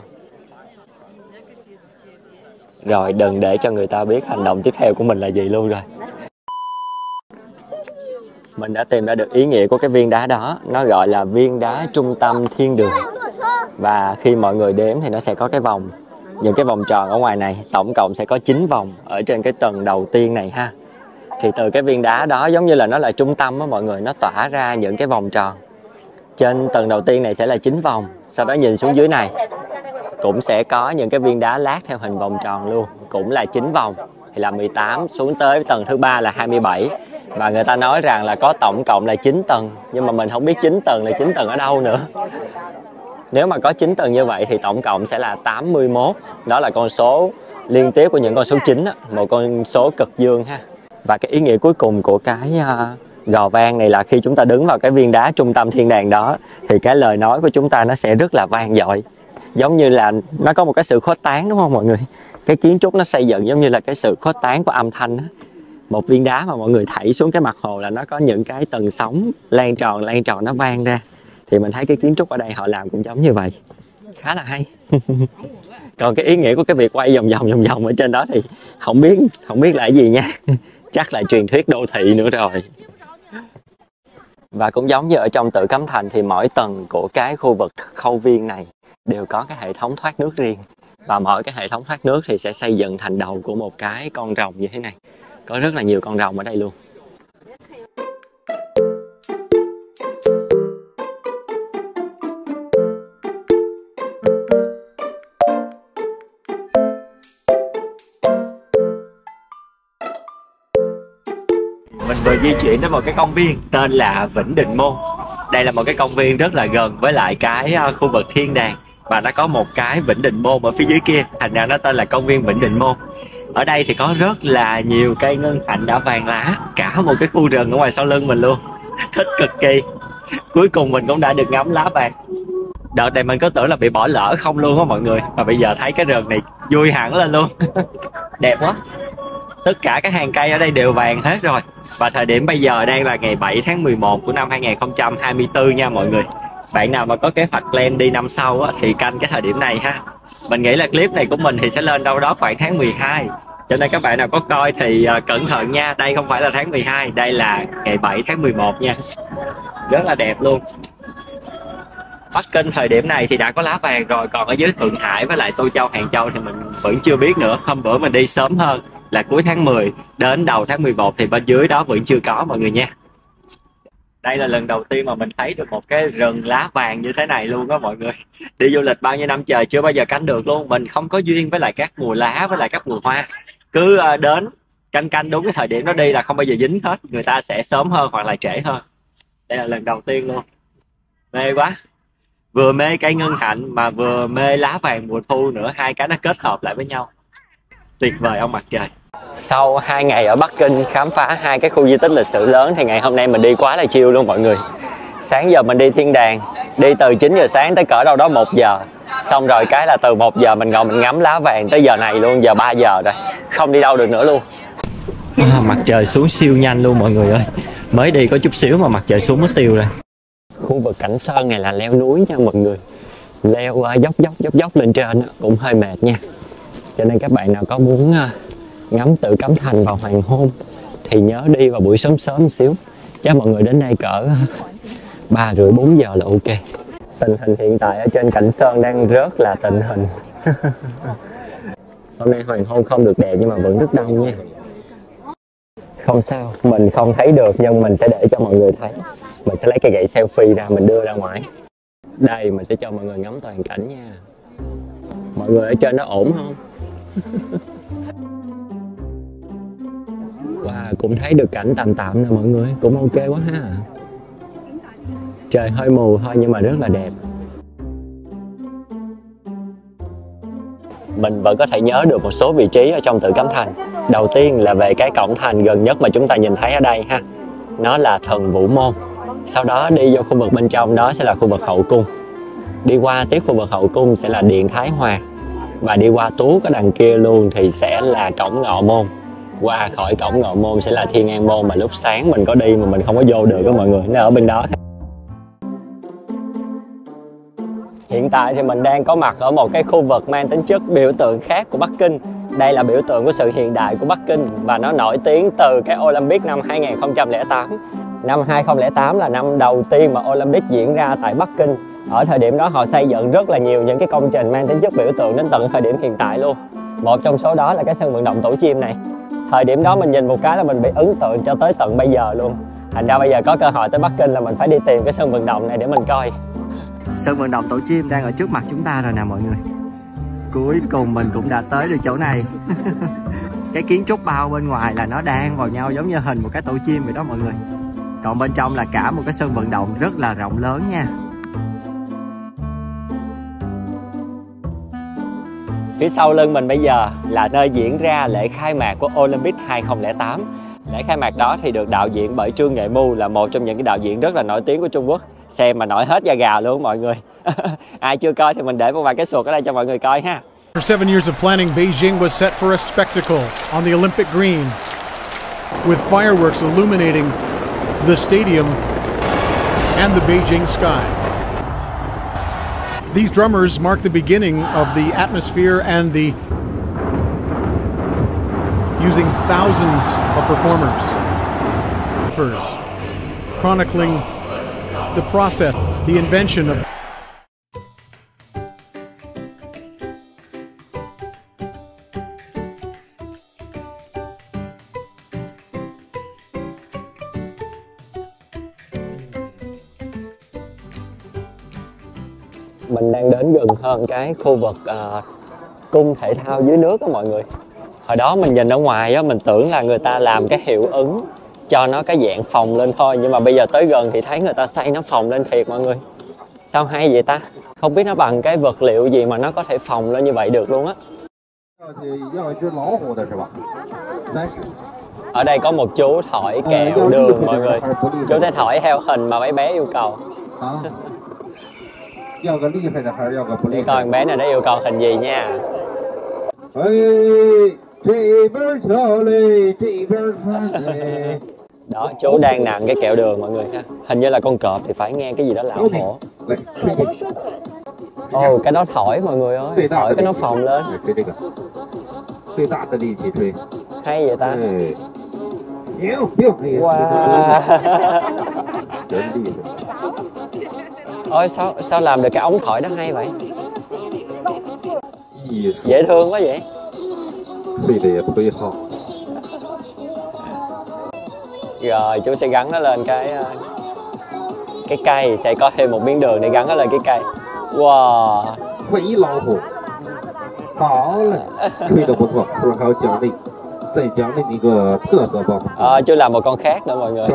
Rồi, đừng để cho người ta biết hành động tiếp theo của mình là gì luôn rồi. Mình đã tìm ra được ý nghĩa của cái viên đá đó. Nó gọi là viên đá trung tâm thiên đường. Và khi mọi người đếm thì nó sẽ có cái vòng, những cái vòng tròn ở ngoài này. Tổng cộng sẽ có 9 vòng ở trên cái tầng đầu tiên này ha. Thì từ cái viên đá đó giống như là nó là trung tâm á mọi người, nó tỏa ra những cái vòng tròn. Trên tầng đầu tiên này sẽ là 9 vòng. Sau đó nhìn xuống dưới này cũng sẽ có những cái viên đá lát theo hình vòng tròn luôn, cũng là 9 vòng thì là 18, xuống tới tầng thứ 3 là 27. Và người ta nói rằng là có tổng cộng là 9 tầng, nhưng mà mình không biết 9 tầng là 9 tầng ở đâu nữa. Nếu mà có 9 tầng như vậy thì tổng cộng sẽ là 81. Đó là con số liên tiếp của những con số 9 á, một con số cực dương ha. Và cái ý nghĩa cuối cùng của cái gò vang này là khi chúng ta đứng vào cái viên đá trung tâm thiên đàng đó thì cái lời nói của chúng ta nó sẽ rất là vang dội. Giống như là nó có một cái sự khuếch tán, đúng không mọi người? Cái kiến trúc nó xây dựng giống như là cái sự khuếch tán của âm thanh đó. Một viên đá mà mọi người thảy xuống cái mặt hồ là nó có những cái tầng sóng lan tròn nó vang ra. Thì mình thấy cái kiến trúc ở đây họ làm cũng giống như vậy. Khá là hay. Còn cái ý nghĩa của cái việc quay vòng vòng ở trên đó thì không biết là cái gì nha. Chắc là truyền thuyết đô thị nữa rồi. Và cũng giống như ở trong Tử Cấm Thành thì mỗi tầng của cái khu vực khâu viên này đều có cái hệ thống thoát nước riêng. Và mỗi cái hệ thống thoát nước thì sẽ xây dựng thành đầu của một cái con rồng như thế này. Có rất là nhiều con rồng ở đây luôn. Mình vừa di chuyển đến một cái công viên tên là Vĩnh Định Môn. Đây là một cái công viên rất là gần với lại cái khu vực thiên đàng. Và nó có một cái Vĩnh Định Môn ở phía dưới kia. Thành ra nó tên là công viên Vĩnh Định Môn. Ở đây thì có rất là nhiều cây ngân hạnh đã vàng lá. Cả một cái khu rừng ở ngoài sau lưng mình luôn. Thích cực kỳ. Cuối cùng mình cũng đã được ngắm lá vàng. Đợt này mình có tưởng là bị bỏ lỡ không luôn á mọi người. Và bây giờ thấy cái rừng này vui hẳn lên luôn. Đẹp quá. Tất cả các hàng cây ở đây đều vàng hết rồi. Và thời điểm bây giờ đang là ngày 7 tháng 11 của năm 2024 nha mọi người. Bạn nào mà có kế hoạch plan đi năm sau á, thì canh cái thời điểm này ha. Mình nghĩ là clip này của mình thì sẽ lên đâu đó khoảng tháng 12. Cho nên các bạn nào có coi thì cẩn thận nha. Đây không phải là tháng 12, đây là ngày 7 tháng 11 nha. Rất là đẹp luôn. Bắc Kinh thời điểm này thì đã có lá vàng rồi. Còn ở dưới Thượng Hải với lại Tô Châu, Hàng Châu thì mình vẫn chưa biết nữa. Hôm bữa mình đi sớm hơn là cuối tháng 10 đến đầu tháng 11 thì bên dưới đó vẫn chưa có mọi người nha. Đây là lần đầu tiên mà mình thấy được một cái rừng lá vàng như thế này luôn đó mọi người. Đi du lịch bao nhiêu năm trời chưa bao giờ canh được luôn. Mình không có duyên với lại các mùa lá với lại các mùa hoa. Cứ đến canh đúng cái thời điểm đó đi là không bao giờ dính hết. Người ta sẽ sớm hơn hoặc là trễ hơn. Đây là lần đầu tiên luôn. Mê quá. Vừa mê cây ngân hạnh mà vừa mê lá vàng mùa thu nữa. Hai cái nó kết hợp lại với nhau. Tuyệt vời ông mặt trời. Sau 2 ngày ở Bắc Kinh khám phá 2 cái khu di tích lịch sử lớn thì ngày hôm nay mình đi quá là chill luôn mọi người. Sáng giờ mình đi thiên đàng, đi từ 9 giờ sáng tới cỡ đâu đó 1 giờ. Xong rồi cái là từ 1 giờ mình ngồi mình ngắm lá vàng tới giờ này luôn, giờ 3 giờ rồi. Không đi đâu được nữa luôn. Mặt trời xuống siêu nhanh luôn mọi người ơi. Mới đi có chút xíu mà mặt trời xuống mất tiêu rồi. Khu vực Cảnh Sơn này là leo núi nha mọi người. Leo dốc lên trên cũng hơi mệt nha. Cho nên các bạn nào có muốn ngắm Tử Cấm Thành vào hoàng hôn thì nhớ đi vào buổi sớm sớm một xíu. Chắc mọi người đến đây cỡ 3 rưỡi 4 giờ là ok. Tình hình hiện tại ở trên Cảnh Sơn đang rất là tình hình. Hôm nay hoàng hôn không được đẹp nhưng mà vẫn rất đông nha. Không sao, mình không thấy được nhưng mình sẽ để cho mọi người thấy. Mình sẽ lấy cây gậy selfie ra, mình đưa ra ngoài. Đây, mình sẽ cho mọi người ngắm toàn cảnh nha. Mọi người ở trên đó ổn không? Wow, cũng thấy được cảnh tạm tạm nè mọi người, cũng ok quá ha. Trời hơi mù thôi nhưng mà rất là đẹp. Mình vẫn có thể nhớ được một số vị trí ở trong Tử Cấm Thành. Đầu tiên là về cái cổng thành gần nhất mà chúng ta nhìn thấy ở đây ha. Nó là Thần Vũ Môn. Sau đó đi vô khu vực bên trong đó sẽ là khu vực hậu cung. Đi qua tiếp khu vực hậu cung sẽ là Điện Thái Hòa. Và đi qua tuốt ở đằng kia luôn thì sẽ là cổng Ngọ Môn. Qua khỏi cổng Ngọ Môn sẽ là Thiên An Môn mà lúc sáng mình có đi mà mình không có vô được đó mọi người. Nó ở bên đó. Hiện tại thì mình đang có mặt ở một cái khu vực mang tính chất biểu tượng khác của Bắc Kinh. Đây là biểu tượng của sự hiện đại của Bắc Kinh và nó nổi tiếng từ cái Olympic năm 2008. Năm 2008 là năm đầu tiên mà Olympic diễn ra tại Bắc Kinh. Ở thời điểm đó họ xây dựng rất là nhiều những cái công trình mang tính chất biểu tượng đến tận thời điểm hiện tại luôn. Một trong số đó là cái sân vận động Tổ Chim này. Thời điểm đó mình nhìn một cái là mình bị ấn tượng cho tới tận bây giờ luôn. Thành ra bây giờ có cơ hội tới Bắc Kinh là mình phải đi tìm cái sân vận động này để mình coi. Sân vận động Tổ Chim đang ở trước mặt chúng ta rồi nè mọi người. Cuối cùng mình cũng đã tới được chỗ này. Cái kiến trúc bao bên ngoài là nó đan vào nhau giống như hình một cái tổ chim vậy đó mọi người. Còn bên trong là cả một cái sân vận động rất là rộng lớn nha. Phía sau lưng mình bây giờ là nơi diễn ra lễ khai mạc của Olympic 2008. Lễ khai mạc đó thì được đạo diễn bởi Trương Nghệ Mưu, là một trong những cái đạo diễn rất là nổi tiếng của Trung Quốc. Xem mà nổi hết da gà luôn mọi người. Ai chưa coi thì mình để một vài cái suột ở đây cho mọi người coi ha. For 7 years of planning, Beijing was set for a spectacle on the Olympic green, with fireworks illuminating the stadium and the Beijing sky. These drummers mark the beginning of the atmosphere and the using thousands of performers, chronicling the process, the invention of Mình đang đến gần hơn cái khu vực cung thể thao dưới nước đó mọi người. Hồi đó mình nhìn ở ngoài á, mình tưởng là người ta làm cái hiệu ứng cho nó cái dạng phồng lên thôi. Nhưng mà bây giờ tới gần thì thấy người ta xây nó phồng lên thiệt mọi người. Sao hay vậy ta? Không biết nó bằng cái vật liệu gì mà nó có thể phồng lên như vậy được luôn á. Ở đây có một chú thổi kẹo đường mọi người. Chú sẽ thổi theo hình mà mấy bé yêu cầu. Đi coi bé này nó yêu cầu hình gì nha. Đó, chú đang nặng cái kẹo đường mọi người ha. Hình như là con cọp thì phải nghe cái gì đó lão hổ. Ồ, cái đó thổi mọi người ơi. Thổi cái nó phồng lên. Hay vậy ta. Wow. Ôi sao làm được cái ống thổi đó hay vậy? Dễ thương quá vậy. Rồi chú sẽ gắn nó lên cái cây, sẽ có thêm một miếng đường để gắn nó lên cái cây. Wow. Chú làm một con khác nữa mọi người.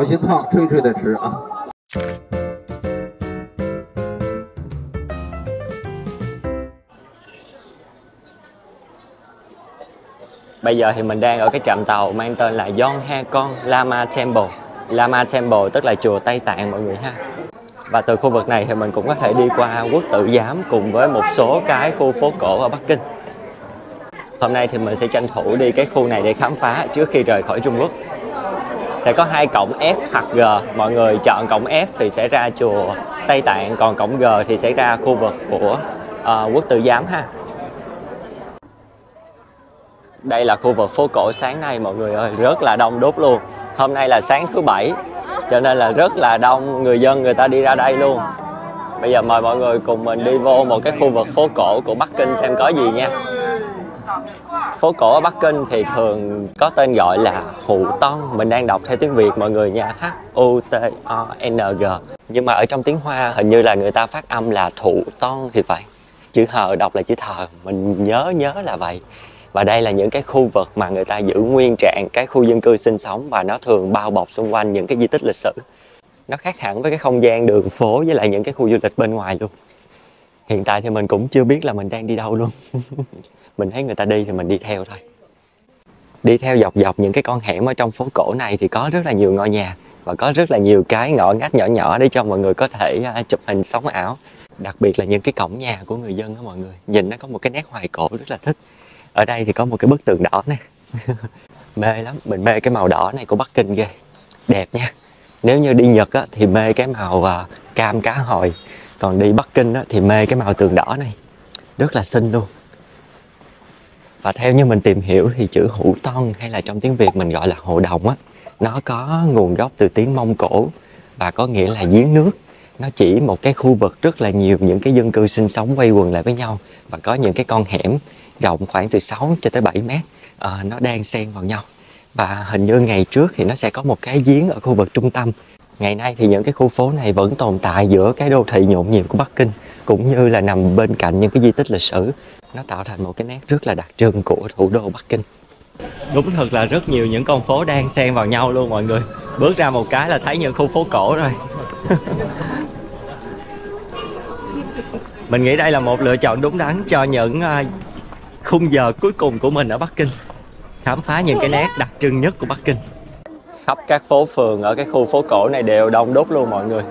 Bây giờ thì mình đang ở cái trạm tàu mang tên là Yonghakon Lama Temple. Lama Temple tức là chùa Tây Tạng mọi người ha. Và từ khu vực này thì mình cũng có thể đi qua Quốc Tử Giám cùng với một số cái khu phố cổ ở Bắc Kinh. Hôm nay thì mình sẽ tranh thủ đi cái khu này để khám phá trước khi rời khỏi Trung Quốc. Sẽ có 2 cổng F hoặc G. Mọi người chọn cổng F thì sẽ ra chùa Tây Tạng, còn cổng G thì sẽ ra khu vực của Quốc Tử Giám ha. Đây là khu vực phố cổ sáng nay mọi người ơi, rất là đông đúc luôn. Hôm nay là sáng thứ Bảy cho nên là rất là đông người dân, người ta đi ra đây luôn. Bây giờ mời mọi người cùng mình đi vô một cái khu vực phố cổ của Bắc Kinh xem có gì nha. Phố cổ ở Bắc Kinh thì thường có tên gọi là Hủ Tong. Mình đang đọc theo tiếng Việt mọi người nha, H-U-T-O-N-G. Nhưng mà ở trong tiếng Hoa hình như là người ta phát âm là Thụ Tong thì phải. Chữ hờ đọc là chữ thờ, mình nhớ là vậy. Và đây là những cái khu vực mà người ta giữ nguyên trạng cái khu dân cư sinh sống, và nó thường bao bọc xung quanh những cái di tích lịch sử. Nó khác hẳn với cái không gian đường phố với lại những cái khu du lịch bên ngoài luôn. Hiện tại thì mình cũng chưa biết là mình đang đi đâu luôn. Mình thấy người ta đi thì mình đi theo thôi. Đi theo dọc những cái con hẻm ở trong phố cổ này thì có rất là nhiều ngôi nhà và có rất là nhiều cái ngõ ngách nhỏ để cho mọi người có thể chụp hình sống ảo. Đặc biệt là những cái cổng nhà của người dân đó mọi người. Nhìn nó có một cái nét hoài cổ rất là thích. Ở đây thì có một cái bức tường đỏ này. Mê lắm, mình mê cái màu đỏ này của Bắc Kinh ghê. Đẹp nha. Nếu như đi Nhật á, thì mê cái màu cam cá hồi. Còn đi Bắc Kinh á, thì mê cái màu tường đỏ này. Rất là xinh luôn. Và theo như mình tìm hiểu thì chữ Hủ Tong hay là trong tiếng Việt mình gọi là Hồ Đồng á, nó có nguồn gốc từ tiếng Mông Cổ và có nghĩa là giếng nước. Nó chỉ một cái khu vực rất là nhiều những cái dân cư sinh sống quây quần lại với nhau và có những cái con hẻm rộng khoảng từ 6 cho tới 7 mét, nó đang xen vào nhau. Và hình như ngày trước thì nó sẽ có một cái giếng ở khu vực trung tâm. Ngày nay thì những cái khu phố này vẫn tồn tại giữa cái đô thị nhộn nhịp của Bắc Kinh, cũng như là nằm bên cạnh những cái di tích lịch sử. Nó tạo thành một cái nét rất là đặc trưng của thủ đô Bắc Kinh. Đúng thật là rất nhiều những con phố đang xen vào nhau luôn mọi người. Bước ra một cái là thấy những khu phố cổ rồi. Mình nghĩ đây là một lựa chọn đúng đắn cho những khung giờ cuối cùng của mình ở Bắc Kinh. Khám phá những cái nét đặc trưng nhất của Bắc Kinh. Khắp các phố phường ở cái khu phố cổ này đều đông đúc luôn mọi người.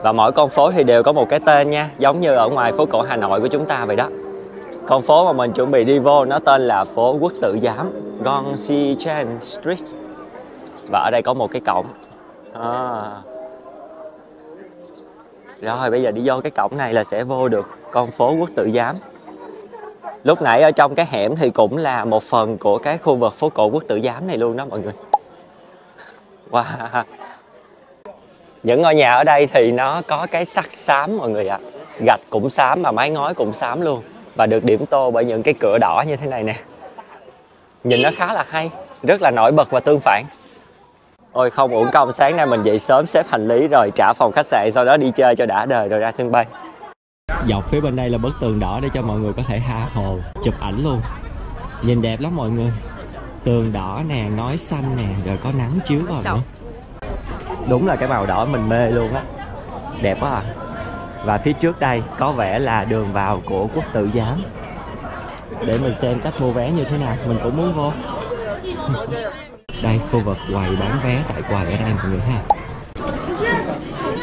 Và mỗi con phố thì đều có một cái tên nha, giống như ở ngoài phố cổ Hà Nội của chúng ta vậy đó. Con phố mà mình chuẩn bị đi vô nó tên là phố Quốc Tử Giám, Gongxichen Street. Và ở đây có một cái cổng. Rồi bây giờ đi vô cái cổng này là sẽ vô được con phố Quốc Tử Giám. Lúc nãy ở trong cái hẻm thì cũng là một phần của cái khu vực phố cổ Quốc Tử Giám này luôn đó mọi người. Wow. Những ngôi nhà ở đây thì nó có cái sắt xám mọi người ạ. Gạch cũng xám mà mái ngói cũng xám luôn. Và được điểm tô bởi những cái cửa đỏ như thế này nè. Nhìn nó khá là hay, rất là nổi bật và tương phản. Ôi không uổng công sáng nay mình dậy sớm xếp hành lý rồi trả phòng khách sạn, sau đó đi chơi cho đã đời rồi ra sân bay. Dọc phía bên đây là bức tường đỏ để cho mọi người có thể tha hồ chụp ảnh luôn. Nhìn đẹp lắm mọi người. Tường đỏ nè, ngói xanh nè, rồi có nắng chiếu vào nữa. Đúng là cái màu đỏ mình mê luôn á. Đẹp quá à. Và phía trước đây có vẻ là đường vào của Quốc Tử Giám. Để mình xem cách mua vé như thế nào, mình cũng muốn vô. Đây, khu vực quầy bán vé tại quầy ở đây mọi người ha.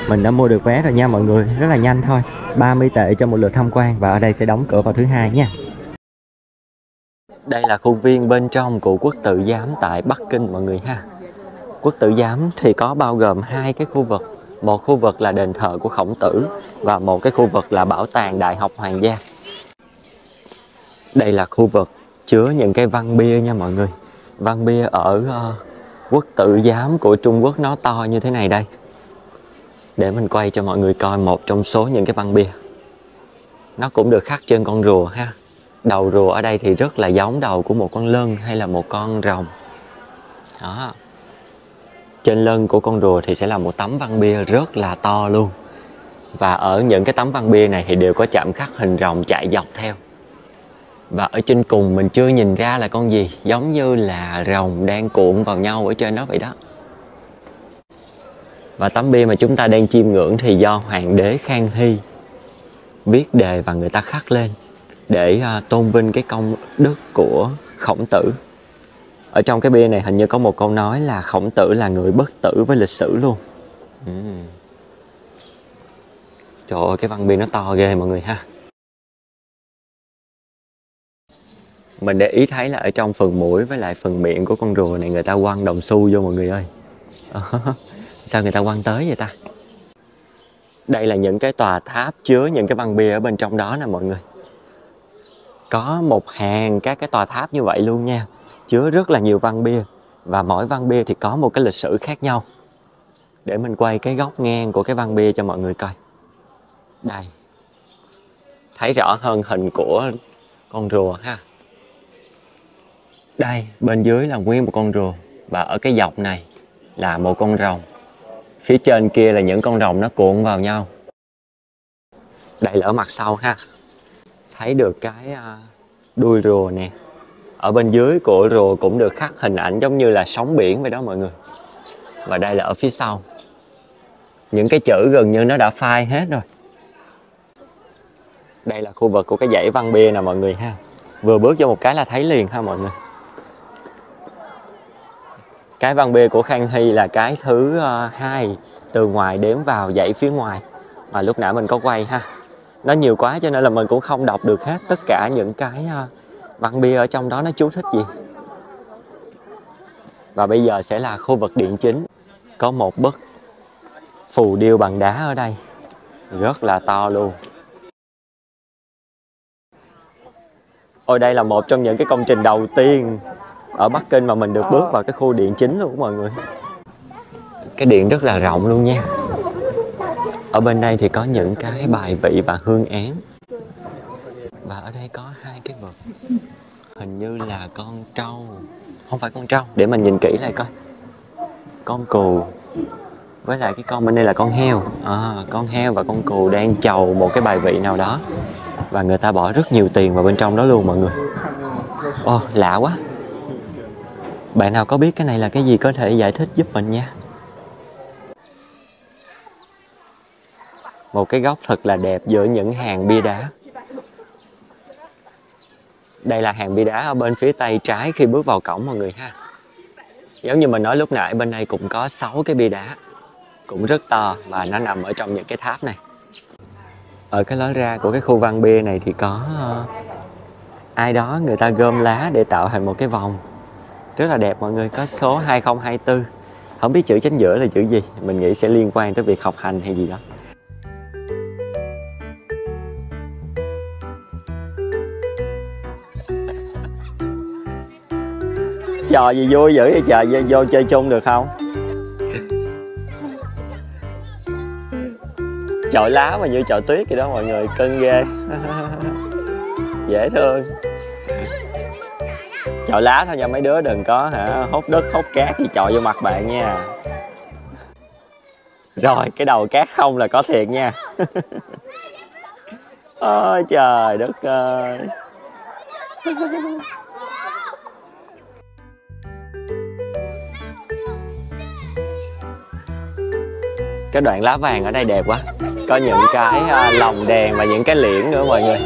Mình đã mua được vé rồi nha mọi người, rất là nhanh thôi. 30 tệ cho một lượt tham quan và ở đây sẽ đóng cửa vào thứ Hai nha. Đây là khuôn viên bên trong của Quốc Tử Giám tại Bắc Kinh mọi người ha. Quốc Tử Giám thì có bao gồm hai cái khu vực. Một khu vực là đền thờ của Khổng Tử và một cái khu vực là bảo tàng Đại học Hoàng gia. Đây là khu vực chứa những cái văn bia nha mọi người. Văn bia ở Quốc Tử Giám của Trung Quốc nó to như thế này đây. Để mình quay cho mọi người coi một trong số những cái văn bia. Nó cũng được khắc trên con rùa ha. Đầu rùa ở đây thì rất là giống đầu của một con lân hay là một con rồng. Đó. Trên lưng của con rùa thì sẽ là một tấm văn bia rất là to luôn. Và ở những cái tấm văn bia này thì đều có chạm khắc hình rồng chạy dọc theo. Và ở trên cùng mình chưa nhìn ra là con gì, giống như là rồng đang cuộn vào nhau ở trên đó vậy đó. Và tấm bia mà chúng ta đang chiêm ngưỡng thì do Hoàng đế Khang Hy viết đề và người ta khắc lên để tôn vinh cái công đức của Khổng Tử. Ở trong cái bia này hình như có một câu nói là Khổng Tử là người bất tử với lịch sử luôn. Trời ơi, cái văn bia nó to ghê mọi người ha. Mình để ý thấy là ở trong phần mũi với lại phần miệng của con rùa này người ta quăng đồng xu vô mọi người ơi. Sao người ta quăng tới vậy ta? Đây là những cái tòa tháp chứa những cái văn bia ở bên trong đó nè mọi người. Có một hàng các cái tòa tháp như vậy luôn nha. chứa rất là nhiều văn bia, và mỗi văn bia thì có một cái lịch sử khác nhau. Để mình quay cái góc ngang của cái văn bia cho mọi người coi. Đây, thấy rõ hơn hình của con rùa ha. Đây, bên dưới là nguyên một con rùa, và ở cái dọc này là một con rồng. Phía trên kia là những con rồng nó cuộn vào nhau. Đây là ở mặt sau ha. Thấy được cái đuôi rùa nè. Ở bên dưới của rùa cũng được khắc hình ảnh giống như là sóng biển vậy đó mọi người. Và đây là ở phía sau. Những cái chữ gần như nó đã phai hết rồi. Đây là khu vực của cái dãy văn bia nè mọi người ha. Vừa bước vô một cái là thấy liền ha mọi người. Cái văn bia của Khang Hy là cái thứ 2 từ ngoài đếm vào dãy phía ngoài mà lúc nãy mình có quay ha. Nó nhiều quá cho nên là mình cũng không đọc được hết tất cả những cái văn bia ở trong đó nó chú thích gì. Và bây giờ sẽ là khu vực điện chính. Có một bức phù điêu bằng đá ở đây, rất là to luôn. Ôi, đây là một trong những cái công trình đầu tiên ở Bắc Kinh mà mình được bước vào cái khu điện chính luôn mọi người. Cái điện rất là rộng luôn nha. Ở bên đây thì có những cái bài vị và hương án. Và ở đây có 2 cái vật, hình như là con trâu. Không phải con trâu, để mình nhìn kỹ lại coi. Con cừu với lại cái con bên đây là con heo. Con heo và con cừu đang chầu một cái bài vị nào đó, và người ta bỏ rất nhiều tiền vào bên trong đó luôn mọi người. Lạ quá. Bạn nào có biết cái này là cái gì có thể giải thích giúp mình nha. Một cái góc thật là đẹp giữa những hàng bia đá. Đây là hàng bia đá ở bên phía tay trái khi bước vào cổng mọi người ha. Giống như mình nói lúc nãy, bên đây cũng có 6 cái bia đá, cũng rất to, và nó nằm ở trong những cái tháp này. Ở cái lối ra của cái khu văn bia này thì có ai đó người ta gom lá để tạo thành một cái vòng rất là đẹp mọi người. Có số 2024. Không biết chữ chính giữa là chữ gì, mình nghĩ sẽ liên quan tới việc học hành hay gì đó. Trò gì vui dữ vậy trời, vô chơi chung được không? Chọi lá mà như chọi tuyết vậy đó mọi người, cưng ghê. Dễ thương. Chọi lá thôi nha mấy đứa, đừng có hốt đất hốt cát gì chọi vô mặt bạn nha. Rồi cái đầu cát không là có thiệt nha. Ôi trời đất ơi. Cái đoạn lá vàng ở đây đẹp quá. Có những cái lồng đèn và những cái liễn nữa mọi người.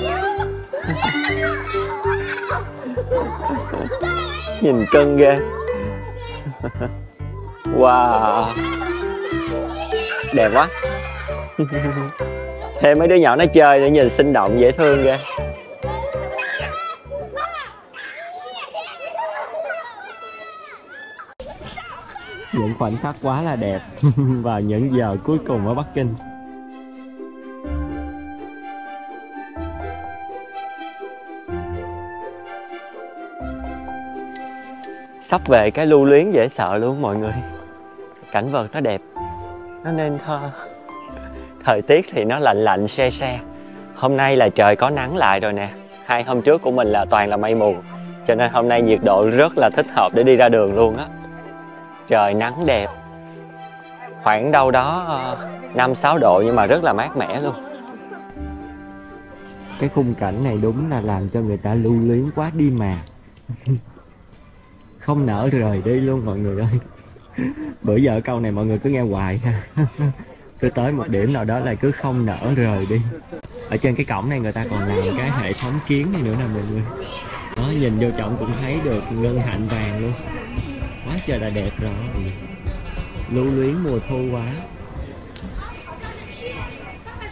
Nhìn cưng ghê. Wow, đẹp quá. Thêm mấy đứa nhỏ nó chơi để nhìn sinh động dễ thương ghê. Những khoảnh khắc quá là đẹp vào những giờ cuối cùng ở Bắc Kinh. Sắp về cái lưu luyến dễ sợ luôn mọi người. Cảnh vật nó đẹp, nó nên thơ. Thời tiết thì nó lạnh lạnh se se. Hôm nay là trời có nắng lại rồi nè. 2 hôm trước của mình là toàn là mây mù, cho nên hôm nay nhiệt độ rất là thích hợp để đi ra đường luôn á. Trời nắng đẹp, khoảng đâu đó 5-6 độ nhưng mà rất là mát mẻ luôn. Cái khung cảnh này đúng là làm cho người ta lưu luyến quá đi mà. Không nỡ rời đi luôn mọi người ơi. Bữa giờ câu này mọi người cứ nghe hoài ha. Cứ tới một điểm nào đó là cứ không nỡ rời đi. Ở trên cái cổng này người ta còn làm cái hệ thống kiến này nữa nè mọi người. Đó, nhìn vô trọng cũng thấy được ngân hạnh vàng luôn. Quá trời là đẹp rồi. Lưu luyến mùa thu quá.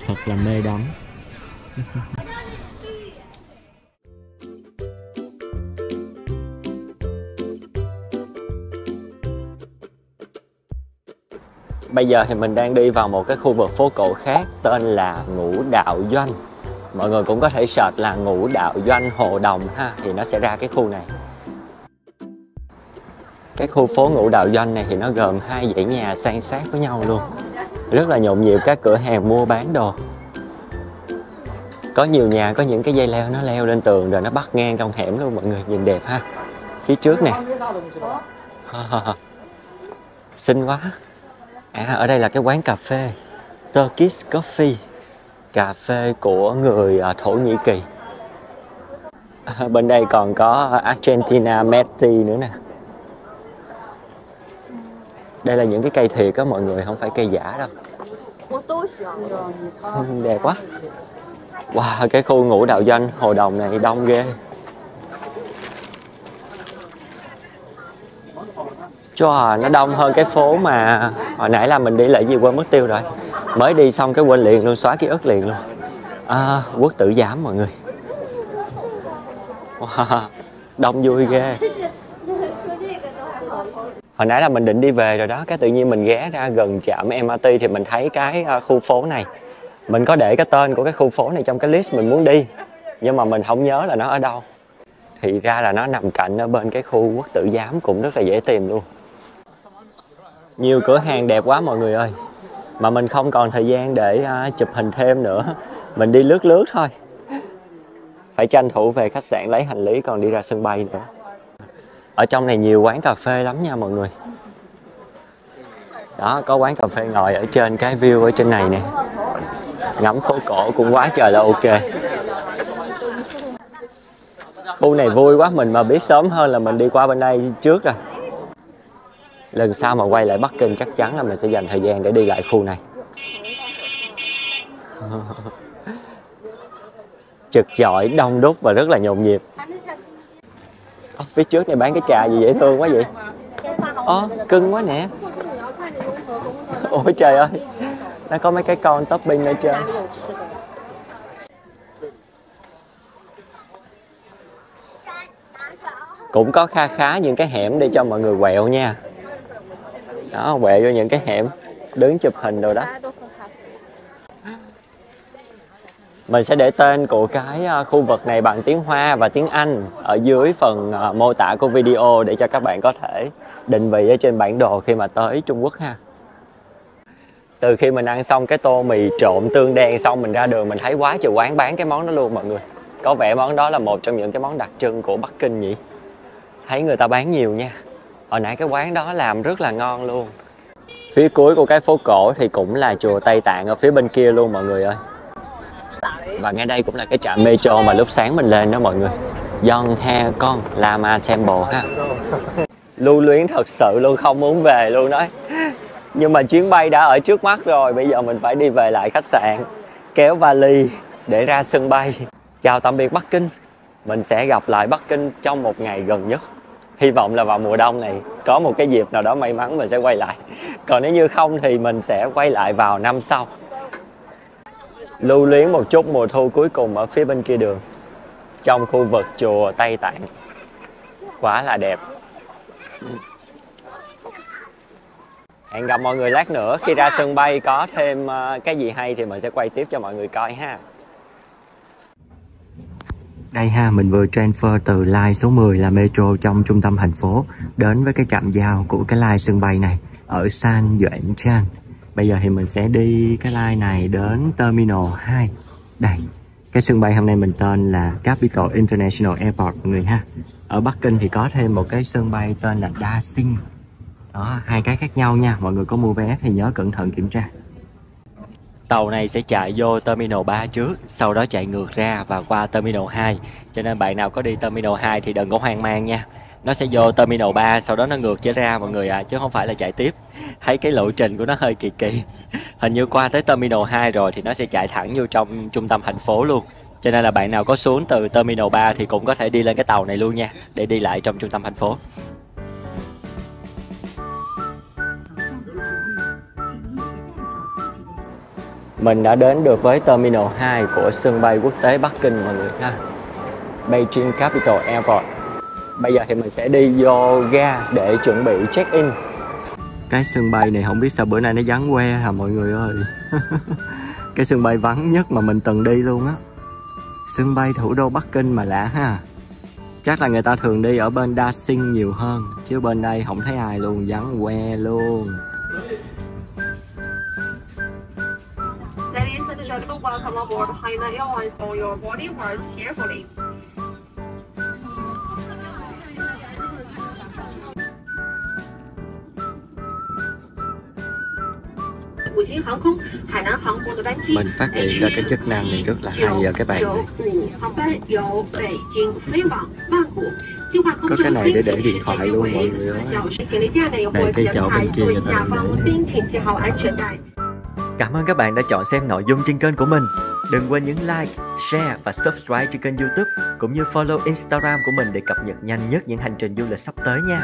Thật là mê đắm. Bây giờ thì mình đang đi vào một cái khu vực phố cổ khác tên là Ngũ Đạo Doanh. Mọi người cũng có thể search là Ngũ Đạo Doanh Hồ Đồng ha, thì nó sẽ ra cái khu này. Cái khu phố Ngũ Đạo Doanh này thì nó gồm 2 dãy nhà san sát với nhau luôn. Rất là nhộn nhịp các cửa hàng mua bán đồ. Có nhiều nhà có những cái dây leo nó leo lên tường rồi nó bắt ngang trong hẻm luôn mọi người. Nhìn đẹp ha. Phía trước nè. Xinh quá. Ở đây là cái quán cà phê Turkish Coffee. Cà phê của người Thổ Nhĩ Kỳ. Bên đây còn có Argentina Messi nữa nè. Đây là những cái cây thiệt á mọi người, không phải cây giả đâu. Đẹp quá. Wow, cái khu Ngũ Đạo Doanh Hồ Đồng này đông ghê. Cho nó đông hơn cái phố mà hồi nãy là mình đi lại gì quên mất tiêu rồi. Mới đi xong cái quên liền luôn, xóa ký ức liền luôn. Quốc Tử Giám mọi người. Wow, đông vui ghê. Hồi nãy là mình định đi về rồi đó, cái tự nhiên mình ghé ra gần trạm MRT thì mình thấy cái khu phố này. Mình có để cái tên của cái khu phố này trong cái list mình muốn đi, nhưng mà mình không nhớ là nó ở đâu. Thì ra là nó nằm cạnh ở bên cái khu Quốc Tử Giám, cũng rất là dễ tìm luôn. Nhiều cửa hàng đẹp quá mọi người ơi. Mà mình không còn thời gian để chụp hình thêm nữa. Mình đi lướt lướt thôi. Phải tranh thủ về khách sạn lấy hành lý còn đi ra sân bay nữa. Ở trong này nhiều quán cà phê lắm nha mọi người. Đó, có quán cà phê ngồi ở trên cái view ở trên này nè. Ngắm phố cổ cũng quá trời là ok. Khu này vui quá, mình mà biết sớm hơn là mình đi qua bên đây trước rồi. Lần sau mà quay lại Bắc Kinh chắc chắn là mình sẽ dành thời gian để đi lại khu này. Chật chội, đông đúc và rất là nhộn nhịp. Phía trước này bán cái trà gì dễ thương quá vậy? Cưng quá nè. Ôi trời ơi, nó có mấy cái con topping ở trên. Cũng có khá những cái hẻm để cho mọi người quẹo nha. Đó, quẹo vô những cái hẻm đứng chụp hình rồi đó. Mình sẽ để tên của cái khu vực này bằng tiếng Hoa và tiếng Anh ở dưới phần mô tả của video để cho các bạn có thể định vị ở trên bản đồ khi mà tới Trung Quốc ha. Từ khi mình ăn xong cái tô mì trộn tương đen xong mình ra đường mình thấy quá trời quán bán cái món đó luôn mọi người. Có vẻ món đó là một trong những cái món đặc trưng của Bắc Kinh nhỉ. Thấy người ta bán nhiều nha. Hồi nãy cái quán đó làm rất là ngon luôn. Phía cuối của cái phố cổ thì cũng là chùa Tây Tạng ở phía bên kia luôn mọi người ơi. Và ngay đây cũng là cái trạm metro mà lúc sáng mình lên đó mọi người. Yonghakong Lama Temple ha. Lưu luyến thật sự luôn, không muốn về luôn đó. Nhưng mà chuyến bay đã ở trước mắt rồi, bây giờ mình phải đi về lại khách sạn, kéo vali để ra sân bay. Chào tạm biệt Bắc Kinh. Mình sẽ gặp lại Bắc Kinh trong một ngày gần nhất. Hy vọng là vào mùa đông này có một cái dịp nào đó may mắn mình sẽ quay lại. Còn nếu như không thì mình sẽ quay lại vào năm sau. Lưu luyến một chút mùa thu cuối cùng ở phía bên kia đường, trong khu vực chùa Tây Tạng. Quá là đẹp. Hẹn gặp mọi người lát nữa. Khi ra sân bay có thêm cái gì hay thì mình sẽ quay tiếp cho mọi người coi ha. Đây ha, mình vừa transfer từ line số 10 là metro trong trung tâm thành phố đến với cái trạm giao của cái line sân bay này ở San Yuan Chan. Bây giờ thì mình sẽ đi cái line này đến Terminal 2. Đây, cái sân bay hôm nay mình tên là Capital International Airport mọi người ha. Ở Bắc Kinh thì có thêm một cái sân bay tên là Daxing. Đó, hai cái khác nhau nha. Mọi người có mua vé thì nhớ cẩn thận kiểm tra. Tàu này sẽ chạy vô Terminal 3 trước, sau đó chạy ngược ra và qua Terminal 2. Cho nên bạn nào có đi Terminal 2 thì đừng có hoang mang nha. Nó sẽ vô Terminal 3, sau đó nó ngược trở ra mọi người ạ, chứ không phải là chạy tiếp. Thấy cái lộ trình của nó hơi kỳ kỳ. Hình như qua tới Terminal 2 rồi thì nó sẽ chạy thẳng vô trong trung tâm thành phố luôn. Cho nên là bạn nào có xuống từ Terminal 3 thì cũng có thể đi lên cái tàu này luôn nha, để đi lại trong trung tâm thành phố. Mình đã đến được với Terminal 2 của sân bay quốc tế Bắc Kinh mọi người ha. Beijing Capital Airport. Bây giờ thì mình sẽ đi vô ga để chuẩn bị check-in. Cái sân bay này không biết sao bữa nay nó vắng que hả mọi người ơi. Cái sân bay vắng nhất mà mình từng đi luôn á. Sân bay thủ đô Bắc Kinh mà lạ ha. Chắc là người ta thường đi ở bên Đa Sinh nhiều hơn, chứ bên đây không thấy ai luôn, vắng que luôn. Ladies and gentlemen, welcome aboard Hainan Airlines for your boarding pass carefully. Mình phát hiện ra cái chức năng này rất là hay ở cái bàn này. Có cái này để điện thoại luôn mọi người ơi. Đây cái chỗ bên kia người ta để. Cảm ơn các bạn đã chọn xem nội dung trên kênh của mình. Đừng quên nhấn like, share và subscribe trên kênh YouTube cũng như follow Instagram của mình để cập nhật nhanh nhất những hành trình du lịch sắp tới nha.